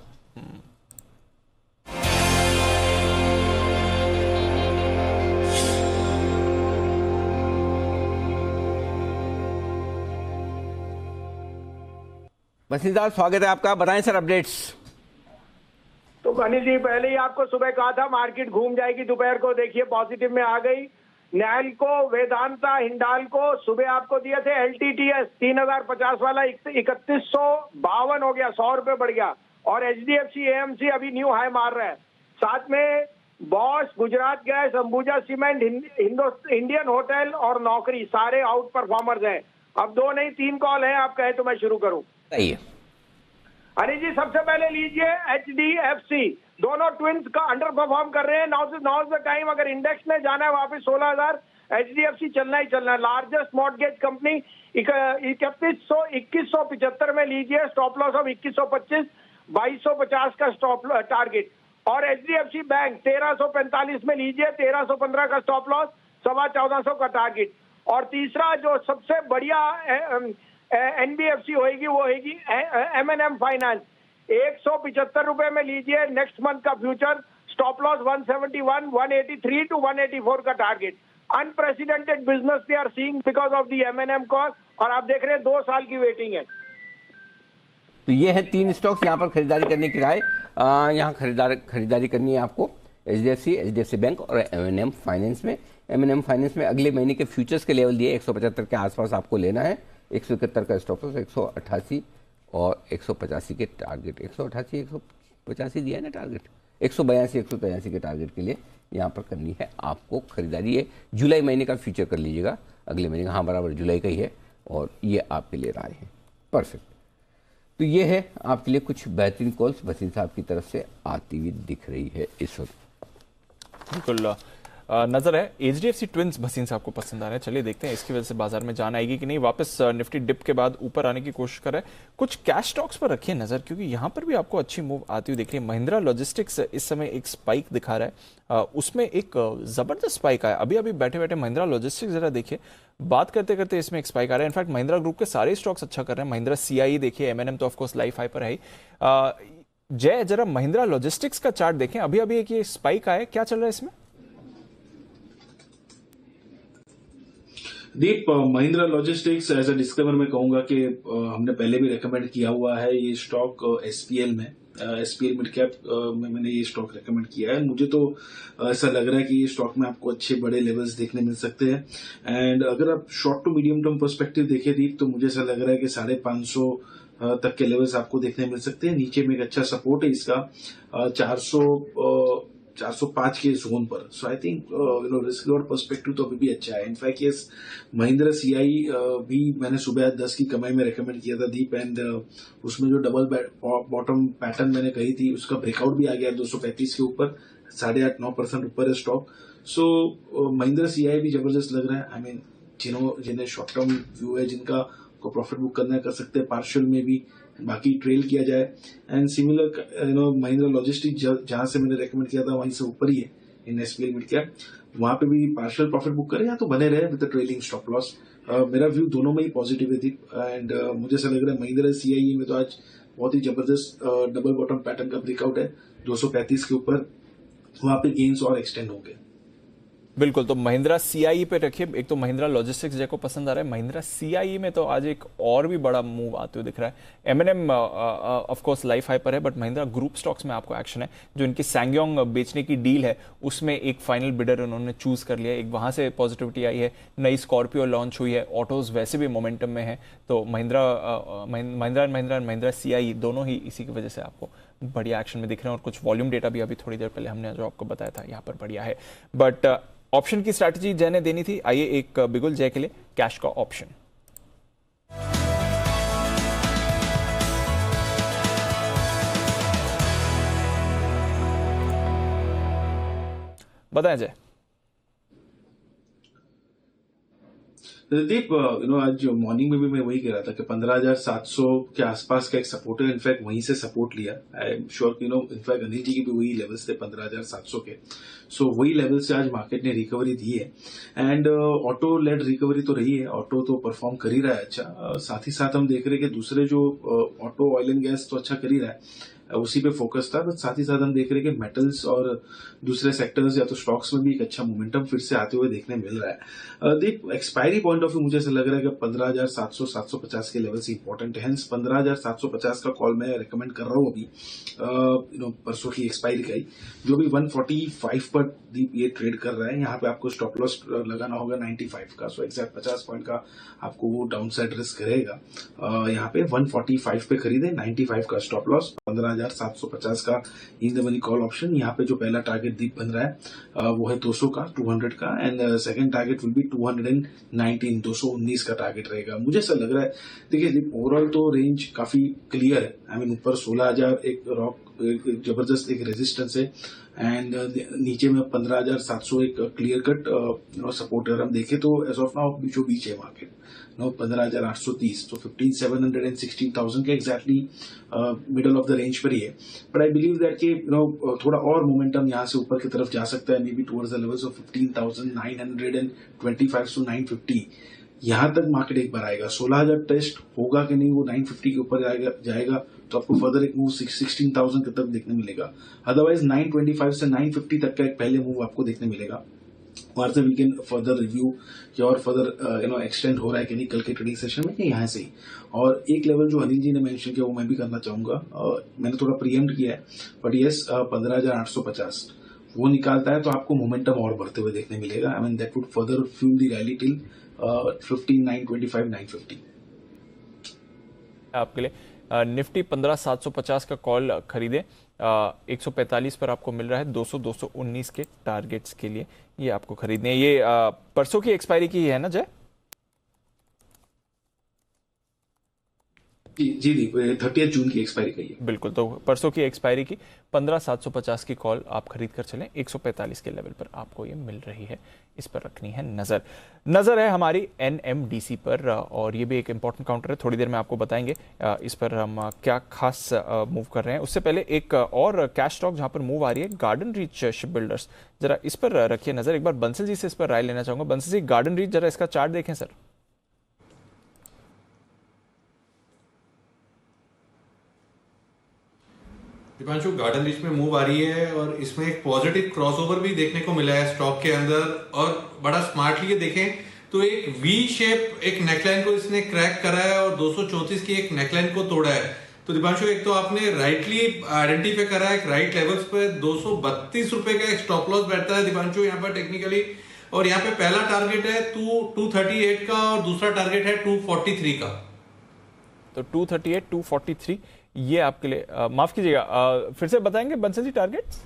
भसीन साहब स्वागत है आपका, बताएं सर अपडेट्स। तो अनिल जी, पहले ही आपको सुबह कहा था मार्केट घूम जाएगी, दोपहर को देखिए पॉजिटिव में आ गई। नैल को, वेदांता, हिंडाल को सुबह आपको दिए थे LTTS 3050 वाला 3152 हो गया, 100 रुपए बढ़ गया, और HDFC AMC अभी न्यू हाई मार रहा है। साथ में Bosch, Gujarat gas, Ambuja cement, Indian hotel और नौकरी सारे आउट परफॉर्मर्स हैं। अब 2 नहीं 3 कॉल है, आप कहें तो मैं शुरू करूं। अरे जी, सबसे पहले लीजिए HDFC, दोनों ट्विंस का अंडर परफॉर्म कर रहे हैं। नाउ द टाइम, अगर इंडेक्स में जाना है वापस 16,000, HDFC चलना ही चलना है। लार्जेस्ट मॉर्टगेज कंपनी 2175 में लीजिए, स्टॉप लॉस ऑफ 2125, 2250 का स्टॉप टारगेट। और HDFC बैंक 1345 में लीजिए, 1315 का स्टॉप लॉस, 1450 का टारगेट। और तीसरा जो सबसे बढ़िया NBFC होगी वो होगी M&M फाइनेंस, 175 रुपए में लीजिए, नेक्स्ट मंथ का फ्यूचर, स्टॉप लॉस 171, 183 टू 184 का target. Unprecedented business they are seeing because of the M&M cost, और आप देख रहे हैं 2 साल की वेटिंग है। तो ये है 3 स्टॉक्स यहाँ पर खरीदारी करने की राय। यहाँ खरीदारी करनी है आपको HDFC बैंक और M&M फाइनेंस में। M&M फाइनेंस में अगले महीने के फ्यूचर्स के लेवल दिए 175 के आसपास आपको लेना है, 171 का स्टॉप लॉस, 188 और 185 के टारगेट, 188 185 दिया है ना टारगेट, 182 183 के टारगेट के लिए यहाँ पर करनी है आपको खरीदारी। है जुलाई महीने का फ्यूचर कर लीजिएगा, अगले महीने का, हाँ बराबर जुलाई का ही है, और ये आपके लिए राय है। परफेक्ट। तो ये है आपके लिए कुछ बेहतरीन कॉल्स भसीन साहब की तरफ से आती हुई दिख रही है इस वक्त। बिल्कुल नजर है HDFC ट्विंस भसीन साहब को पसंद आ रहे हैं। चलिए देखते हैं इसकी वजह से बाजार में जान आएगी कि नहीं। वापस निफ्टी डिप के बाद ऊपर आने की कोशिश कर रहा है। कुछ कैश स्टॉक्स पर रखिए नजर, क्योंकि यहां पर भी आपको अच्छी मूव आती हुई दिख रही है। महिंद्रा लॉजिस्टिक्स इस समय एक स्पाइक दिखा रहा है, उसमें एक जबरदस्त स्पाइक आया। अभी अभी बैठे बैठे महिंद्रा लॉजिस्टिक्स जरा देखिए, बात करते करते इसमें एक स्पाइक आ रहा है। इनफैक्ट महिंद्रा ग्रुप के सारे स्टॉक्स अच्छा कर रहे हैं। महिंद्रा CIE देखिए, M&M तो ऑफकोर्स लाइफ हाई पर है। जय, जरा महिंद्रा लॉजिस्टिक्स का चार्ट देखें, अभी अभी एक ये स्पाइक आया, क्या चल रहा है इसमें? Deep, Mahindra logistics as a disclaimer मैं कहूंगा कि हमने पहले भी रेकमेंड किया हुआ है ये स्टॉक SPL में, SPL मिड कैप में मैंने ये स्टॉक रेकमेंड किया है। मुझे तो ऐसा लग रहा है कि ये स्टॉक में आपको अच्छे बड़े लेवल्स देखने मिल सकते हैं। एंड अगर आप short to medium term perspective देखें दीप, तो मुझे ऐसा लग रहा है कि 550 तक के लेवल्स आपको देखने मिल सकते हैं। नीचे में एक अच्छा सपोर्ट है इसका 405 के जोन पर। So I think risk reward perspective तो अभी भी अच्छा है। इनफैक्ट ये महिंद्रा सीआई भी मैंने सुबह 10 की कमाई में रेकमेंड किया था दीप, एंड उसमें जो डबल बॉटम पैटर्न मैंने कही थी उसका ब्रेकआउट भी आ गया 235 के ऊपर, 8.5-9% ऊपर है स्टॉक। सो महिंद्रा सीआई भी जबरदस्त लग रहा है। आई मीन जिन्हें शॉर्ट टर्म व्यू है, जिनका को प्रॉफिट बुक करना कर सकते हैं पार्शियल में भी, बाकी ट्रेल किया जाए। एंड सिमिलर महिंद्रा लॉजिस्टिक जहां से मैंने रेकमेंड किया था वहीं से ऊपर ही है इन SPL मिड कैप, वहां पे भी पार्शियल प्रॉफिट बुक करें या तो बने रहे विद ट्रेलिंग स्टॉप लॉस। मेरा व्यू दोनों में ही पॉजिटिव है थी। एंड मुझे ऐसा लग रहा है महिंद्रा CIE में तो आज बहुत ही जबरदस्त डबल बॉटम पैटर्न का ब्रेकआउट है 235 के ऊपर, वहां पे गेन्स और एक्सटेंड होंगे। बिल्कुल, तो महिंद्रा CIE पे रखिए। एक तो महिंद्रा लॉजिस्टिक्स जैको पसंद आ रहा है, महिंद्रा CIE में तो आज एक और भी बड़ा मूव आते हुए दिख रहा है। M&M of course life high पर है, बट महिंद्रा ग्रुप स्टॉक्स में आपको एक्शन है। जो इनकी सैंगयोंग बेचने की डील है उसमें एक फाइनल बिडर उन्होंने चूज कर लिया, एक वहां से पॉजिटिविटी आई है। नई स्कॉर्पियो लॉन्च हुई है, ऑटोज वैसे भी मोमेंटम में है, तो महिंद्रा CIE दोनों ही इसी की वजह से आपको बढ़िया एक्शन में दिख रहे हैं। और कुछ वॉल्यूम डेटा भी अभी थोड़ी देर पहले हमने जो आपको बताया था यहाँ पर बढ़िया है। बट ऑप्शन की स्ट्रैटेजी जय ने देनी थी। आइए एक बिगुल जय के लिए कैश का ऑप्शन। बताएं जय। दीप आज मॉर्निंग में भी मैं वही कह रहा था कि 15,700 के आसपास का एक सपोर्ट है। इनफैक्ट वहीं से सपोर्ट लिया। आई एम श्योर कि इनफैक्ट अनिल जी के भी वही लेवल्स थे 15,700 के। सो वही लेवल से आज मार्केट ने रिकवरी दी है। एंड ऑटो लेड रिकवरी तो रही है, ऑटो तो परफॉर्म कर ही रहा है अच्छा। साथ ही साथ हम देख रहे हैं कि दूसरे जो ऑटो ऑयल एंड गैस तो अच्छा कर ही रहा है, उसी पे फोकस था। बट साथ ही साथ हम देख रहे हैं कि मेटल्स और दूसरे सेक्टर्स या तो स्टॉक्स में भी एक अच्छा मोमेंटम फिर से आते हुए देखने मिल रहा है। देख एक्सपायरी पॉइंट ऑफ व्यू मुझे ऐसा लग रहा है कि 15,700-750 के लेवल से इंपॉर्टेंट है। 15,750 का कॉल मैं रिकमेंड कर रहा हूं अभी। परसों की एक्सपायरी का ही जो भी 145 पर दीप ये ट्रेड कर रहा है, यहाँ पे आपको स्टॉप लॉस लगाना होगा 95 का। सो एग्जैक्ट 50 पॉइंट का आपको वो डाउन साइड रिस्क रहेगा। यहाँ पे 145 पे खरीदे, 95 का स्टॉप लॉस, 15,750 का in the money call option. यहाँ पे जो पहला टारगेट दीप बन रहा है वो है 200 का, 200 का, and second target will be 219, 219 का टारगेट रहेगा। मुझे ऐसा लग रहा है, देखिए ओवरऑल तो रेंज काफी क्लियर है। आई मीन ऊपर 16,000 एक रॉक जबरदस्त एक रेजिस्टेंस है, एंड नीचे में 15,700 एक क्लियर कट सपोर्ट। अगर हम देखें तो एज ऑफ नाउ बीचों बीच है मार्केट 15,830, तो 15,700 and 16,000 के exactly middle of the range पर ही है। बट आई बिलीव दैट कि थोड़ा और मोमेंटम यहाँ से ऊपर की तरफ जा सकता है, may be towards the levels of 15,925 to 950। यहां तक मार्केट एक बार आएगा। 16,000 टेस्ट होगा कि नहीं, वो 950 के ऊपर जाएगा तो आपको फर्दर एक मूव 16,000 तक देखने मिलेगा। अदरवाइज 925 से 950 तक का एक पहले मूव आपको देखने मिलेगा। वहां से वी कैन फर्दर रिव्यू या और फर्दर एक्सटेंड हो रहा है कि नहीं कल के ट्रेडिंग सेशन में, कि यहाँ से ही। और एक लेवल जो अनिल जी ने मेंशन किया वो मैं भी करना चाहूंगा, मैंने थोड़ा प्रीएम्प्ट किया है, बट यस 15,850 वो निकालता है तो आपको मोमेंटम और बढ़ते हुए देखने मिलेगा। I mean that would further fuel the rally till 15,925, 950 आपके लिए। निफ्टी 15,750 का कॉल खरीदे, 145 पर आपको मिल रहा है 200, 219 के टारगेट्स के लिए ये आपको खरीदने हैं। ये परसों की एक्सपायरी की है ना जय? जी 30 जून की एक्सपायरी की है। बिल्कुल, तो परसों की एक्सपायरी की 15,750 की कॉल आप खरीद कर चलें। 145 के लेवल पर आपको ये मिल रही है, इस पर रखनी है नजर है हमारी NMDC पर, और ये भी एक इंपॉर्टेंट काउंटर है। थोड़ी देर में आपको बताएंगे इस पर हम क्या खास मूव कर रहे हैं। उससे पहले एक और कैश स्टॉक जहां पर मूव आ रही है, गार्डन रीच शिप बिल्डर्स, जरा इस पर रखिए नजर। एक बार बंसल जी से इस पर राय लेना चाहूंगा। बंसल जी, गार्डन रीच जरा इसका चार्ट देखें सर। दीपांशु, गार्डन रीच में मूव आ रही है और इसमें एक पॉजिटिव क्रॉसओवर भी देखने को मिला है स्टॉक के अंदर, और बड़ा स्मार्टली देखें तो एक वी शेप एक नेकलाइन को इसने क्रैक करा है और 234 की एक नेकलाइन को तोड़ा है। तो दीपांशु, एक तो आपने राइटली आइडेंटिफाई करा एक राइट लेवल्स पे 232 रुपए का एक स्टॉप लॉस बैठता है दीपांशु यहाँ पर टेक्निकली, और यहाँ पे पहला टारगेट है 238 का और दूसरा टारगेट है 243 का। तो 238, 243 ये आपके लिए माफ कीजिएगा, फिर से बताएंगे बंसल जी टारगेट्स?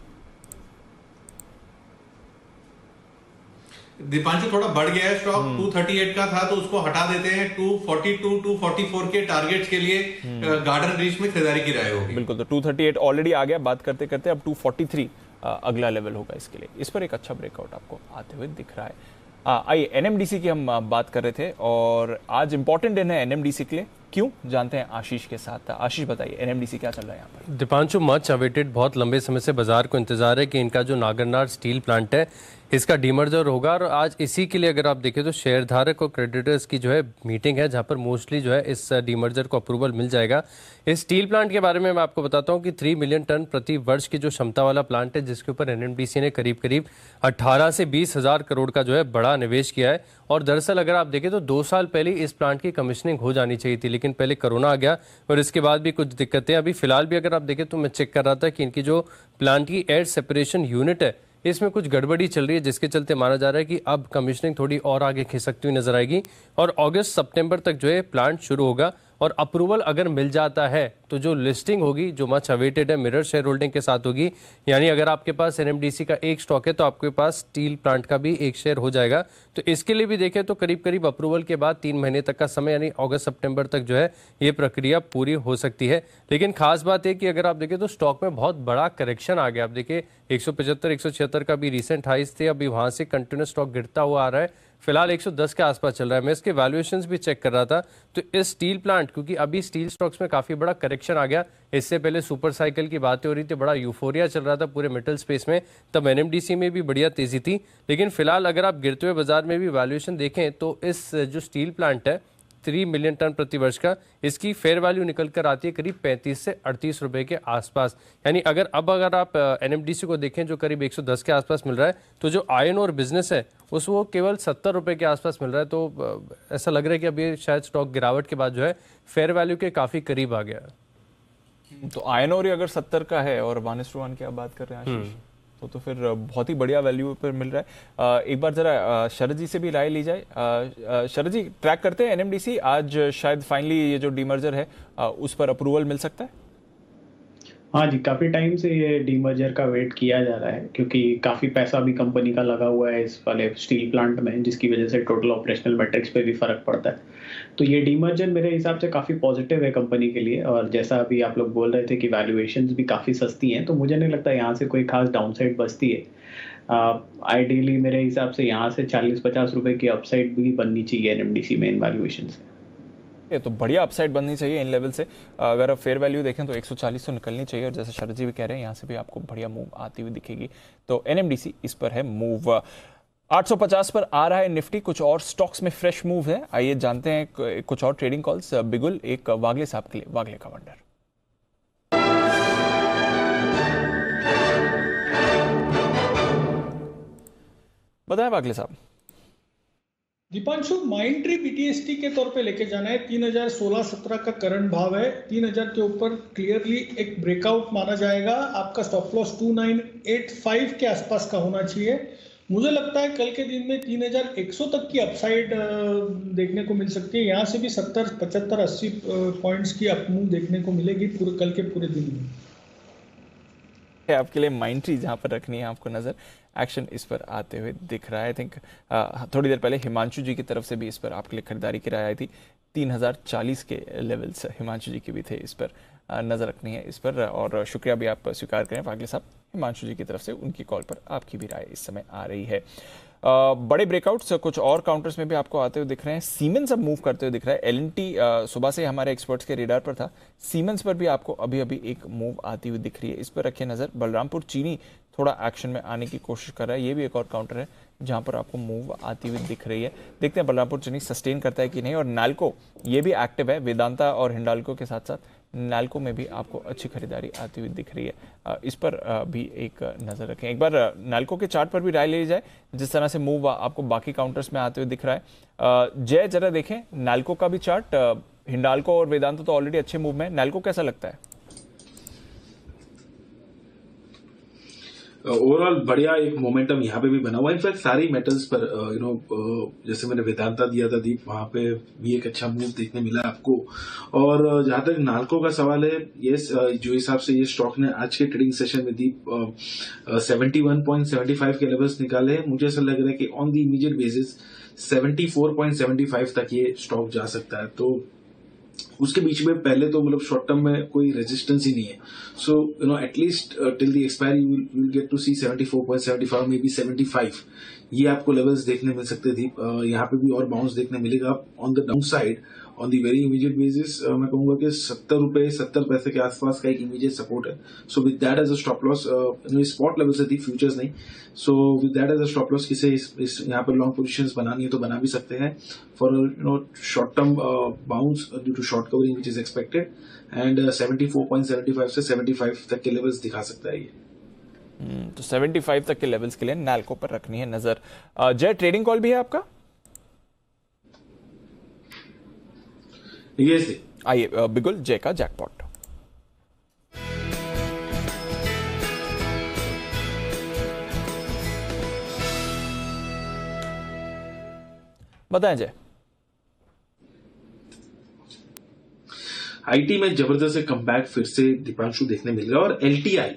दीपांशु थोड़ा बढ़ गया है स्टॉक, 238 का था तो उसको हटा देते हैं, 242, 244 के टारगेट्स के लिए गार्डन रीच में खरीदारी की राय होगी। बिल्कुल, तो 238 ऑलरेडी आ गया बात करते करते, अब 243 अगला लेवल होगा इसके लिए। इस पर एक अच्छा ब्रेकआउट आपको आते हुए दिख रहा है। आइए एनएमडीसी की हम बात कर रहे थे और आज इंपॉर्टेंट दिन है एनएमडीसी के लिए, क्यों जानते हैं आशीष के साथ। आशीष बताइए एनएमडीसी क्या चल रहा है यहाँ पर? दीपांशु, मच अवेटेड, बहुत लंबे समय से बाजार को इंतजार है कि इनका जो नागरनार स्टील प्लांट है इसका डीमर्जर होगा, और आज इसी के लिए अगर आप देखें तो शेयरधारक और क्रेडिटर्स की जो है मीटिंग है, जहां पर मोस्टली जो है इस डीमर्जर को अप्रूवल मिल जाएगा। इस स्टील प्लांट के बारे में मैं आपको बताता हूं कि 3 मिलियन टन प्रति वर्ष की जो क्षमता वाला प्लांट है, जिसके ऊपर एनएमडीसी ने करीब करीब 18 से 20 हजार करोड़ का जो है बड़ा निवेश किया है। और दरअसल अगर आप देखें तो 2 साल पहले इस प्लांट की कमीशनिंग हो जानी चाहिए थी, लेकिन पहले कोरोना आ गया और इसके बाद भी कुछ दिक्कतें। अभी फिलहाल भी अगर आप देखें तो मैं चेक कर रहा था कि इनकी जो प्लांट की एयर सेपरेशन यूनिट है इसमें कुछ गड़बड़ी चल रही है, जिसके चलते माना जा रहा है कि अब कमीशनिंग थोड़ी और आगे खिसकती हुई नजर आएगी और अगस्त सितंबर तक जो है प्लांट शुरू होगा। और अप्रूवल अगर मिल जाता है तो जो लिस्टिंग होगी, जो मच अवेटेड है, मिरर शेयर होल्डिंग के साथ होगी। यानी अगर आपके पास एनएमडीसी का एक स्टॉक है तो आपके पास स्टील प्लांट का भी एक शेयर हो जाएगा। तो इसके लिए भी देखें तो करीब करीब अप्रूवल के बाद 3 महीने तक का समय, यानी अगस्त सितंबर तक जो है ये प्रक्रिया पूरी हो सकती है। लेकिन खास बात है कि अगर आप देखें तो स्टॉक में बहुत बड़ा करेक्शन आ गया। आप देखिए 175, 176 का भी रिसेंट हाइस थे, अभी वहां से कंटिन्यूस स्टॉक गिरता हुआ आ रहा है, फिलहाल 110 के आसपास चल रहा है। मैं इसके वैल्यूएशंस भी चेक कर रहा था तो इस स्टील प्लांट, क्योंकि अभी स्टील स्टॉक्स में काफी बड़ा करेक्शन आ गया, इससे पहले सुपर साइकिल की बातें हो रही थी, बड़ा यूफोरिया चल रहा था पूरे मेटल स्पेस में, तब एनएमडीसी में भी बढ़िया तेजी थी। लेकिन फिलहाल अगर आप गिरते हुए बाजार में भी वैल्यूएशन देखें तो इस जो स्टील प्लांट है 3 मिलियन टन प्रति वर्ष का, इसकी फेयर वैल्यू निकल कर आती है करीब 35 से 38 रुपए के आसपास। यानी अगर आप एनएमडीसी को देखें जो करीब 110 के आसपास मिल रहा है, तो जो आयरन और बिजनेस है उस वो केवल 70 रुपए के आसपास मिल रहा है। तो ऐसा लग रहा है कि अभी शायद स्टॉक गिरावट के बाद जो है फेयर वैल्यू के काफी करीब आ गया है। तो आयरन और अगर 70 का है और 1:1 की आप बात कर रहे हैं आशीष, तो फिर बहुत ही बढ़िया वैल्यू पर मिल रहा है। एक बार जरा शरद जी से भी राय ली जाए। शरद जी, ट्रैक करते हैं एनएमडीसी, आज शायद फाइनली ये जो डीमर्जर है उस पर अप्रूवल मिल सकता है? हाँ जी, काफी टाइम से ये डीमर्जर का वेट किया जा रहा है, क्योंकि काफी पैसा भी कंपनी का लगा हुआ है इस वाले स्टील प्लांट में, जिसकी वजह से टोटल ऑपरेशनल मैट्रिक्स पे भी फर्क पड़ता है। तो ये डीमर्जर मेरे हिसाब से काफी पॉजिटिव है कंपनी के लिए, और जैसा अभी आप लोग बोल रहे थे कि वैल्यूएशंस भी काफी सस्ती हैं, तो मुझे नहीं लगता यहाँ से कोई खास डाउनसाइड बचती है। आइडियली मेरे हिसाब से यहाँ से 40-50 रुपए की अपसाइड भी बननी चाहिए एनएमडीसी में इन वैल्यूएशन से। ये तो बढ़िया अपसाइड बननी चाहिए इन लेवल से। अगर आप फेयर वैल्यू देखें तो 140 तो निकलनी चाहिए, और जैसे शरद जी भी कह रहे हैं यहाँ से भी आपको बढ़िया मूव आती हुई दिखेगी। तो एनएमडीसी इस पर है मूव। 850 पर आ रहा है निफ्टी। कुछ और स्टॉक्स में फ्रेश मूव है, आइए जानते हैं कुछ और ट्रेडिंग कॉल्स। बिगुल एक वागले साहब के लिए, वागले का वंडर। बताएं वागले साहब। दीपांशु, माइंड ट्री बीटीएसटी के तौर पे लेके जाना है। 3016-17 का करंट भाव है, 3000 के ऊपर क्लियरली एक ब्रेकआउट माना जाएगा। आपका स्टॉप लॉस 2985 के आसपास का होना चाहिए। मुझे लगता है कल के दिन में 3100 तक की अपसाइड देखने को मिल सकती है। यहाँ से भी 70, 75, 80 पॉइंट्स की अपमूव देखने को मिलेगी पूरे कल के पूरे दिन में। आपके लिए माइंड ट्री जहां पर रखनी है आपको नजर, एक्शन इस पर आते हुए दिख रहा है। आई थिंक थोड़ी देर पहले हिमांशु जी की तरफ से भी इस पर आपके लिए खरीदारी की राय आई थी। 3040 के लेवल्स हिमांशु जी के भी थे, इस पर नजर रखनी है इस पर। और शुक्रिया भी आप स्वीकार करें वागले साहब, हिमांशु जी की तरफ से उनकी कॉल पर आपकी भी राय इस समय आ रही है। बड़े ब्रेकआउट्स कुछ और काउंटर्स में भी आपको आते हुए दिख रहे हैं। सीमेंस अब मूव करते हुए दिख रहा है। एलएनटी सुबह से हमारे एक्सपर्ट्स के रेडार पर था, सीमेंस पर भी आपको अभी अभी एक मूव आती हुई दिख रही है, इस पर रखिए नजर। बलरामपुर चीनी थोड़ा एक्शन में आने की कोशिश कर रहा है, ये भी एक और काउंटर है जहां पर आपको मूव आती हुई दिख रही है। देखते हैं बलरामपुर चीनी सस्टेन करता है कि नहीं। और नाल्को ये भी एक्टिव है, वेदांता और हिंडाल्को के साथ साथ नाल्को में भी आपको अच्छी खरीदारी आती हुई दिख रही है, इस पर भी एक नज़र रखें। एक बार नाल्को के चार्ट पर भी राय ले ली जाए, जिस तरह से मूव आपको बाकी काउंटर्स में आते हुए दिख रहा है। जय जरा देखें नाल्को का भी चार्ट, हिंडाल्को और वेदांता तो ऑलरेडी अच्छे मूव में, नैल्को कैसा लगता है? ओवरऑल बढ़िया एक मोमेंटम यहाँ पे भी बना हुआ है। इनफैक्ट सारी मेटल्स पर जैसे मैंने वेदांता दिया था दीप, वहां पे भी एक अच्छा मूव देखने मिला आपको। और जहां तक नाल्को का सवाल है, ये जो हिसाब से ये स्टॉक ने आज के ट्रेडिंग सेशन में दीप 71.75 के लेवल्स निकाले हैं, मुझे ऐसा लग रहा है कि ऑन द इमीडिएट बेसिस 74.75 तक ये स्टॉक जा सकता है। तो उसके बीच में पहले तो मतलब शॉर्ट टर्म में कोई रेजिस्टेंस ही नहीं है। So at least till the expiry you will get to see 74.75 maybe 75, ये आपको लेवल्स देखने मिल सकते थे। यहाँ पे भी और बाउंस देखने मिलेगा on the down side. On the very immediate basis मैं कहूंगा कि 70 रुपए 70 पैसे के आसपास का एक इमीडिएट सपोर्ट है। So with that as a stop loss, spot level से थी, फ्यूचर्स नहीं। So with that as a stop loss किसे यहाँ पर लॉन्ग पोजीशंस बनानी है तो बना भी सकते हैं for short term bounce due to short covering which is expected. And 74.75 से 75 तक के लेवल्स दिखा सकता है ये। तो 75 तक के लेवल्स के लिए नैल्को पर रखनी है नजर। जय, ट्रेडिंग कॉल भी है आपका? यस, आइए बिगुल जय का जैकपॉट। बताएं जय। आईटी में जबरदस्त कमबैक फिर से दीपांशु देखने मिल रहा है। और एलटीआई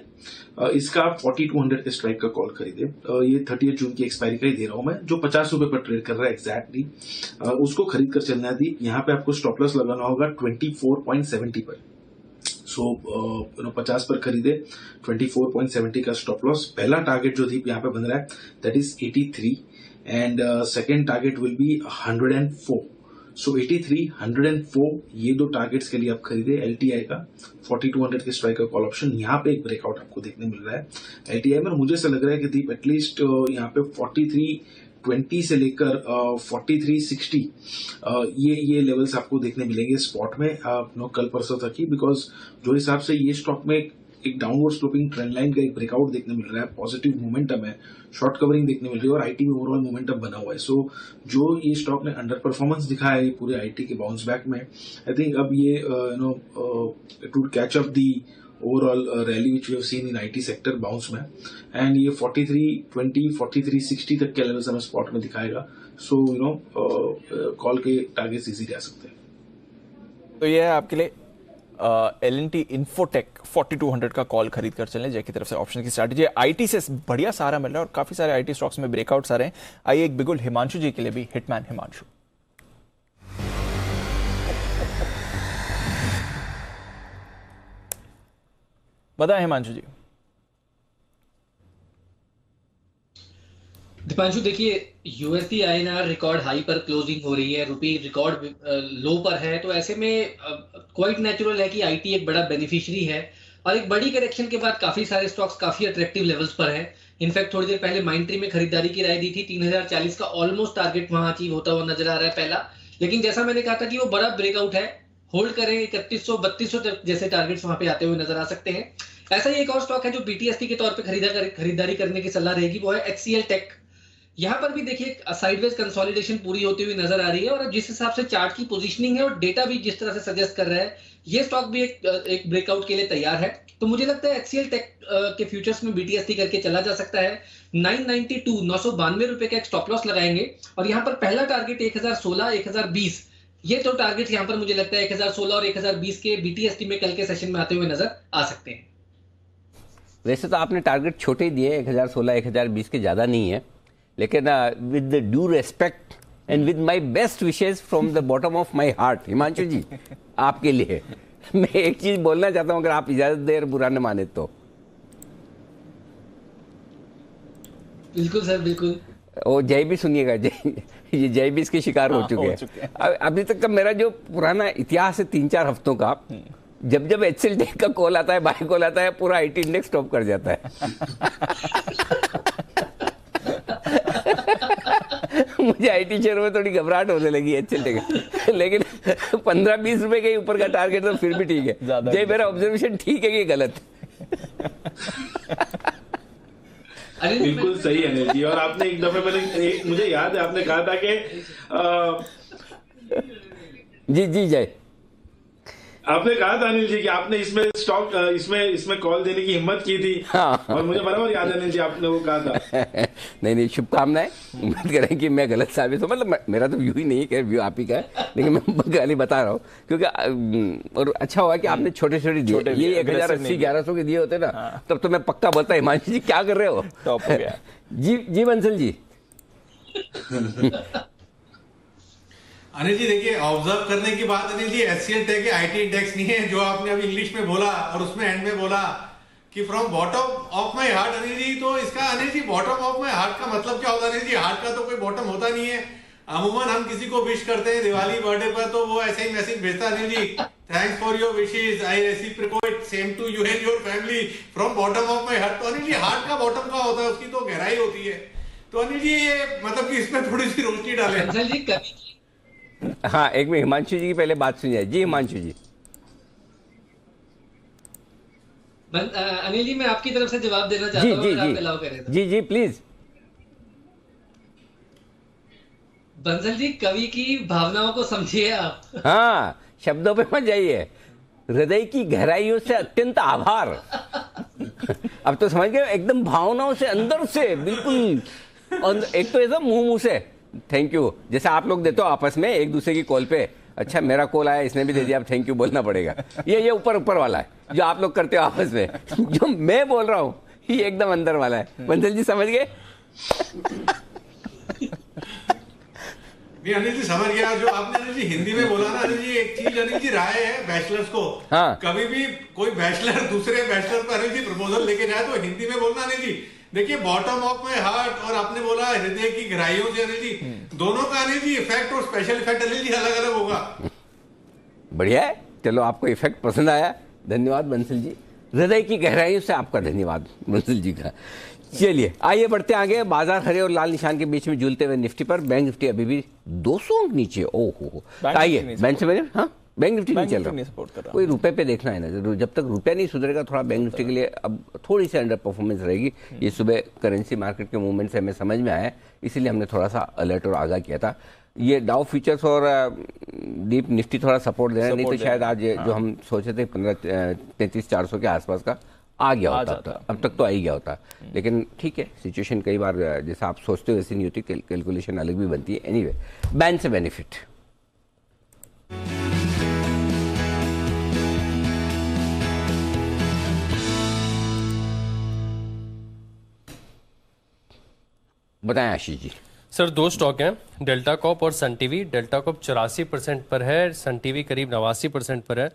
इसका 4200 के स्ट्राइक का कॉल खरीदे। ये 30 जून की एक्सपायरी का ही दे रहा हूं मैं, जो 50 रुपए पर ट्रेड कर रहा है एग्जैक्टली, उसको खरीद कर चलना थी। यहाँ पे आपको स्टॉप लॉस लगाना होगा 24.70 पर। सो 50 पर खरीदे, 24.70 का स्टॉप लॉस। पहला टारगेट जो थी यहाँ पे बन रहा है that is 83 and second target will be 104। सो 83, 104 ये दो टारगेट्स के लिए आप खरीदे एलटीआई का 4200 के स्ट्राइक का कॉल ऑप्शन। यहाँ पे एक ब्रेकआउट आपको देखने मिल रहा है एलटीआई में। मुझे ऐसा लग रहा है कि दीप एटलीस्ट यहाँ पे 4320 से लेकर 4360 ये लेवल्स आपको देखने मिलेंगे स्पॉट में कल परसों तक ही। बिकॉज जो हिसाब से ये स्टॉक में एक डाउनवर्ड स्लोपिंग ट्रेंड लाइन का एक ब्रेकआउट देखने मिल रहा है, पॉजिटिव मोमेंटम है, शॉर्ट कवरिंग देखने मिल रही है और आईटी में ओवरऑल मोमेंटम बना हुआ है। सो जो ये स्टॉक ने अंडर परफॉर्मेंस दिखाया है पूरे आईटी के बाउंस बैक में, आई थिंक अब ये it would catch up the overall rally which we have seen in IT sector bounce में। एंड ये 4320 4360 तक के लेवल्स हमें स्पॉट में दिखाएगा। सो कॉल के टारगेट्स इजी रह सकते हैं। तो ये है आपके लिए L&T इन्फोटेक 4200 का कॉल खरीद कर चलें जय की तरफ से ऑप्शन की स्ट्रैटेजी। आईटी से बढ़िया सहारा मिल रहा है और काफी सारे आईटी स्टॉक्स में ब्रेकआउट्स आ रहे हैं। आइए एक बिगुल हिमांशु जी के लिए भी, हिटमैन हिमांशु। बताएं हिमांशु जी। दीपांशु देखिए, यूएसडी INR रिकॉर्ड हाई पर क्लोजिंग हो रही है, रुपी रिकॉर्ड लो पर है, तो ऐसे में क्वाइट नेचुरल है कि आईटी एक बड़ा बेनिफिशियरी है। और एक बड़ी करेक्शन के बाद काफी सारे स्टॉक्स काफी अट्रैक्टिव लेवल्स पर है। इनफैक्ट थोड़ी देर पहले माइंडट्री में खरीदारी की राय दी थी, 3040 का ऑलमोस्ट टारगेट वहां अचीव होता हुआ नजर आ रहा है पहला। लेकिन जैसा मैंने कहा था कि वो बड़ा ब्रेकआउट है, होल्ड करें 3100 3200 जैसे टारगेट्स वहां पे आते हुए नजर आ सकते हैं। ऐसा ही एक और स्टॉक है जो बीटीएसटी के तौर पर खरीदारी करने की सलाह रहेगी, वो है HCL टेक। यहाँ पर भी देखिए साइडवेज कंसोलिडेशन पूरी होती हुई नजर आ रही है और जिस हिसाब से चार्ट की पोजीशनिंग है और डेटा भी जिस तरह से सजेस्ट कर रहा है, ये स्टॉक भी एक ब्रेकआउट के लिए तैयार है। तो मुझे लगता है HCL टेक के फ्यूचर्स में बीटीएसटी करके चला जा सकता है। 992 रुपए का एक स्टॉप लॉस लगाएंगे और यहाँ पर पहला टारगेट 1016 1020, ये तो टारगेट यहाँ पर मुझे लगता है 1016 और 1020 के बीटीएसटी में कल के सेशन में आते हुए नजर आ सकते हैं। वैसे तो आपने टारगेट छोटे ही दिए, 1016 1020 के ज्यादा नहीं है, लेकिन with due respect and with my best wishes from the bottom of my heart Himanshu ji, आपके लिए मैं एक चीज बोलना चाहता हूं, अगर आप इजाजत देर बुरा न माने तो। बिल्कुल सर, बिल्कुल। ओ जय भी सुनिएगा, ये जय भी इसके शिकार हो चुके हैं। अभी तक का मेरा जो पुराना इतिहास है 3-4 हफ्तों का, जब जब HCL टेक का कॉल आता है, बाय कॉल आता है, पूरा आईटी इंडेक्स स्टॉप कर जाता है। मुझे आईटी शेयर में थोड़ी घबराहट होने लगी HCL टेक, लेकिन 15-20 रुपए के ऊपर का टारगेट तो फिर भी ठीक है। जय मेरा ऑब्जर्वेशन ठीक है कि गलत? बिल्कुल सही एनर्जी। और आपने एक दफे मैंने मुझे याद है आपने कहा था कि जी जय आपने कहा था अनिल जी कि आपने इसमें स्टॉक इसमें कॉल देने की हिम्मत की थी। हाँ। और मुझे बराबर याद है अनिल जी, आपने वो कहा था। नहीं, शुभकामनाएं। उम्मीद करें कि मैं गलत साबित हूँ, मतलब मेरा तो व्यू ही नहीं है, व्यू आप ही का है, लेकिन मैं गाली बता रहा हूँ क्योंकि और अच्छा हुआ कि आपने छोटे छोटे दिए। ये 1080 1100 के दिए होते ना, तब तो मैं पक्का बोलता हिमांशु जी क्या कर रहे हो, टॉप हो गया। जी बंसल जी। अनिल जी देखिए, ऑब्जर्व करने की बात अनिल जी, एचसीएल टेक के आईटी इंडेक्स नहीं है जो आपने अभी इंग्लिश में बोला और उसमें एंड में बोला कि from bottom of my heart. Anil ji तो इसका Anil ji bottom of my heart का मतलब क्या होता है अनिल जी? हार्ट का तो कोई बॉटम होता नहीं है। अमूमन हम किसी को विश करते हैं दिवाली बर्थडे पर तो वो ऐसे ही मैसेज भेजता है Anil ji, thanks for your wishes, I reciprocate same to you and your family from bottom of my heart. तो अनिल जी हार्ट का बॉटम क्या होता है? उसकी तो गहराई होती है। तो अनिल जी ये मतलब कि इसमें थोड़ी सी रोशनी डालें। हाँ, एक मिनट हिमांशु जी की पहले बात सुन जाए। जी हिमांशु जी। अनिल जी मैं आपकी तरफ से जवाब देना चाहता हूं, अगर आप अलाउ करें तो। जी प्लीज। बंसल जी कवि की भावनाओं को समझिए आप। हाँ, शब्दों पे मत जाइए। हृदय की गहराइयों से अत्यंत आभार। अब तो समझ गए, एकदम भावनाओं से अंदर से बिल्कुल। और एक तो ऐसा मुंह से थैंक यू, जैसे आप लोग देते हो आपस में एक दूसरे की कॉल पे। अच्छा मेरा कॉल आया, इसने भी दे दिया, अब थैंक यू बोलना पड़ेगा। ये ऊपर वाला है जो आप लोग करते हो आपस में। जो मैं बोल रहा हूँ ये एकदम अंदर वाला है। बंसल जी समझ गए? नहीं अनिल जी समझ गया। जो आपने अनिल जी हिंदी में बोला ना अनिल जी, एक चीज अनिल जी राय है बैचलर्स को, हाँ। कभी भी कोई बैचलर दूसरे बैचलर पर अनिल जी प्रपोजल लेके जाए तो हिंदी में बोलना अनिल जी। देखिए बॉटम ऑफ माय हार्ट और आपने बोला हृदय की गहराइयों से अनिल जी, दोनों का अनिल जी इफेक्ट और स्पेशल इफेक्ट अनिल जी अलग अलग होगा। बढ़िया है, चलो आपको इफेक्ट पसंद आया, धन्यवाद बंसल जी। हृदय की गहराइयों से आपका धन्यवाद बंसल जी का। चलिए आइए बढ़ते आगे। बाजार हरे और लाल निशान के बीच में झूलते हुए निफ्टी पर बैंक निफ्टी अभी भी 200 अंक नीचे। ओहो, आइए बैंक से मेरे, हाँ बैंक निफ्टी नहीं चल रहा, कोई रुपए पे देखना है ना जरूर। जब तक रुपया नहीं सुधरेगा थोड़ा बैंक निफ्टी के लिए अब थोड़ी सी अंडर परफॉर्मेंस रहेगी। ये सुबह करेंसी मार्केट के मूवमेंट से हमें समझ में आया, इसीलिए हमने थोड़ा सा अलर्ट और आगाह किया था। ये डाउ फ्यूचर्स और डीप निफ्टी थोड़ा सपोर्ट दे रहे हैं, नहीं तो शायद आज जो हम सोचे थे 33,400 के आसपास का आ गया होता, अब तक तो आ ही गया होता। लेकिन ठीक है, सिचुएशन कई बार जैसा आप सोचते हो वैसी नहीं होती, कैलकुलेशन अलग भी बनती है। एनीवे, बैन से बेनिफिट। बताएं आशीष जी। सर दो स्टॉक हैं, डेल्टा कॉप और सन टीवी। डेल्टा कॉप 84% पर है, सन टीवी करीब 89% पर है।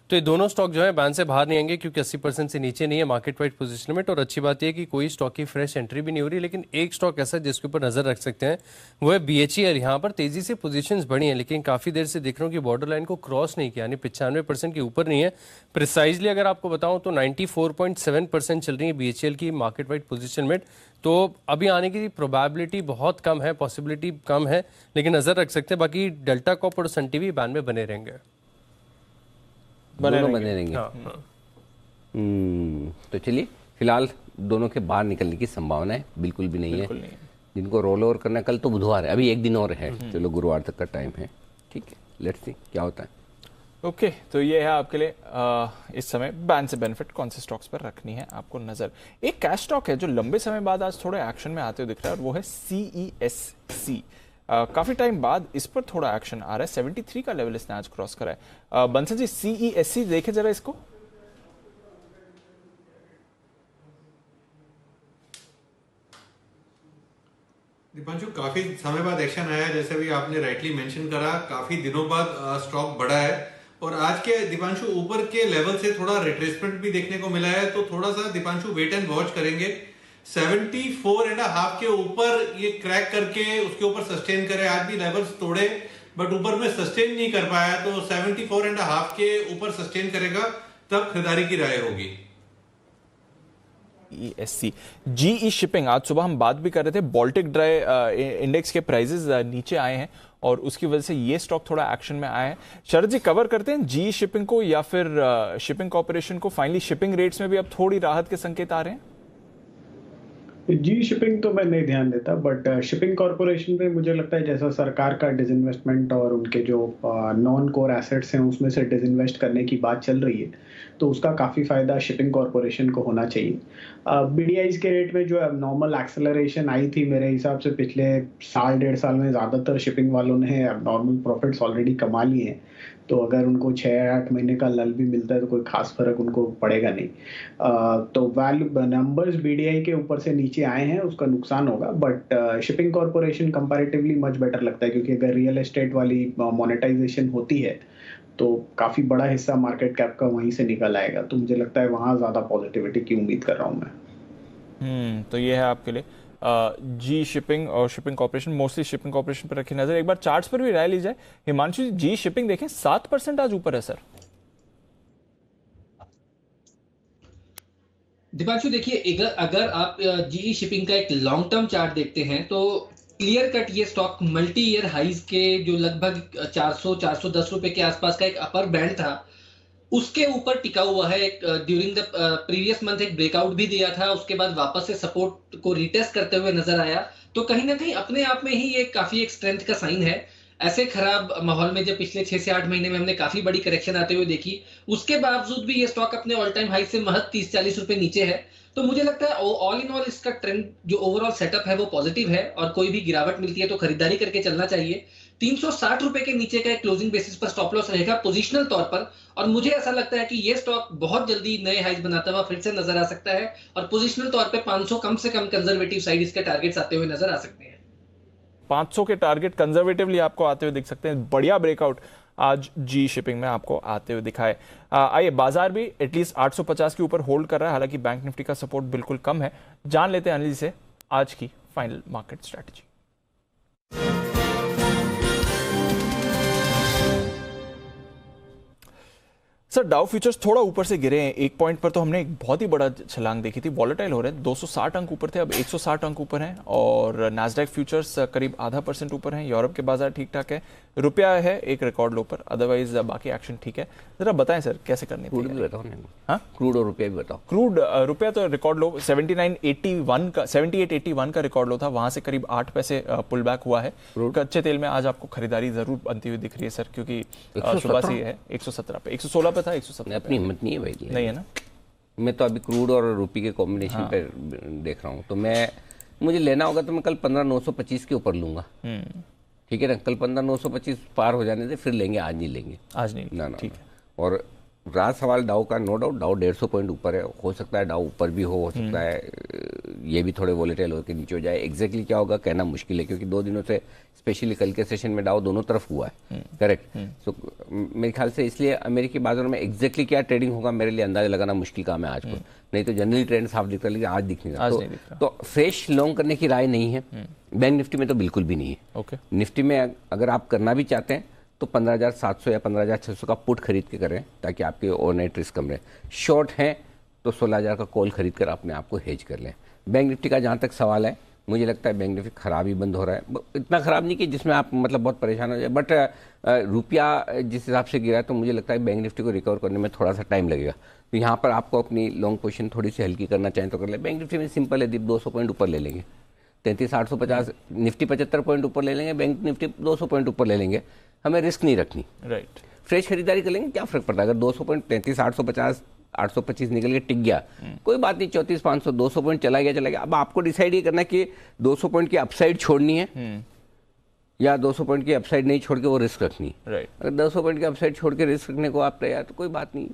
तो ये दोनों स्टॉक जो है बैन से बाहर नहीं आएंगे क्योंकि 80% से नीचे नहीं है मार्केट वाइड पोजीशनमेंट। और अच्छी बात यह है कि कोई स्टॉक की फ्रेश एंट्री भी नहीं हो रही। लेकिन एक स्टॉक ऐसा जिसके ऊपर नजर रख सकते हैं वो है BHEL। यहाँ पर तेजी से पोजीशंस बढ़ी हैं, लेकिन काफी देर से देख रहा हूँ कि बॉर्डर लाइन को क्रॉस नहीं किया, यानी 95% के ऊपर नहीं है। प्रिसाइजली अगर आपको बताऊं तो 94.7% चल रही है BHEL की मार्केट वाइड पोजीशनमेंट। तो अभी आने की प्रोबेबिलिटी बहुत कम है, पॉसिबिलिटी कम है, लेकिन नजर रख सकते हैं। बाकी डेल्टा कॉप और सन टीवी बैन में बने रहेंगे, बने रहेंगे। हाँ। तो चलिए, फिलहाल दोनों के बाहर निकलने की संभावना है बिल्कुल भी नहीं है। जिनको रोल ओवर करना है, कल तो बुधवार है, अभी एक दिन और है, चलो गुरुवार तक का टाइम है। ठीक है, लेट्स सी क्या होता है। ओके, तो ये है आपके लिए इस समय बैन से बेनिफिट कौन से स्टॉक्स पर रखनी है आपको नजर। एक कैश स्टॉक है जो लंबे समय बाद आज थोड़े एक्शन में आते हुए दिख रहा है और वो है CESC। काफी टाइम बाद इस पर थोड़ा एक्शन आ रहा है, 73 का लेवल इसने आज क्रॉस करा है। बंसल जी CESC देखे जरा इसको। दीपांशु काफी समय बाद एक्शन आया, जैसे भी आपने राइटली मेंशन करा, काफी दिनों बाद स्टॉक बढ़ा है और आज के दीपांशु ऊपर के लेवल से थोड़ा रिट्रेसमेंट भी देखने को मिला है। तो थोड़ा सा दीपांशु वेट एंड वॉच करेंगे। 74.5 के ऊपर ये क्रैक करके उसके ऊपर सस्टेन करे। आज भी लेवल्स तोड़े बट ऊपर में सस्टेन नहीं कर पाया, तो 74.5 के ऊपर सस्टेन करेगा तब खरीदारी की राय होगी। ESC GE शिपिंग, आज सुबह हम बात भी कर रहे थे, बाल्टिक ड्राई इंडेक्स के प्राइसेस नीचे आए हैं और उसकी वजह से ये स्टॉक थोड़ा एक्शन में आया है। शरद जी कवर करते हैं GE शिपिंग को या फिर शिपिंग कॉर्पोरेशन को। फाइनली शिपिंग रेट्स में भी अब थोड़ी राहत के संकेत आ रहे हैं। जी शिपिंग तो मैं नहीं ध्यान देता, बट शिपिंग कॉरपोरेशन में मुझे लगता है जैसा सरकार का डिसइन्वेस्टमेंट और उनके जो नॉन कोर एसेट्स हैं उसमें से डिसइन्वेस्ट करने की बात चल रही है, तो उसका काफ़ी फ़ायदा शिपिंग कॉरपोरेशन को होना चाहिए। बीडीआईज के रेट में जो नॉर्मल एक्सेलरेशन आई थी मेरे हिसाब से पिछले साल 1.5 साल में ज़्यादातर शिपिंग वालों ने नॉर्मल प्रॉफिट्स ऑलरेडी कमा लिए हैं, तो अगर उनको 6-8 महीने का लल भी मिलता है तो कोई खास फर्क उनको पड़ेगा नहीं। तो वैल्यू नंबर्स बीडीआई के ऊपर से नीचे आए हैं, उसका नुकसान होगा, but shipping corporation comparatively much better लगता है, क्योंकि अगर रियल एस्टेट वाली मोनेटाइजेशन होती है तो काफ़ी बड़ा हिस्सा मार्केट कैप का वहीं से निकल आएगा, तो मुझे लगता है वहाँ ज़्यादा पॉजिटिविटी की उम्मीद कर रहा हूँ मैं। तो ये है आपके लिए जी शिपिंग और shipping corporation, mostly shipping corporation पर रखी नजर। एक बार चार्ट्स पर भी राय ली जाए। हिमांशु जी, जी शिपिंग देखें 7% आज ऊपर है सर। दीपांशु देखिए, अगर आप जी शिपिंग का एक लॉन्ग टर्म चार्ट देखते हैं तो क्लियर कट ये स्टॉक मल्टी ईयर हाइज के जो लगभग 400-410 रुपए के आसपास का एक अपर बैंड था उसके ऊपर टिका हुआ है। एक ड्यूरिंग द प्रीवियस मंथ एक ब्रेकआउट भी दिया था, उसके बाद वापस से सपोर्ट को रिटेस्ट करते हुए नजर आया, तो कहीं ना कहीं अपने आप में ही ये काफी एक स्ट्रेंथ का साइन है। ऐसे खराब माहौल में जब पिछले 6 से 8 महीने में हमने काफी बड़ी करेक्शन आते हुए देखी, उसके बावजूद भी ये स्टॉक अपने ऑल टाइम हाई से महज 30-40 रुपए नीचे है। तो मुझे लगता है ऑल इन ऑल इसका ट्रेंड जो ओवरऑल सेटअप है वो पॉजिटिव है, और कोई भी गिरावट मिलती है तो खरीदारी करके चलना चाहिए। 360 रुपए के नीचे का एक क्लोजिंग बेसिस पर स्टॉप लॉस रहेगा पोजिशनल तौर पर, और मुझे ऐसा लगता है कि ये स्टॉक बहुत जल्दी नए हाइज बनाता हुआ फिर से नजर आ सकता है, और पोजिशनल तौर पे 500 कम से कम कंजर्वेटिव साइड इसके टारगेट्स आते हुए नजर आ सकते हैं। 500 के टारगेट कंजर्वेटिवली आपको आते हुए दिख सकते हैं। बढ़िया ब्रेकआउट आज जी शिपिंग में आपको आते हुए दिखाए। आइए, बाजार भी एटलीस्ट 850 के ऊपर होल्ड कर रहा है, हालांकि बैंक निफ्टी का सपोर्ट बिल्कुल कम है। जान लेते हैं अनिल जी से आज की final market strategy. Sir, Dow futures थोड़ा ऊपर से गिरे हैं। एक पॉइंट पर तो हमने एक बहुत ही बड़ा छलांग देखी थी, वॉलेटाइल हो रहे हैं। 260 अंक ऊपर थे, अब 160 अंक ऊपर हैं, और नैस्डैक फ्यूचर्स करीब 0.5% ऊपर हैं। यूरोप के बाजार ठीक ठाक है, रुपया है एक रिकॉर्ड लो पर, अदरवाइज बाकी एक्शन ठीक है। जरा बताएं सर कैसे करनी क्रूड भी बताओ। हाँ, क्रूड और रुपया भी बताओ। क्रूड रुपया तो रिकॉर्ड लो 78.81 का रिकॉर्ड लो था, वहां से करीब 8 पैसे पुल बैक हुआ है। कच्चे तेल में आज आपको खरीदारी जरूर बनती हुई दिख रही है सर, क्योंकि सुबह से है 117 पे, 116 पे था, 117 अपनी हिम्मत नहीं है भाई, नहीं है ना। मैं तो अभी क्रूड और रुपये के कॉम्बिनेशन पे देख रहा हूँ, तो मुझे लेना होगा तो मैं कल 15,925 के ऊपर लूंगा। ठीक है ना, कल 15,925 पार हो जाने से फिर लेंगे, आज नहीं लेंगे, आज नहीं ना। ठीक है। और रहा सवाल डाउ का, नो डाउट डाउ 150 पॉइंट ऊपर है, हो सकता है डाउ ऊपर भी हो सकता है ये भी थोड़े वोलेटाइल होकर नीचे हो जाए। एग्जैक्टली क्या होगा कहना मुश्किल है, क्योंकि 2 दिनों से स्पेशली कल के सेशन में डाउ दोनों तरफ हुआ है, करेक्ट। तो मेरे ख्याल से इसलिए अमेरिकी बाजारों में एग्जैक्टली क्या ट्रेडिंग होगा मेरे लिए अंदाजा लगाना मुश्किल काम है आज को। नहीं तो जनरली ट्रेंड साफ दिख रहा है, लेकिन आज दिख नहीं रहा। तो फ्रेश लॉन्ग करने की राय नहीं है। बैंक निफ्टी में तो बिल्कुल भी नहीं है। निफ्टी में अगर आप करना भी चाहते हैं तो 15,700 या 15,600 का पुट खरीद के करें, ताकि आपके ओवरनाइट रिस्क कम रहे। शॉर्ट हैं तो 16,000 का कॉल खरीद कर अपने आप को हेज कर लें। बैंक निफ्टी का जहाँ तक सवाल है, मुझे लगता है बैंक निफ्टी खराब ही बंद हो रहा है। इतना खराब नहीं कि जिसमें आप मतलब बहुत परेशान हो जाए, बट रुपया जिस हिसाब से गिरा है तो मुझे लगता है बैंक निफ्टी को रिकवर करने में थोड़ा सा टाइम लगेगा। तो यहाँ पर आपको अपनी लॉन्ग पोजीशन थोड़ी सी हल्की करना चाहें तो कर ले। बैंक निफ्टी में सिंपल है, 200 पॉइंट ऊपर ले लेंगे, 33,850। निफ्टी 75 पॉइंट ऊपर ले लेंगे, बैंक निफ्टी 200 पॉइंट ऊपर ले लेंगे, हमें रिस्क नहीं रखनी। राइट, फ्रेश खरीदारी कर लेंगे, क्या फर्क पड़ता है। अगर 200 पॉइंट 33,850 825 निकल के टिक गया, कोई बात नहीं, 34,500 200 पॉइंट चला गया। अब आपको डिसाइड ये करना है कि 200 पॉइंट की अपसाइड छोड़नी है या 200 पॉइंट की अपसाइड नहीं छोड़ के वो रिस्क रखनी है। राइट, अगर 200 पॉइंट की अपसाइड छोड़ के रिस्क रखने को आप तैयार तो कोई बात नहीं,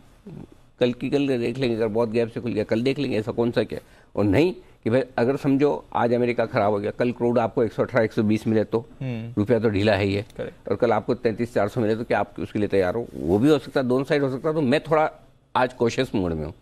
कल देख लेंगे। अगर बहुत गैप से खुल गया कल देख लेंगे, ऐसा कौन सा क्या। और नहीं कि भाई अगर समझो आज अमेरिका खराब हो गया, कल क्रूड आपको 118-120 मिले तो रुपया तो ढीला है ही है, और कल आपको 33,400 मिले तो क्या आप उसके लिए तैयार हो। वो भी हो सकता है, दोनों साइड हो सकता है। तो मैं थोड़ा आज कोशियस मोड में हूँ।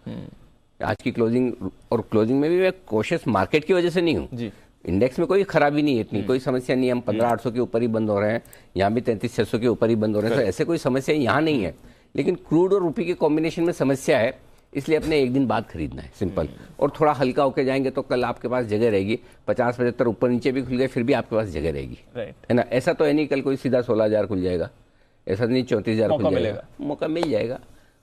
आज की क्लोजिंग, और क्लोजिंग में भी मैं कोशियस मार्केट की वजह से नहीं हूँ। इंडेक्स में कोई खराबी नहीं है, इतनी कोई समस्या नहीं है। हम 15,800 के ऊपर ही बंद हो रहे हैं, यहाँ भी 33,600 के ऊपर ही बंद हो रहे हैं, तो ऐसे कोई समस्या यहाँ नहीं है। लेकिन क्रूड और रुपये के कॉम्बिनेशन में समस्या है, इसलिए अपने एक दिन बाद खरीदना है, सिंपल। और थोड़ा हल्का होकर जाएंगे तो कल आपके पास जगह रहेगी। 50-75 ऊपर नीचे भी खुल गए फिर भी आपके पास जगह रहेगी, है ना। ऐसा तो है नहीं कल कोई सीधा 16,000 खुल जाएगा, ऐसा नहीं 34,000 खुल जाएगा, मौका मिल जाएगा।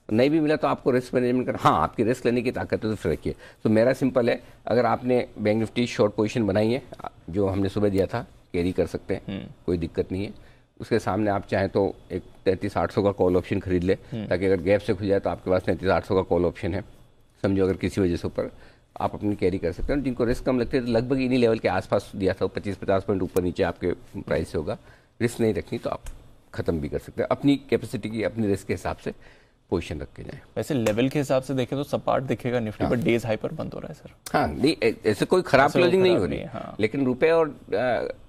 नहीं भी मिला तो आपको रिस्क मैनेजमेंट करना, हाँ आपकी रिस्क लेने की ताकत है तो फिर रखिए। तो मेरा सिंपल है, अगर आपने बैंक निफ्टी शॉर्ट पोजीशन बनाई है जो हमने सुबह दिया था, कैरी कर सकते हैं, कोई दिक्कत नहीं है। उसके सामने आप चाहें तो एक 33,800 का कॉल ऑप्शन खरीद ले, ताकि अगर गैप से खुल जाए तो आपके पास 33,800 का कॉल ऑप्शन है। समझो अगर किसी वजह से ऊपर आप अपनी कैरी कर सकते हैं। जिनको रिस्क कम लगती है तो लगभग इन्हीं लेवल के आसपास दिया था, 25-50 पॉइंट ऊपर नीचे आपके प्राइस से होगा। रिस्क नहीं रखनी तो आप ख़त्म भी कर सकते हैं, अपनी कैपेसिटी की अपनी रिस्क के हिसाब से पोजीशन रख के जाए। वैसे लेवल के हिसाब से देखें तो सपाट दिखेगा निफ्टी, हाँ। पर डेज हाई पर बंद हो रहा है सर। हाँ नहीं, ऐसे कोई खराब क्लोजिंग नहीं हो रही है, हाँ। लेकिन रुपए और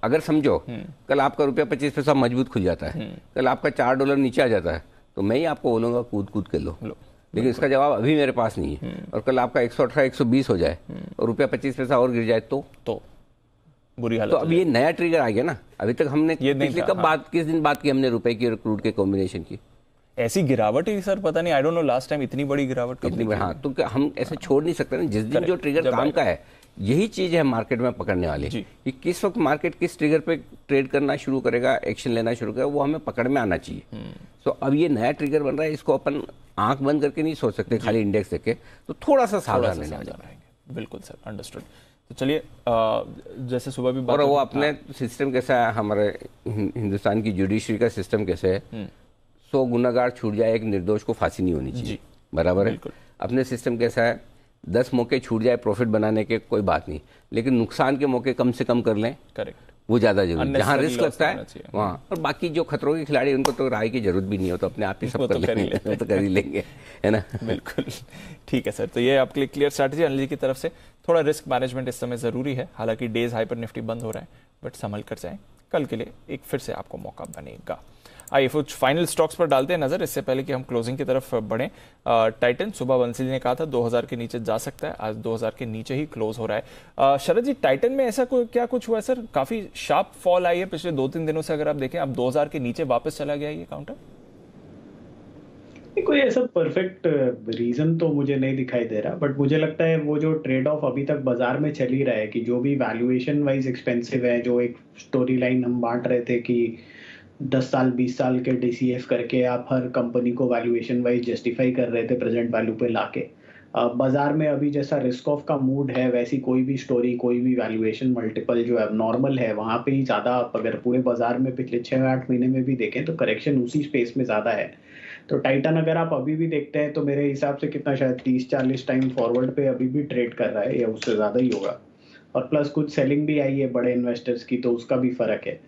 अगर समझो कल आपका रुपया 25 पैसा मजबूत खुल जाता है, कल आपका $4 नीचे आ जाता है, तो मैं ही आपको बोलूँगा कूद के लो। लेकिन इसका जवाब अभी मेरे पास नहीं है। और कल आपका 118-120 हो जाए और रुपया 25 पैसा और गिर जाए तो बुरी हालत। तो अब ये नया ट्रिगर आ गया ना। अभी तक हमने पिछले कब बात, किस दिन बात की हमने रुपए की और क्रूड के कॉम्बिनेशन की? ऐसी गिरावट ही सर पता नहीं, I don't know last time इतनी बड़ी गिरावट कब इतनी। हाँ, तो हम ऐसे छोड़ नहीं सकते ना। जिस दिन जो ट्रिगर काम का है, यही चीज है मार्केट में पकड़ने वाली कि किस वक्त मार्केट किस ट्रिगर पे ट्रेड करना शुरू करेगा, एक्शन लेना शुरू करेगा, वो हमें पकड़ में आना चाहिए। तो अब ये नया ट्रिगर बन रहा है, इसको अपन आंख बंद करके नहीं सोच सकते खाली इंडेक्स देख के, तो थोड़ा सा सावधान रहना चाहिए। बिल्कुल सर, अंडरस्टूड। तो चलिए, जैसे सुबह भी बात, और वो अपने सिस्टम कैसा है, हमारे हिंदुस्तान की जुडिशरी का सिस्टम कैसे है, 100 गुनाहगार छूट जाए, एक निर्दोष को फांसी नहीं होनी चाहिए, बराबर है। अपने सिस्टम कैसा है, 10 मौके छूट जाए प्रॉफिट बनाने के, कोई बात नहीं, लेकिन नुकसान के मौके कम से कम कर लें। करेक्ट, वो ज्यादा जरूरी, जहाँ रिस्क लगता है वहाँ। और बाकी जो खतरों के खिलाड़ी, उनको तो राय की जरूरत भी नहीं हो, तो अपने आप ही सब कर लेंगे, तो कर ही लेंगे, है ना। बिल्कुल ठीक है सर। तो ये आपके लिए क्लियर स्ट्रैटेजी अनिल जी की तरफ से। थोड़ा रिस्क मैनेजमेंट इस समय जरूरी है, हालांकि डेज हाई पर निफ्टी बंद हो रहा है, बट संभल कर जाएं, कल के लिए एक फिर से आपको मौका बनेगा। आइए कुछ फाइनल स्टॉक्स पर डालते हैं नजर, इससे पहले कि हम क्लोजिंग की तरफ बढ़ें। टाइटन, सुबह बंसल जी ने कहा था 2000 के नीचे जा सकता है, आज 2000 के नीचे ही क्लोज हो रहा है। शरद जी, टाइटन में ऐसा क्या कुछ हुआ है सर? काफी शार्प फॉल आई है पिछले 2-3 दिनों से, अगर आप देखें, अब 2000 के नीचे वापस चला गया ये काउंटर। कोई ऐसा परफेक्ट रीजन तो मुझे नहीं दिखाई दे रहा, बट मुझे लगता है वो जो ट्रेड ऑफ अभी तक बाजार में चल ही रहा है कि जो भी वैल्यूएशन वाइज एक्सपेंसिव है, जो एक स्टोरी लाइन हम बांट रहे थे कि 10 साल 20 साल के DCF करके आप हर कंपनी को वैल्यूएशन वाइज जस्टिफाई कर रहे थे प्रेजेंट वैल्यू पे लाके, बाजार में अभी जैसा रिस्क ऑफ का मूड है, वैसी कोई भी स्टोरी, कोई भी वैल्यूएशन मल्टीपल जो नॉर्मल है, वहां पे ही ज्यादा। आप अगर पूरे बाजार में पिछले 6-8 महीने में भी देखें तो करेक्शन उसी स्पेस में ज्यादा है। तो टाइटन अगर आप अभी भी देखते हैं तो मेरे हिसाब से कितना, शायद 30-40 टाइम फॉरवर्ड पे अभी भी ट्रेड कर रहा है, या उससे ज्यादा ही होगा। और प्लस कुछ सेलिंग भी आई है बड़े इन्वेस्टर्स की, तो उसका भी फर्क है।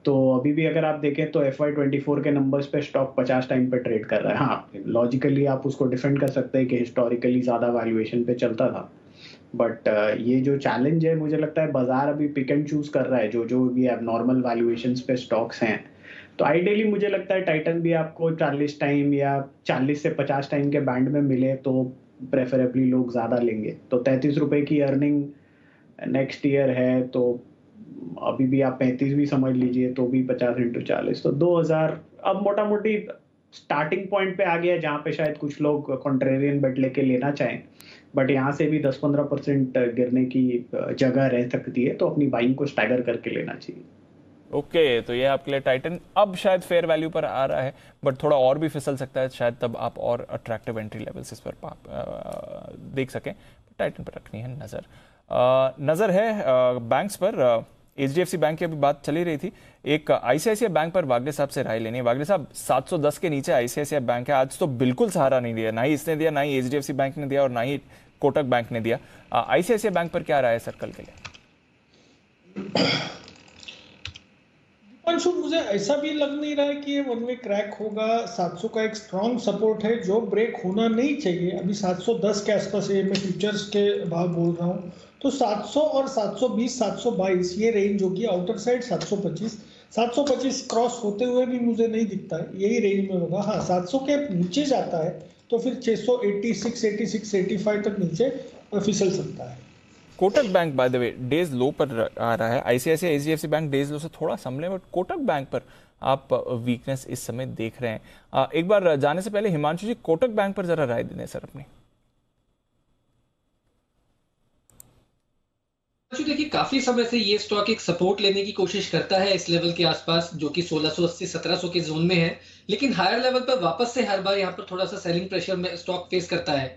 तो अभी भी अगर आप देखें तो FY24 के नंबर्स पे स्टॉक 50 टाइम पे ट्रेड कर रहा है। हाँ, लॉजिकली आप उसको डिफेंड कर सकते हैं कि हिस्टोरिकली ज्यादा वैल्यूएशन पे चलता था, बट ये जो चैलेंज है, मुझे लगता है बाजार अभी पिक एंड चूज कर रहा है जो भी नॉर्मल वैल्यूएशंस पे स्टॉक्स हैं। तो आइडियली मुझे लगता है टाइटन भी आपको 40 टाइम या 40 से 50 टाइम के बैंड में मिले तो प्रेफरेबली लोग ज्यादा लेंगे। तो 33 रुपए की अर्निंग नेक्स्ट ईयर है, तो अभी भी आप 35 भी समझ लीजिए, तो भी 50 × 40, तो 2000 अब मोटा मोटी स्टार्टिंग पॉइंट पे आ गया, जहाँ पे शायद कुछ लोग कॉन्ट्रेरियन बेट लेके लेना चाहें, बट यहाँ से भी 10-15% गिरने की जगह रह सकती है, तो अपनी बाइंग को स्टैगर करके लेना चाहिए। ओके, तो ये आपके लिए टाइटन अब शायद फेयर वैल्यू पर आ रहा है, बट थोड़ा और भी फिसल सकता है शायद, तब आप और अट्रैक्टिव एंट्री लेवल्स इस पर देख सकें। टाइटन पर रखनी है नजर है बैंक्स पर। HDFC बैंक की अभी बात चली रही थी, एक ICICI बैंक पर वागले साहब से राय लेनी है। वागले साहब, 710 के नीचे ICICI बैंक है, आज तो बिल्कुल सहारा नहीं दिया, ना ही इसने दिया, ना ही HDFC बैंक ने दिया, और ना ही कोटक बैंक ने दिया। ICICI बैंक पर क्या राय है सर कल के लिए? अंशु, मुझे ऐसा भी लग नहीं रहा है कि ये वन वे क्रैक होगा। 700 का एक स्ट्रॉन्ग सपोर्ट है जो ब्रेक होना नहीं चाहिए। अभी 710 के आसपास है, मैं फ्यूचर्स के भाव बोल रहा हूँ। तो 700 और 720 722 ये रेंज होगी। आउटर साइड 725 क्रॉस होते हुए भी मुझे नहीं दिखता है, यही रेंज में होगा। हाँ, 700 के नीचे जाता है तो फिर 686 86 85 तक नीचे फिसल सकता है। Kotak bank by the way days low पर आ रहा है। ICICI HDFC bank days low से थोड़ा संभले, बट कोटक बैंक पर आप वीकनेस इस समय देख रहे हैं। एक बार जाने से पहले हिमांशु जी, कोटक बैंक पर जरा राय दें सर अपनी। देखिए काफी समय से ये स्टॉक एक सपोर्ट लेने की कोशिश करता है इस लेवल के आसपास, जो कि 1680-1700 के जोन में है, लेकिन हायर लेवल पर वापस से हर बार यहाँ पर थोड़ा सा सेलिंग प्रेशर में स्टॉक फेस करता है।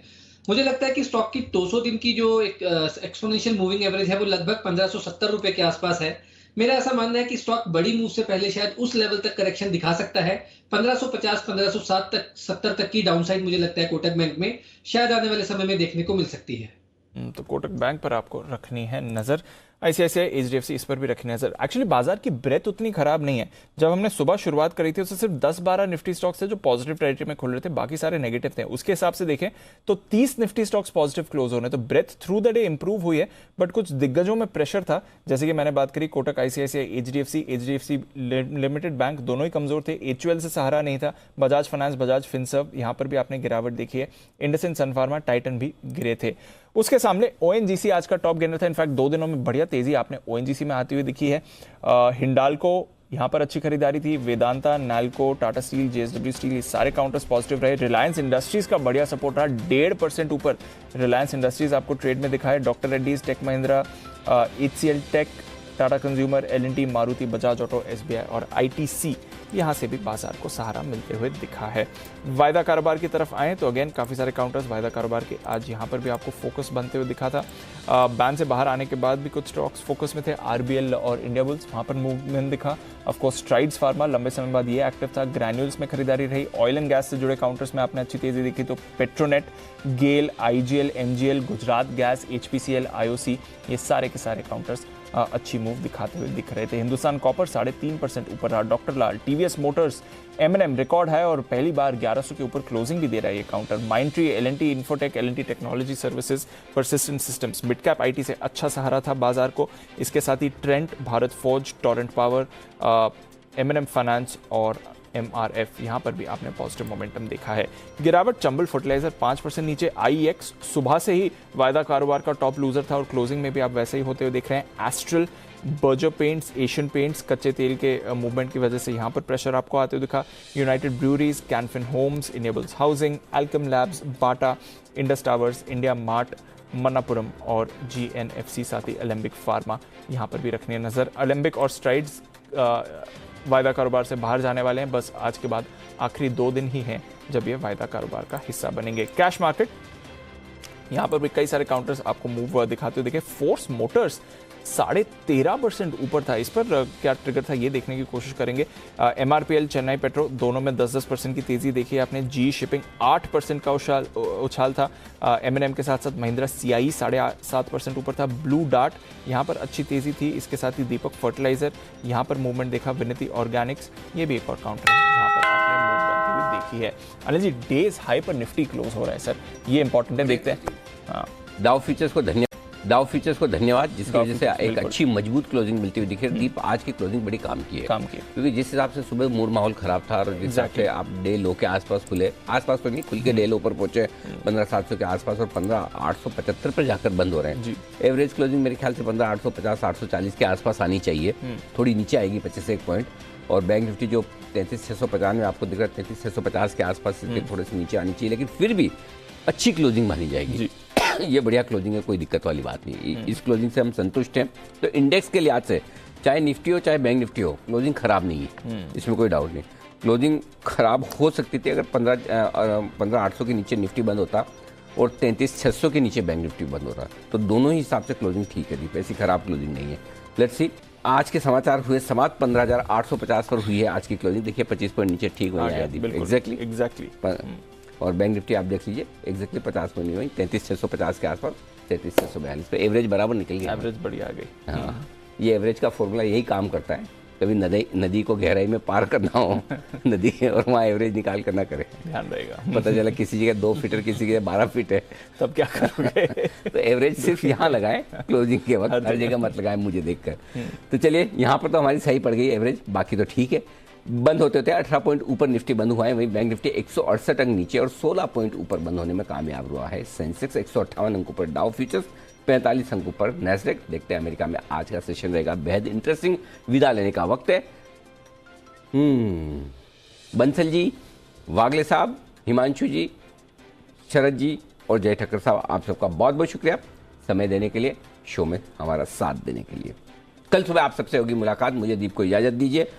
मुझे लगता है कि स्टॉक की 200 दिन की जो एक एक्सपोनेंशियल मूविंग एवरेज है वो लगभग 1570 रुपए के आसपास है। मेरा ऐसा मानना है कि स्टॉक बड़ी मूव से पहले शायद उस लेवल तक करेक्शन दिखा सकता है। 1550-1560 तक 70 तक की डाउनसाइड मुझे लगता है कोटक बैंक में शायद आने वाले समय में देखने को मिल सकती है। तो कोटक बैंक पर आपको रखनी है नजर, आईसीआईसीआई, एचडीएफसी इस पर भी रखनी है नजर। एक्चुअली बाजार की ब्रेथ उतनी खराब नहीं है। जब हमने सुबह शुरुआत करी थी उससे सिर्फ 10-12 निफ्टी स्टॉक्स थे जो पॉजिटिव टेरिटरी में खुल रहे थे, बाकी सारे नेगेटिव थे। उसके हिसाब से देखें तो 30 निफ्टी स्टॉक्स पॉजिटिव क्लोज होने, तो breadth through the day improve हुई है, बट कुछ दिग्गजों में प्रेशर था। जैसे कि मैंने बात करी Kotak, ICICI, HDFC limited bank दोनों ही कमजोर थे। एचयूएल से सहारा नहीं था, बजाज फाइनेंस, बजाज फिनसर्व, यहां पर भी आपने गिरावट देखी है। इंडसइंड, सन फार्मा, टाइटन भी गिरे थे। उसके सामने ओएनजीसी आज का टॉप गेनर था। इनफैक्ट 2 दिनों में बढ़िया तेजी आपने ओएनजीसी में आती हुई दिखी है। हिंडाल्को यहां पर अच्छी खरीदारी थी। Vedanta, NALCO, Tata steel, JSW steel, ये सारे काउंटर्स पॉजिटिव रहे। रिलायंस इंडस्ट्रीज का बढ़िया सपोर्ट रहा, 1.5% ऊपर रिलायंस इंडस्ट्रीज आपको ट्रेड में दिखा है। Doctor Reddy's, tech Mahindra, HCL tech, Tata consumer, L&T, Maruti, Bajaj auto, SBI और आईटीसी यहां से भी बाजार को सहारा मिलते हुए दिखा है। वायदा कारोबार की तरफ आए तो अगेन काफी सारे काउंटर्स वायदा कारोबार के आज यहां पर भी आपको फोकस बनते हुए दिखा था। बैन से बाहर आने के बाद भी कुछ स्टॉक्स फोकस में थे। आरबीएल और इंडिया बुल्स, वहां पर मूवमेंट दिखा। ऑफकोर्स स्ट्राइड्स फार्मा लंबे समय बाद ये एक्टिव था। ग्रैन्यूल्स में खरीदारी रही। ऑयल एंड गैस से जुड़े काउंटर्स में आपने अच्छी तेजी देखी, तो Petronet, GAIL, IGL, MGL, Gujarat gas, HPCL, IOC, ये सारे के सारे काउंटर्स अच्छी मूव दिखाते हुए दिख रहे थे। हिंदुस्तान कॉपर 3.5% ऊपर रहा। डॉक्टर लाल, टीवीएस मोटर्स, एमएनएम रिकॉर्ड है और पहली बार 1100 के ऊपर क्लोजिंग भी दे रहा है ये counter. Mindtree, L&T Infotech, L&T technology services, persistent systems, midcap IT से अच्छा सहारा था बाजार को। इसके साथ ही Trent, Bharat forge, Torrent power, M&M finance और एमआरएफ, यहां पर भी आपने पॉजिटिव मोमेंटम देखा है। गिरावट चंबल फर्टिलाइजर 5% नीचे। आईएक्स सुबह से ही वायदा कारोबार का टॉप लूजर था और क्लोजिंग में भी आप वैसे ही होते हुए देख रहे हैं। Astral, Berger paints, Asian paints, कच्चे तेल के मूवमेंट की वजह से यहां पर प्रेशर आपको आते हुए दिखा। United Breweries, Canfin Homes, Indiabulls housing, Alkem labs, Bata, Indus Towers, IndiaMART, Manappuram और जीएनएफसी, साथ ही एलेम्बिक फार्मा यहां पर भी रखनी है नजर। एलेम्बिक और स्ट्राइड्स वायदा कारोबार से बाहर जाने वाले हैं, बस आज के बाद आखिरी 2 दिन ही हैं जब ये वायदा कारोबार का हिस्सा बनेंगे। कैश मार्केट, यहां पर भी कई सारे काउंटर्स आपको मूव दिखाते हुए दिखे। फोर्स मोटर्स 13.5% ऊपर था। इस पर क्या ट्रिगर था ये देखने की कोशिश करेंगे। एमआरपीएल, चेन्नई पेट्रो दोनों में 10% की तेजी देखी आपने। जी शिपिंग 8% का उछाल था। एमएनएम के साथ साथ महिंद्रा सीआई 7.5% ऊपर था। ब्लू डार्ट यहाँ पर अच्छी तेजी थी। इसके साथ ही दीपक फर्टिलाइजर यहाँ पर मूवमेंट देखा। विनती ऑर्गेनिक्स, ये भी एक और काउंटर है जहाँ पर आपने मूव बनती हुई देखी है। अनिल जी, डेज हाई पर निफ्टी क्लोज हो रहा है सर, ये इंपॉर्टेंट है, देखते हैं। हाँ, डाउ फ्यूचर्स को धन्यवाद जिसकी वजह से एक अच्छी मजबूत क्लोजिंग मिलती हुई दिखे। दीप, आज की क्लोजिंग बड़ी काम की है क्योंकि जिस हिसाब से सुबह मूड माहौल खराब था और जिस हिसाब से आप डे लो के आसपास खुले, आसपास तो नहीं खुल के डे लो पर पहुंचे 15,700 के आसपास और 15,875 पर जाकर बंद हो रहे हैं। एवरेज क्लोजिंग मेरे ख्याल से 15,850, 840 के आसपास आनी चाहिए। थोड़ी नीचे आएगी 25 से 1 पॉइंट। और बैंक निफ्टी जो 33,650 में आपको दिख रहा है 33,650 के आसपास थोड़े से नीचे आनी चाहिए, लेकिन फिर भी अच्छी क्लोजिंग मानी जाएगी। ये बढ़िया क्लोजिंग है, कोई दिक्कत वाली बात नहीं। इस क्लोजिंग से हम संतुष्ट हैं। तो इंडेक्स के लिहाज से चाहे निफ्टी हो चाहे बैंक निफ्टी हो, क्लोजिंग खराब नहीं है, इसमें कोई डाउट नहीं। क्लोजिंग खराब हो सकती थी अगर 15,800 के नीचे निफ्टी बंद होता और 33,600 के नीचे बैंक निफ्टी बंद हो रहा, तो दोनों ही हिसाब से क्लोजिंग ठीक है, ऐसी खराब क्लोजिंग नहीं है। लेट्स सी, आज के समाचार हुए समाप्त 15,850 पर हुई है आज की क्लोजिंग। देखिए 25 पॉइंट नीचे ठीक हो गया एग्जैक्टली। और बैंक निफ्टी आप देख लीजिए एग्जैक्टली 50 पॉइंट नहीं हुई, 33,650 के आसपास 33,642 पे एवरेज बराबर निकल गया। एवरेज बढ़िया आ गई। हाँ, ये एवरेज का फॉर्मूला यही काम करता है। कभी नदी को गहराई में पार करना हो नदी और वहाँ एवरेज निकाल कर ना करे, ध्यान रहेगा। पता चला किसी जगह 2 फीट और किसी जगह 12 फीट है, तब क्या करोगे? तो एवरेज सिर्फ यहाँ लगाएं क्लोजिंग के वक्त, हर जगह मत लगाएं मुझे देखकर। तो चलिए यहाँ पर तो हमारी सही पड़ गई एवरेज, बाकी तो ठीक है। बंद होते होते 18 पॉइंट ऊपर निफ्टी बंद हुआ है, वहीं बैंक निफ्टी 168 अंक नीचे और 16 पॉइंट ऊपर बंद होने में कामयाब हुआ है। सेंसेक्स 158 अंकों पर, डाउ फ्यूचर्स 45 अंकों पर, नैस्डैक। देखते हैं अमेरिका में आज का सेशन रहेगा बेहद इंटरेस्टिंग। विदा लेने का वक्त है। बंसल जी, वागले साहब, हिमांशु जी, शरद जी और जय ठक्कर साहब, आप सबका बहुत बहुत शुक्रिया समय देने के लिए। शो में हमारा साथ देने के लिए। कल सुबह आप सबसे होगी मुलाकात। मुझे दीप को इजाजत दीजिए।